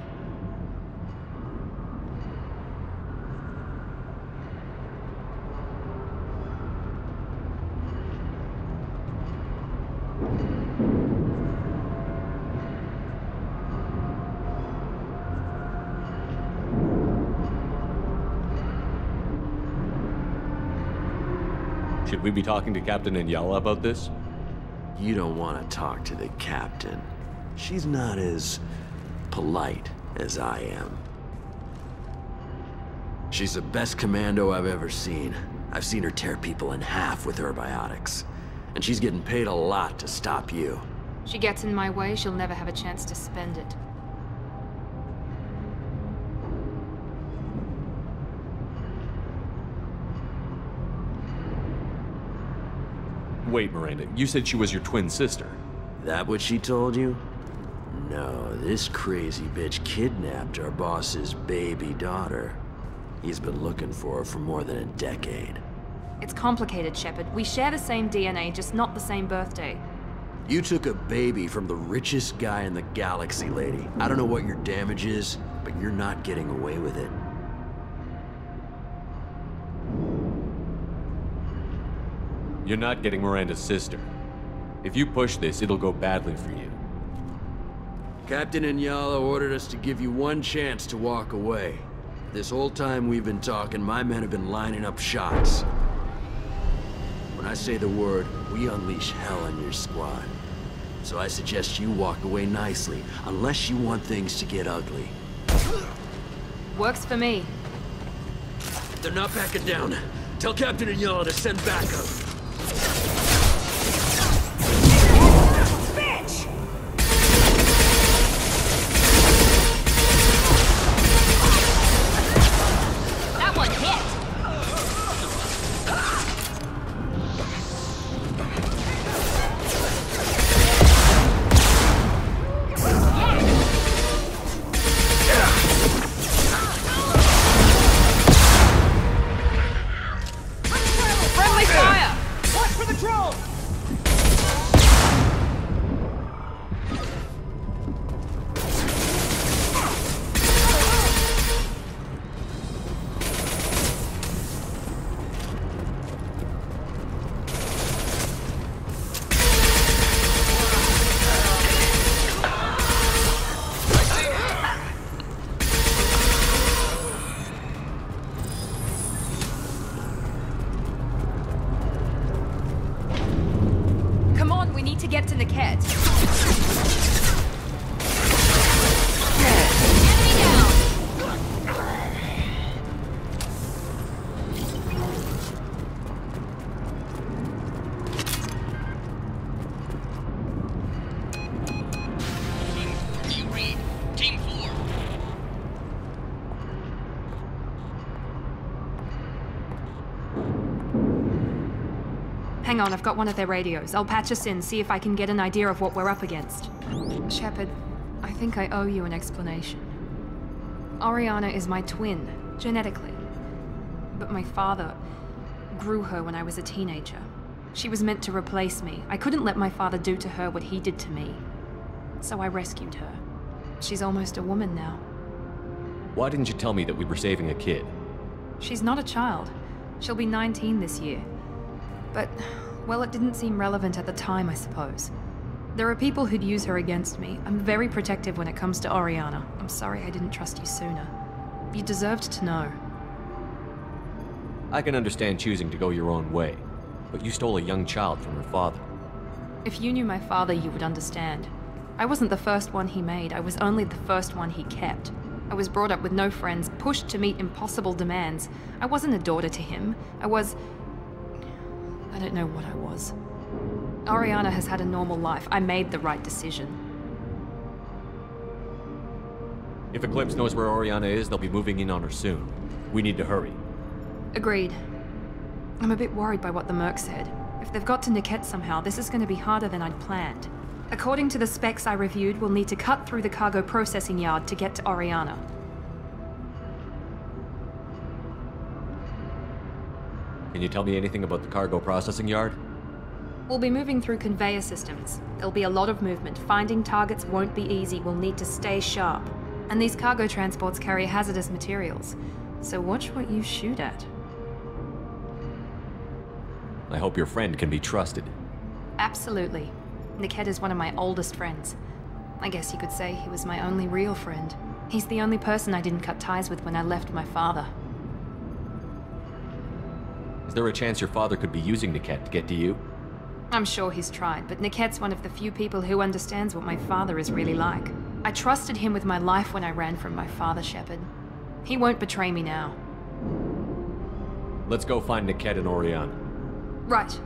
Should we be talking to Captain Inyala about this? You don't want to talk to the captain. She's not as polite as I am. She's the best commando I've ever seen. I've seen her tear people in half with her biotics. And she's getting paid a lot to stop you. She gets in my way, she'll never have a chance to spend it. Wait, Miranda, you said she was your twin sister. That what she told you? No, this crazy bitch kidnapped our boss's baby daughter. He's been looking for her for more than a decade. It's complicated, Shepard. We share the same DNA, just not the same birthday. You took a baby from the richest guy in the galaxy, lady. I don't know what your damage is, but you're not getting away with it. You're not getting Miranda's sister. If you push this, it'll go badly for you. Captain Inyala ordered us to give you one chance to walk away. This whole time we've been talking, my men have been lining up shots. When I say the word, we unleash hell on your squad. So I suggest you walk away nicely, unless you want things to get ugly. Works for me. They're not backing down. Tell Captain Inyala to send backup. Bitch! That one hit! Friendly fire! Watch for the drone! Come on, we need to get to Niket. Enemy down! Hang on, I've got one of their radios. I'll patch us in, see if I can get an idea of what we're up against. Shepard, I think I owe you an explanation. Oriana is my twin, genetically. But my father grew her when I was a teenager. She was meant to replace me. I couldn't let my father do to her what he did to me. So I rescued her. She's almost a woman now. Why didn't you tell me that we were saving a kid? She's not a child. She'll be 19 this year. But, well, it didn't seem relevant at the time, I suppose. There are people who'd use her against me. I'm very protective when it comes to Oriana. I'm sorry I didn't trust you sooner. You deserved to know. I can understand choosing to go your own way, but you stole a young child from her father. If you knew my father, you would understand. I wasn't the first one he made. I was only the first one he kept. I was brought up with no friends, pushed to meet impossible demands. I wasn't a daughter to him. I don't know what I was. Oriana has had a normal life. I made the right decision. If Eclipse knows where Oriana is, they'll be moving in on her soon. We need to hurry. Agreed. I'm a bit worried by what the Merc said. If they've got to Niket somehow, this is going to be harder than I'd planned. According to the specs I reviewed, we'll need to cut through the cargo processing yard to get to Oriana. Can you tell me anything about the cargo processing yard? We'll be moving through conveyor systems. There'll be a lot of movement. Finding targets won't be easy. We'll need to stay sharp. And these cargo transports carry hazardous materials. So watch what you shoot at. I hope your friend can be trusted. Absolutely. Niket is one of my oldest friends. I guess you could say he was my only real friend. He's the only person I didn't cut ties with when I left my father. Is there a chance your father could be using Niket to get to you? I'm sure he's tried, but Niket's one of the few people who understands what my father is really like. I trusted him with my life when I ran from my father, Shepard. He won't betray me now. Let's go find Niket and Oriana. Right.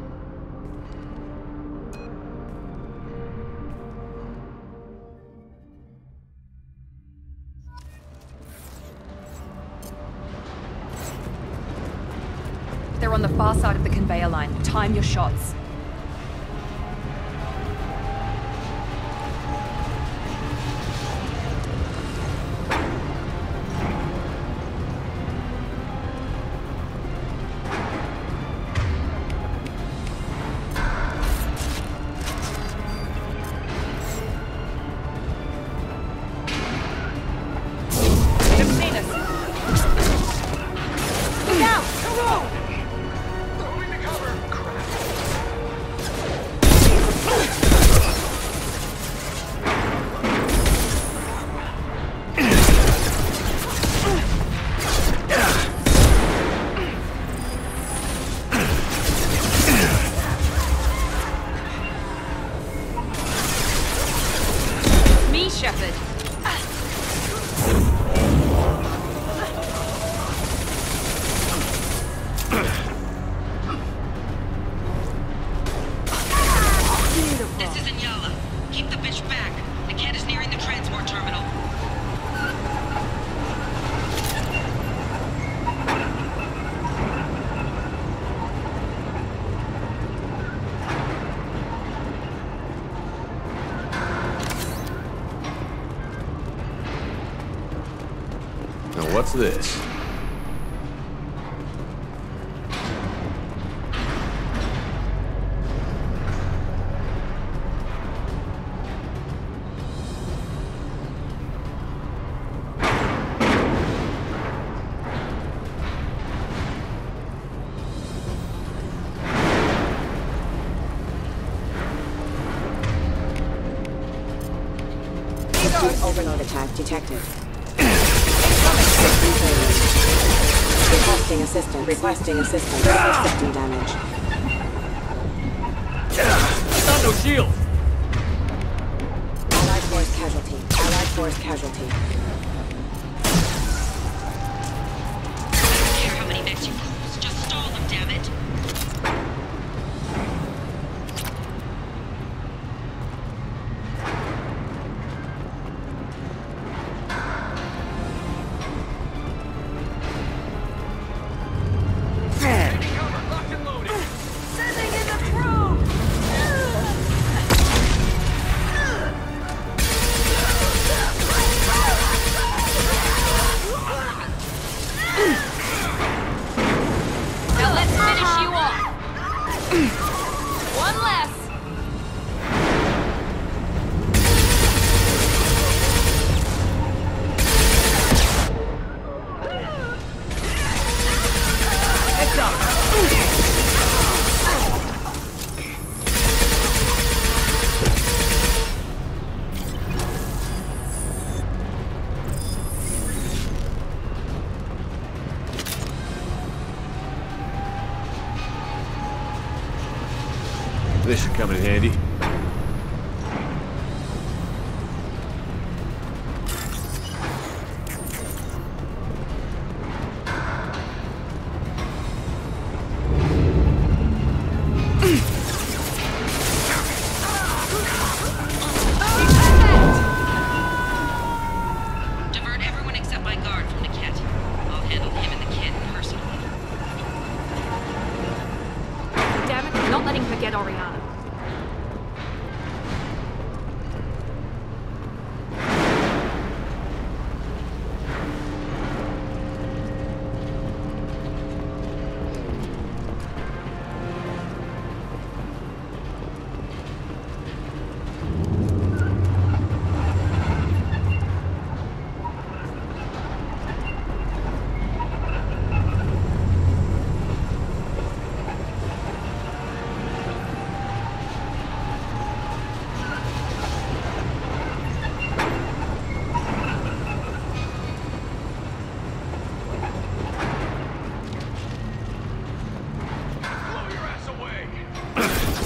They're on the far side of the conveyor line. Time your shots. What's this? Overload attack detected. Requesting assistance. Requesting assistance. System damage. That's not no shield! Allied force casualty. Allied force casualty. I don't care how many mechs you close. Just stall them, damn it! Sending in the This should come in handy. Divert everyone except my guard from Niket. I'll handle him and the kid personally. Damn it, I'm not letting her get Oriana.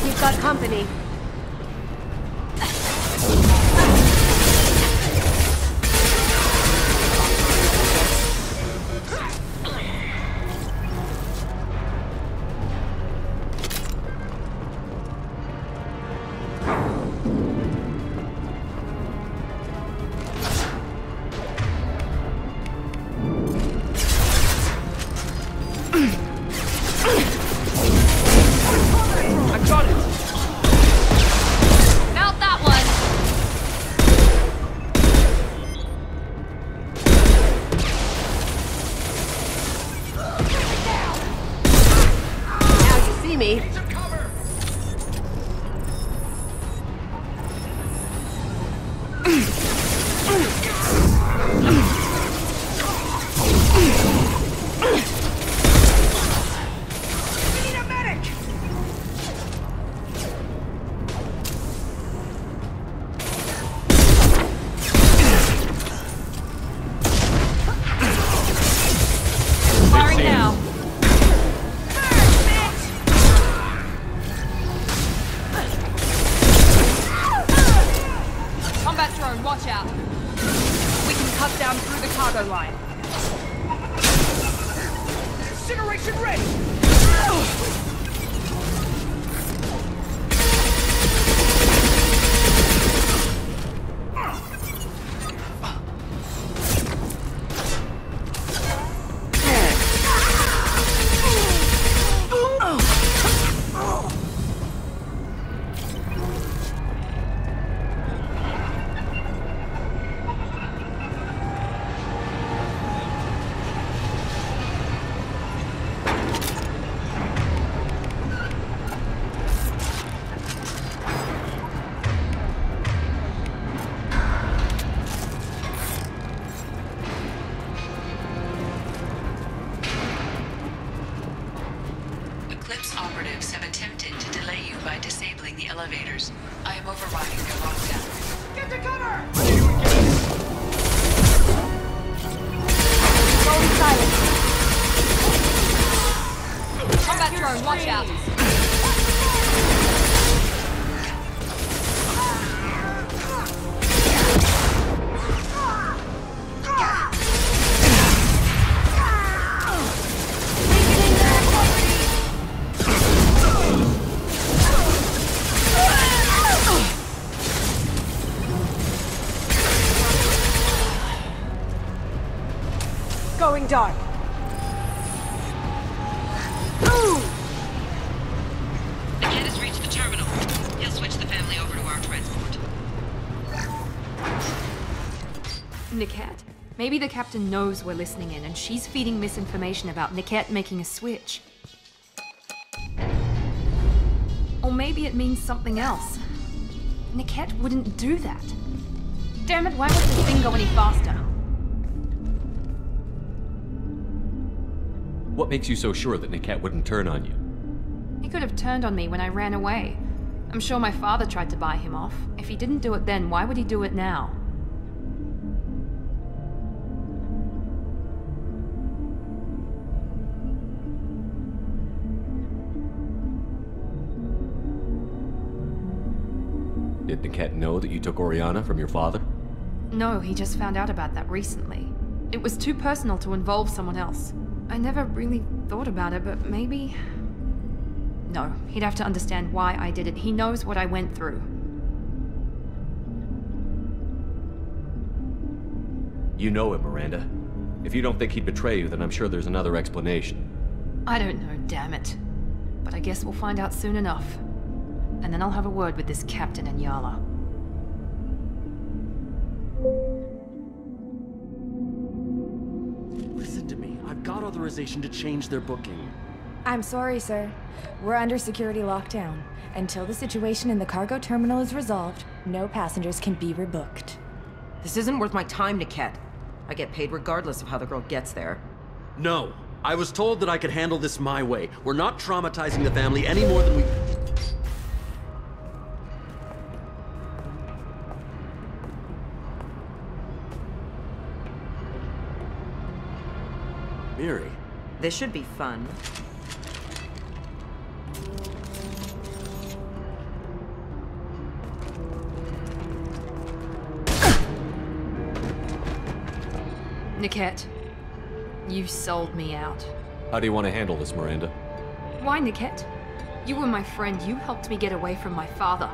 You've got company. Watch out. We can cut down through the cargo line. Incineration ready! Operatives have attempted to delay you by disabling the elevators. I am overriding their lockdown. Get to cover! Going silent. Combat drone, watch out! Going dark. The kid has reached the terminal. He'll switch the family over to our transport. Niket? Maybe the captain knows we're listening in and she's feeding misinformation about Niket making a switch. Or maybe it means something else. Niket wouldn't do that. Damn it, why won't this thing go any faster? What makes you so sure that Niket wouldn't turn on you? He could have turned on me when I ran away. I'm sure my father tried to buy him off. If he didn't do it then, why would he do it now? Did Niket know that you took Oriana from your father? No, he just found out about that recently. It was too personal to involve someone else. I never really thought about it, but maybe... No, he'd have to understand why I did it. He knows what I went through. You know him, Miranda. If you don't think he'd betray you, then I'm sure there's another explanation. I don't know, damn it. But I guess we'll find out soon enough. And then I'll have a word with this captain and Yala. Listen to me. I've got authorization to change their booking. I'm sorry, sir. We're under security lockdown. Until the situation in the cargo terminal is resolved, no passengers can be rebooked. This isn't worth my time, Niket. I get paid regardless of how the girl gets there. No. I was told that I could handle this my way. We're not traumatizing the family any more than we... Miri. This should be fun. Niket, you sold me out. How do you want to handle this, Miranda? Why, Niket? You were my friend. You helped me get away from my father.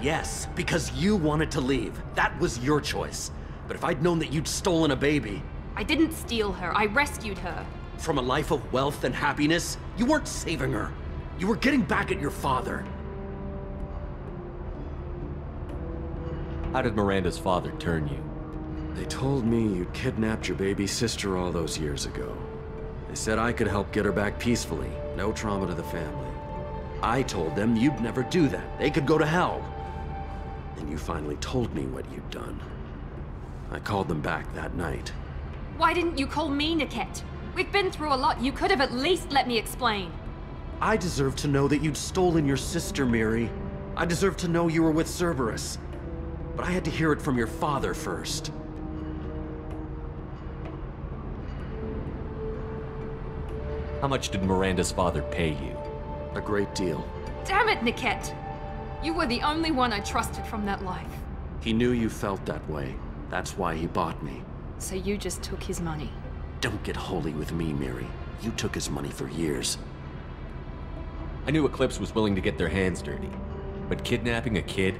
Yes, because you wanted to leave. That was your choice. But if I'd known that you'd stolen a baby... I didn't steal her. I rescued her. From a life of wealth and happiness, you weren't saving her. You were getting back at your father. How did Miranda's father turn you? They told me you'd kidnapped your baby sister all those years ago. They said I could help get her back peacefully, no trauma to the family. I told them you'd never do that. They could go to hell. And you finally told me what you'd done. I called them back that night. Why didn't you call me, Niket? We've been through a lot. You could have at least let me explain. I deserve to know that you'd stolen your sister, Miri. I deserve to know you were with Cerberus. But I had to hear it from your father first. How much did Miranda's father pay you? A great deal. Damn it, Niket! You were the only one I trusted from that life. He knew you felt that way. That's why he bought me. So you just took his money? Don't get holy with me, Miri. You took his money for years. I knew Eclipse was willing to get their hands dirty. But kidnapping a kid?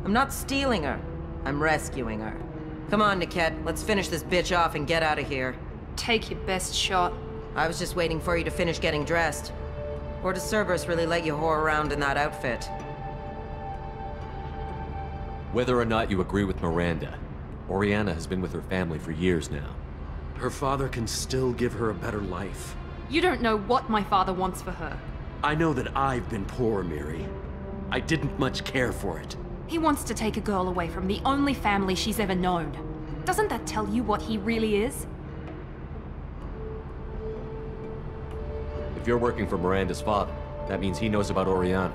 I'm not stealing her. I'm rescuing her. Come on, Niket. Let's finish this bitch off and get out of here. Take your best shot. I was just waiting for you to finish getting dressed. Or does Cerberus really let you whore around in that outfit? Whether or not you agree with Miranda, Oriana has been with her family for years now. Her father can still give her a better life. You don't know what my father wants for her. I know that I've been poor, Miri. I didn't much care for it. He wants to take a girl away from the only family she's ever known. Doesn't that tell you what he really is? If you're working for Miranda's father, that means he knows about Oriana.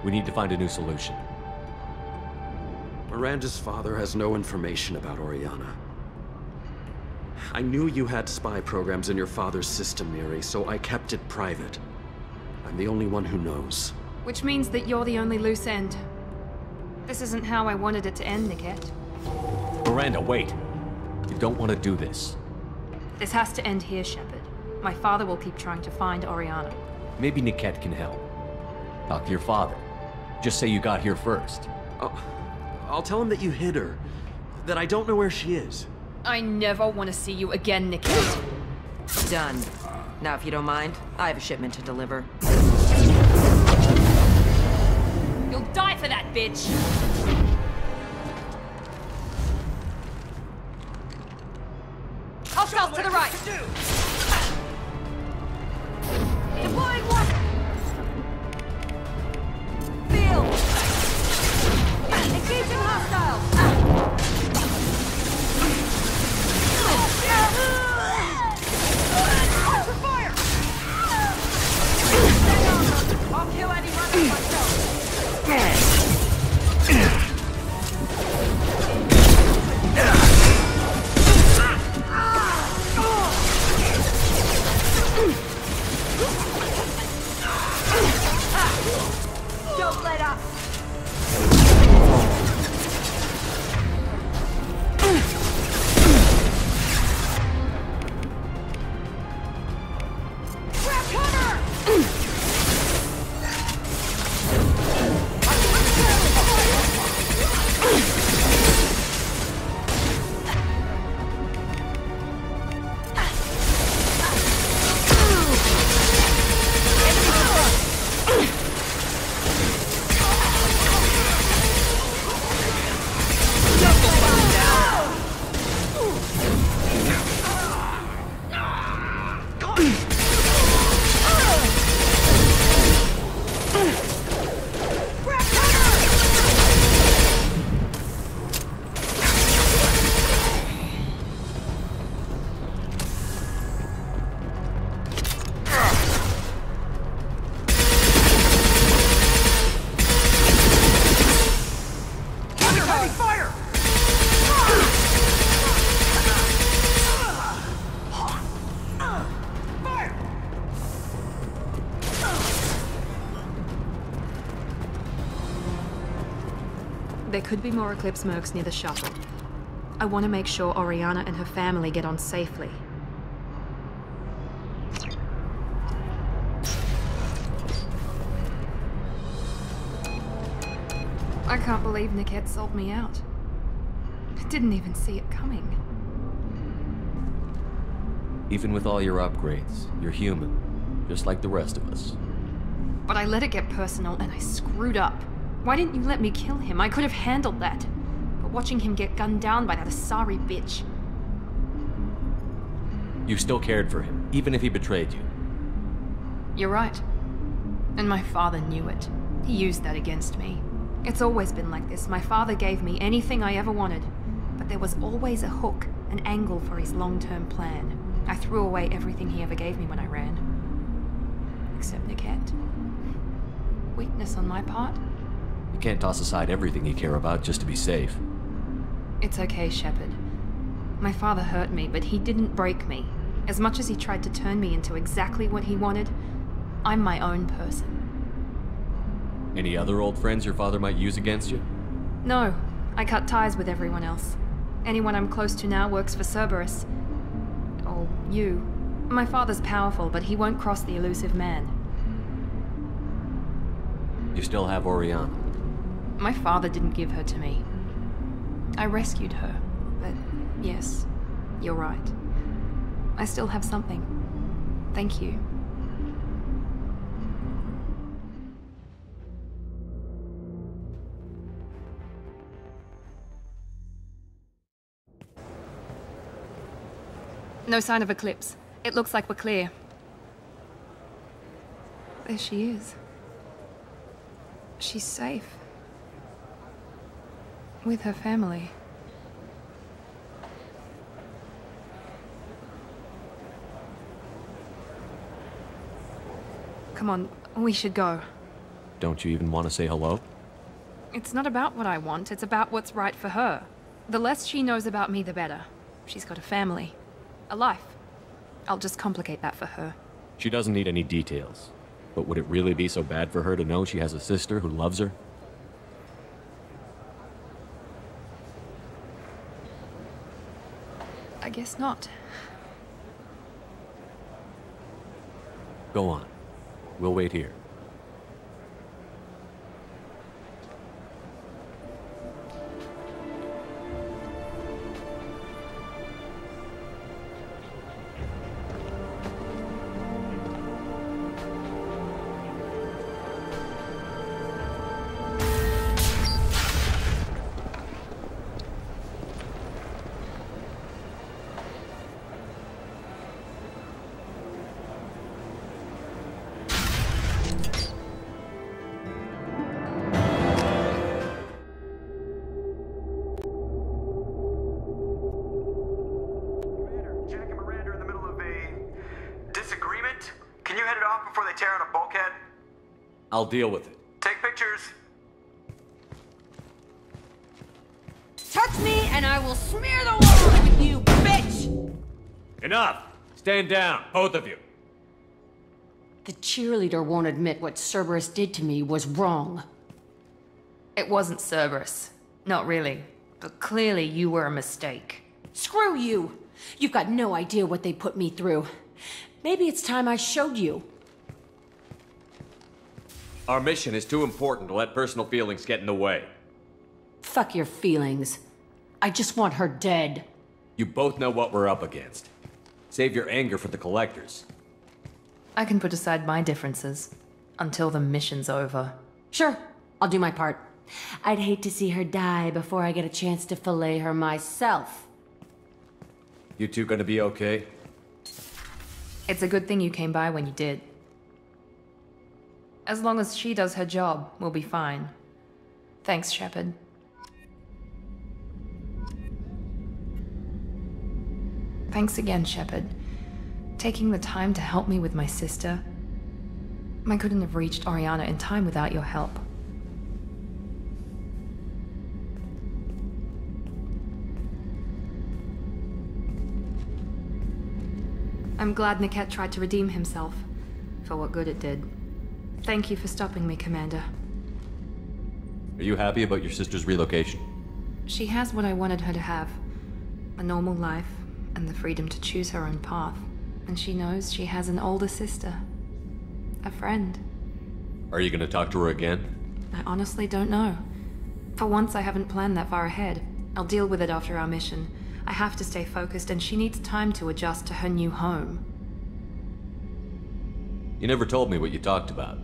We need to find a new solution. Miranda's father has no information about Oriana. I knew you had spy programs in your father's system, Miri, so I kept it private. I'm the only one who knows. Which means that you're the only loose end. This isn't how I wanted it to end, Niket. Miranda, wait! You don't want to do this. This has to end here, Shepard. My father will keep trying to find Oriana. Maybe Niket can help. Talk to your father. Just say you got here first. I'll tell him that you hid her. That I don't know where she is. I never want to see you again, Niket. Done. Now, if you don't mind, I have a shipment to deliver. You'll die for that, bitch! Hostiles to the right! Deploying one! Field! Engaging hostiles! Watch fire! Stay on! I'll kill any runners myself! There could be more Eclipse mercs near the shuttle. I want to make sure Oriana and her family get on safely. I can't believe Niket sold me out. I didn't even see it coming. Even with all your upgrades, you're human, just like the rest of us. But I let it get personal and I screwed up. Why didn't you let me kill him? I could have handled that. But watching him get gunned down by that Asari bitch... You still cared for him, even if he betrayed you. You're right. And my father knew it. He used that against me. It's always been like this. My father gave me anything I ever wanted. But there was always a hook, an angle for his long-term plan. I threw away everything he ever gave me when I ran. Except Niket. Weakness on my part? You can't toss aside everything you care about just to be safe. It's okay, Shepard. My father hurt me, but he didn't break me. As much as he tried to turn me into exactly what he wanted, I'm my own person. Any other old friends your father might use against you? No, I cut ties with everyone else. Anyone I'm close to now works for Cerberus. Or you. My father's powerful, but he won't cross the elusive man. You still have Oriana. My father didn't give her to me. I rescued her, but yes, you're right. I still have something. Thank you. No sign of Eclipse. It looks like we're clear. There she is. She's safe. With her family. Come on, we should go. Don't you even want to say hello? It's not about what I want, it's about what's right for her. The less she knows about me, the better. She's got a family. A life. I'll just complicate that for her. She doesn't need any details. But would it really be so bad for her to know she has a sister who loves her? I guess not. Go on. We'll wait here. I'll deal with it. Take pictures. Touch me and I will smear the walls with you, bitch! Enough! Stand down, both of you. The cheerleader won't admit what Cerberus did to me was wrong. It wasn't Cerberus. Not really. But clearly you were a mistake. Screw you! You've got no idea what they put me through. Maybe it's time I showed you. Our mission is too important to let personal feelings get in the way. Fuck your feelings. I just want her dead. You both know what we're up against. Save your anger for the collectors. I can put aside my differences. Until the mission's over. Sure, I'll do my part. I'd hate to see her die before I get a chance to fillet her myself. You two gonna be okay? It's a good thing you came by when you did. As long as she does her job, we'll be fine. Thanks, Shepard. Thanks again, Shepard. Taking the time to help me with my sister. I couldn't have reached Oriana in time without your help. I'm glad Niket tried to redeem himself, for what good it did. Thank you for stopping me, Commander. Are you happy about your sister's relocation? She has what I wanted her to have. A normal life, and the freedom to choose her own path. And she knows she has an older sister. A friend. Are you gonna talk to her again? I honestly don't know. For once, I haven't planned that far ahead. I'll deal with it after our mission. I have to stay focused, and she needs time to adjust to her new home. You never told me what you talked about.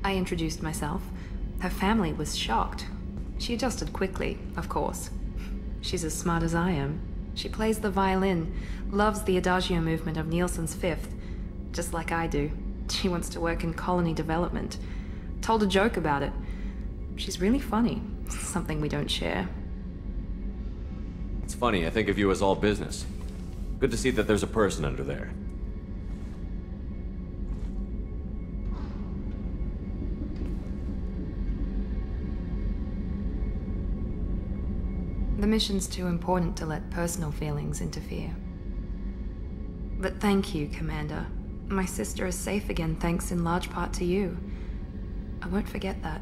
I introduced myself. Her family was shocked. She adjusted quickly, of course. She's as smart as I am. She plays the violin, loves the adagio movement of Nielsen's Fifth, just like I do. She wants to work in colony development. Told a joke about it. She's really funny. Something we don't share. It's funny, I think of you as all business. Good to see that there's a person under there. The mission's too important to let personal feelings interfere. But thank you, Commander. My sister is safe again thanks in large part to you. I won't forget that.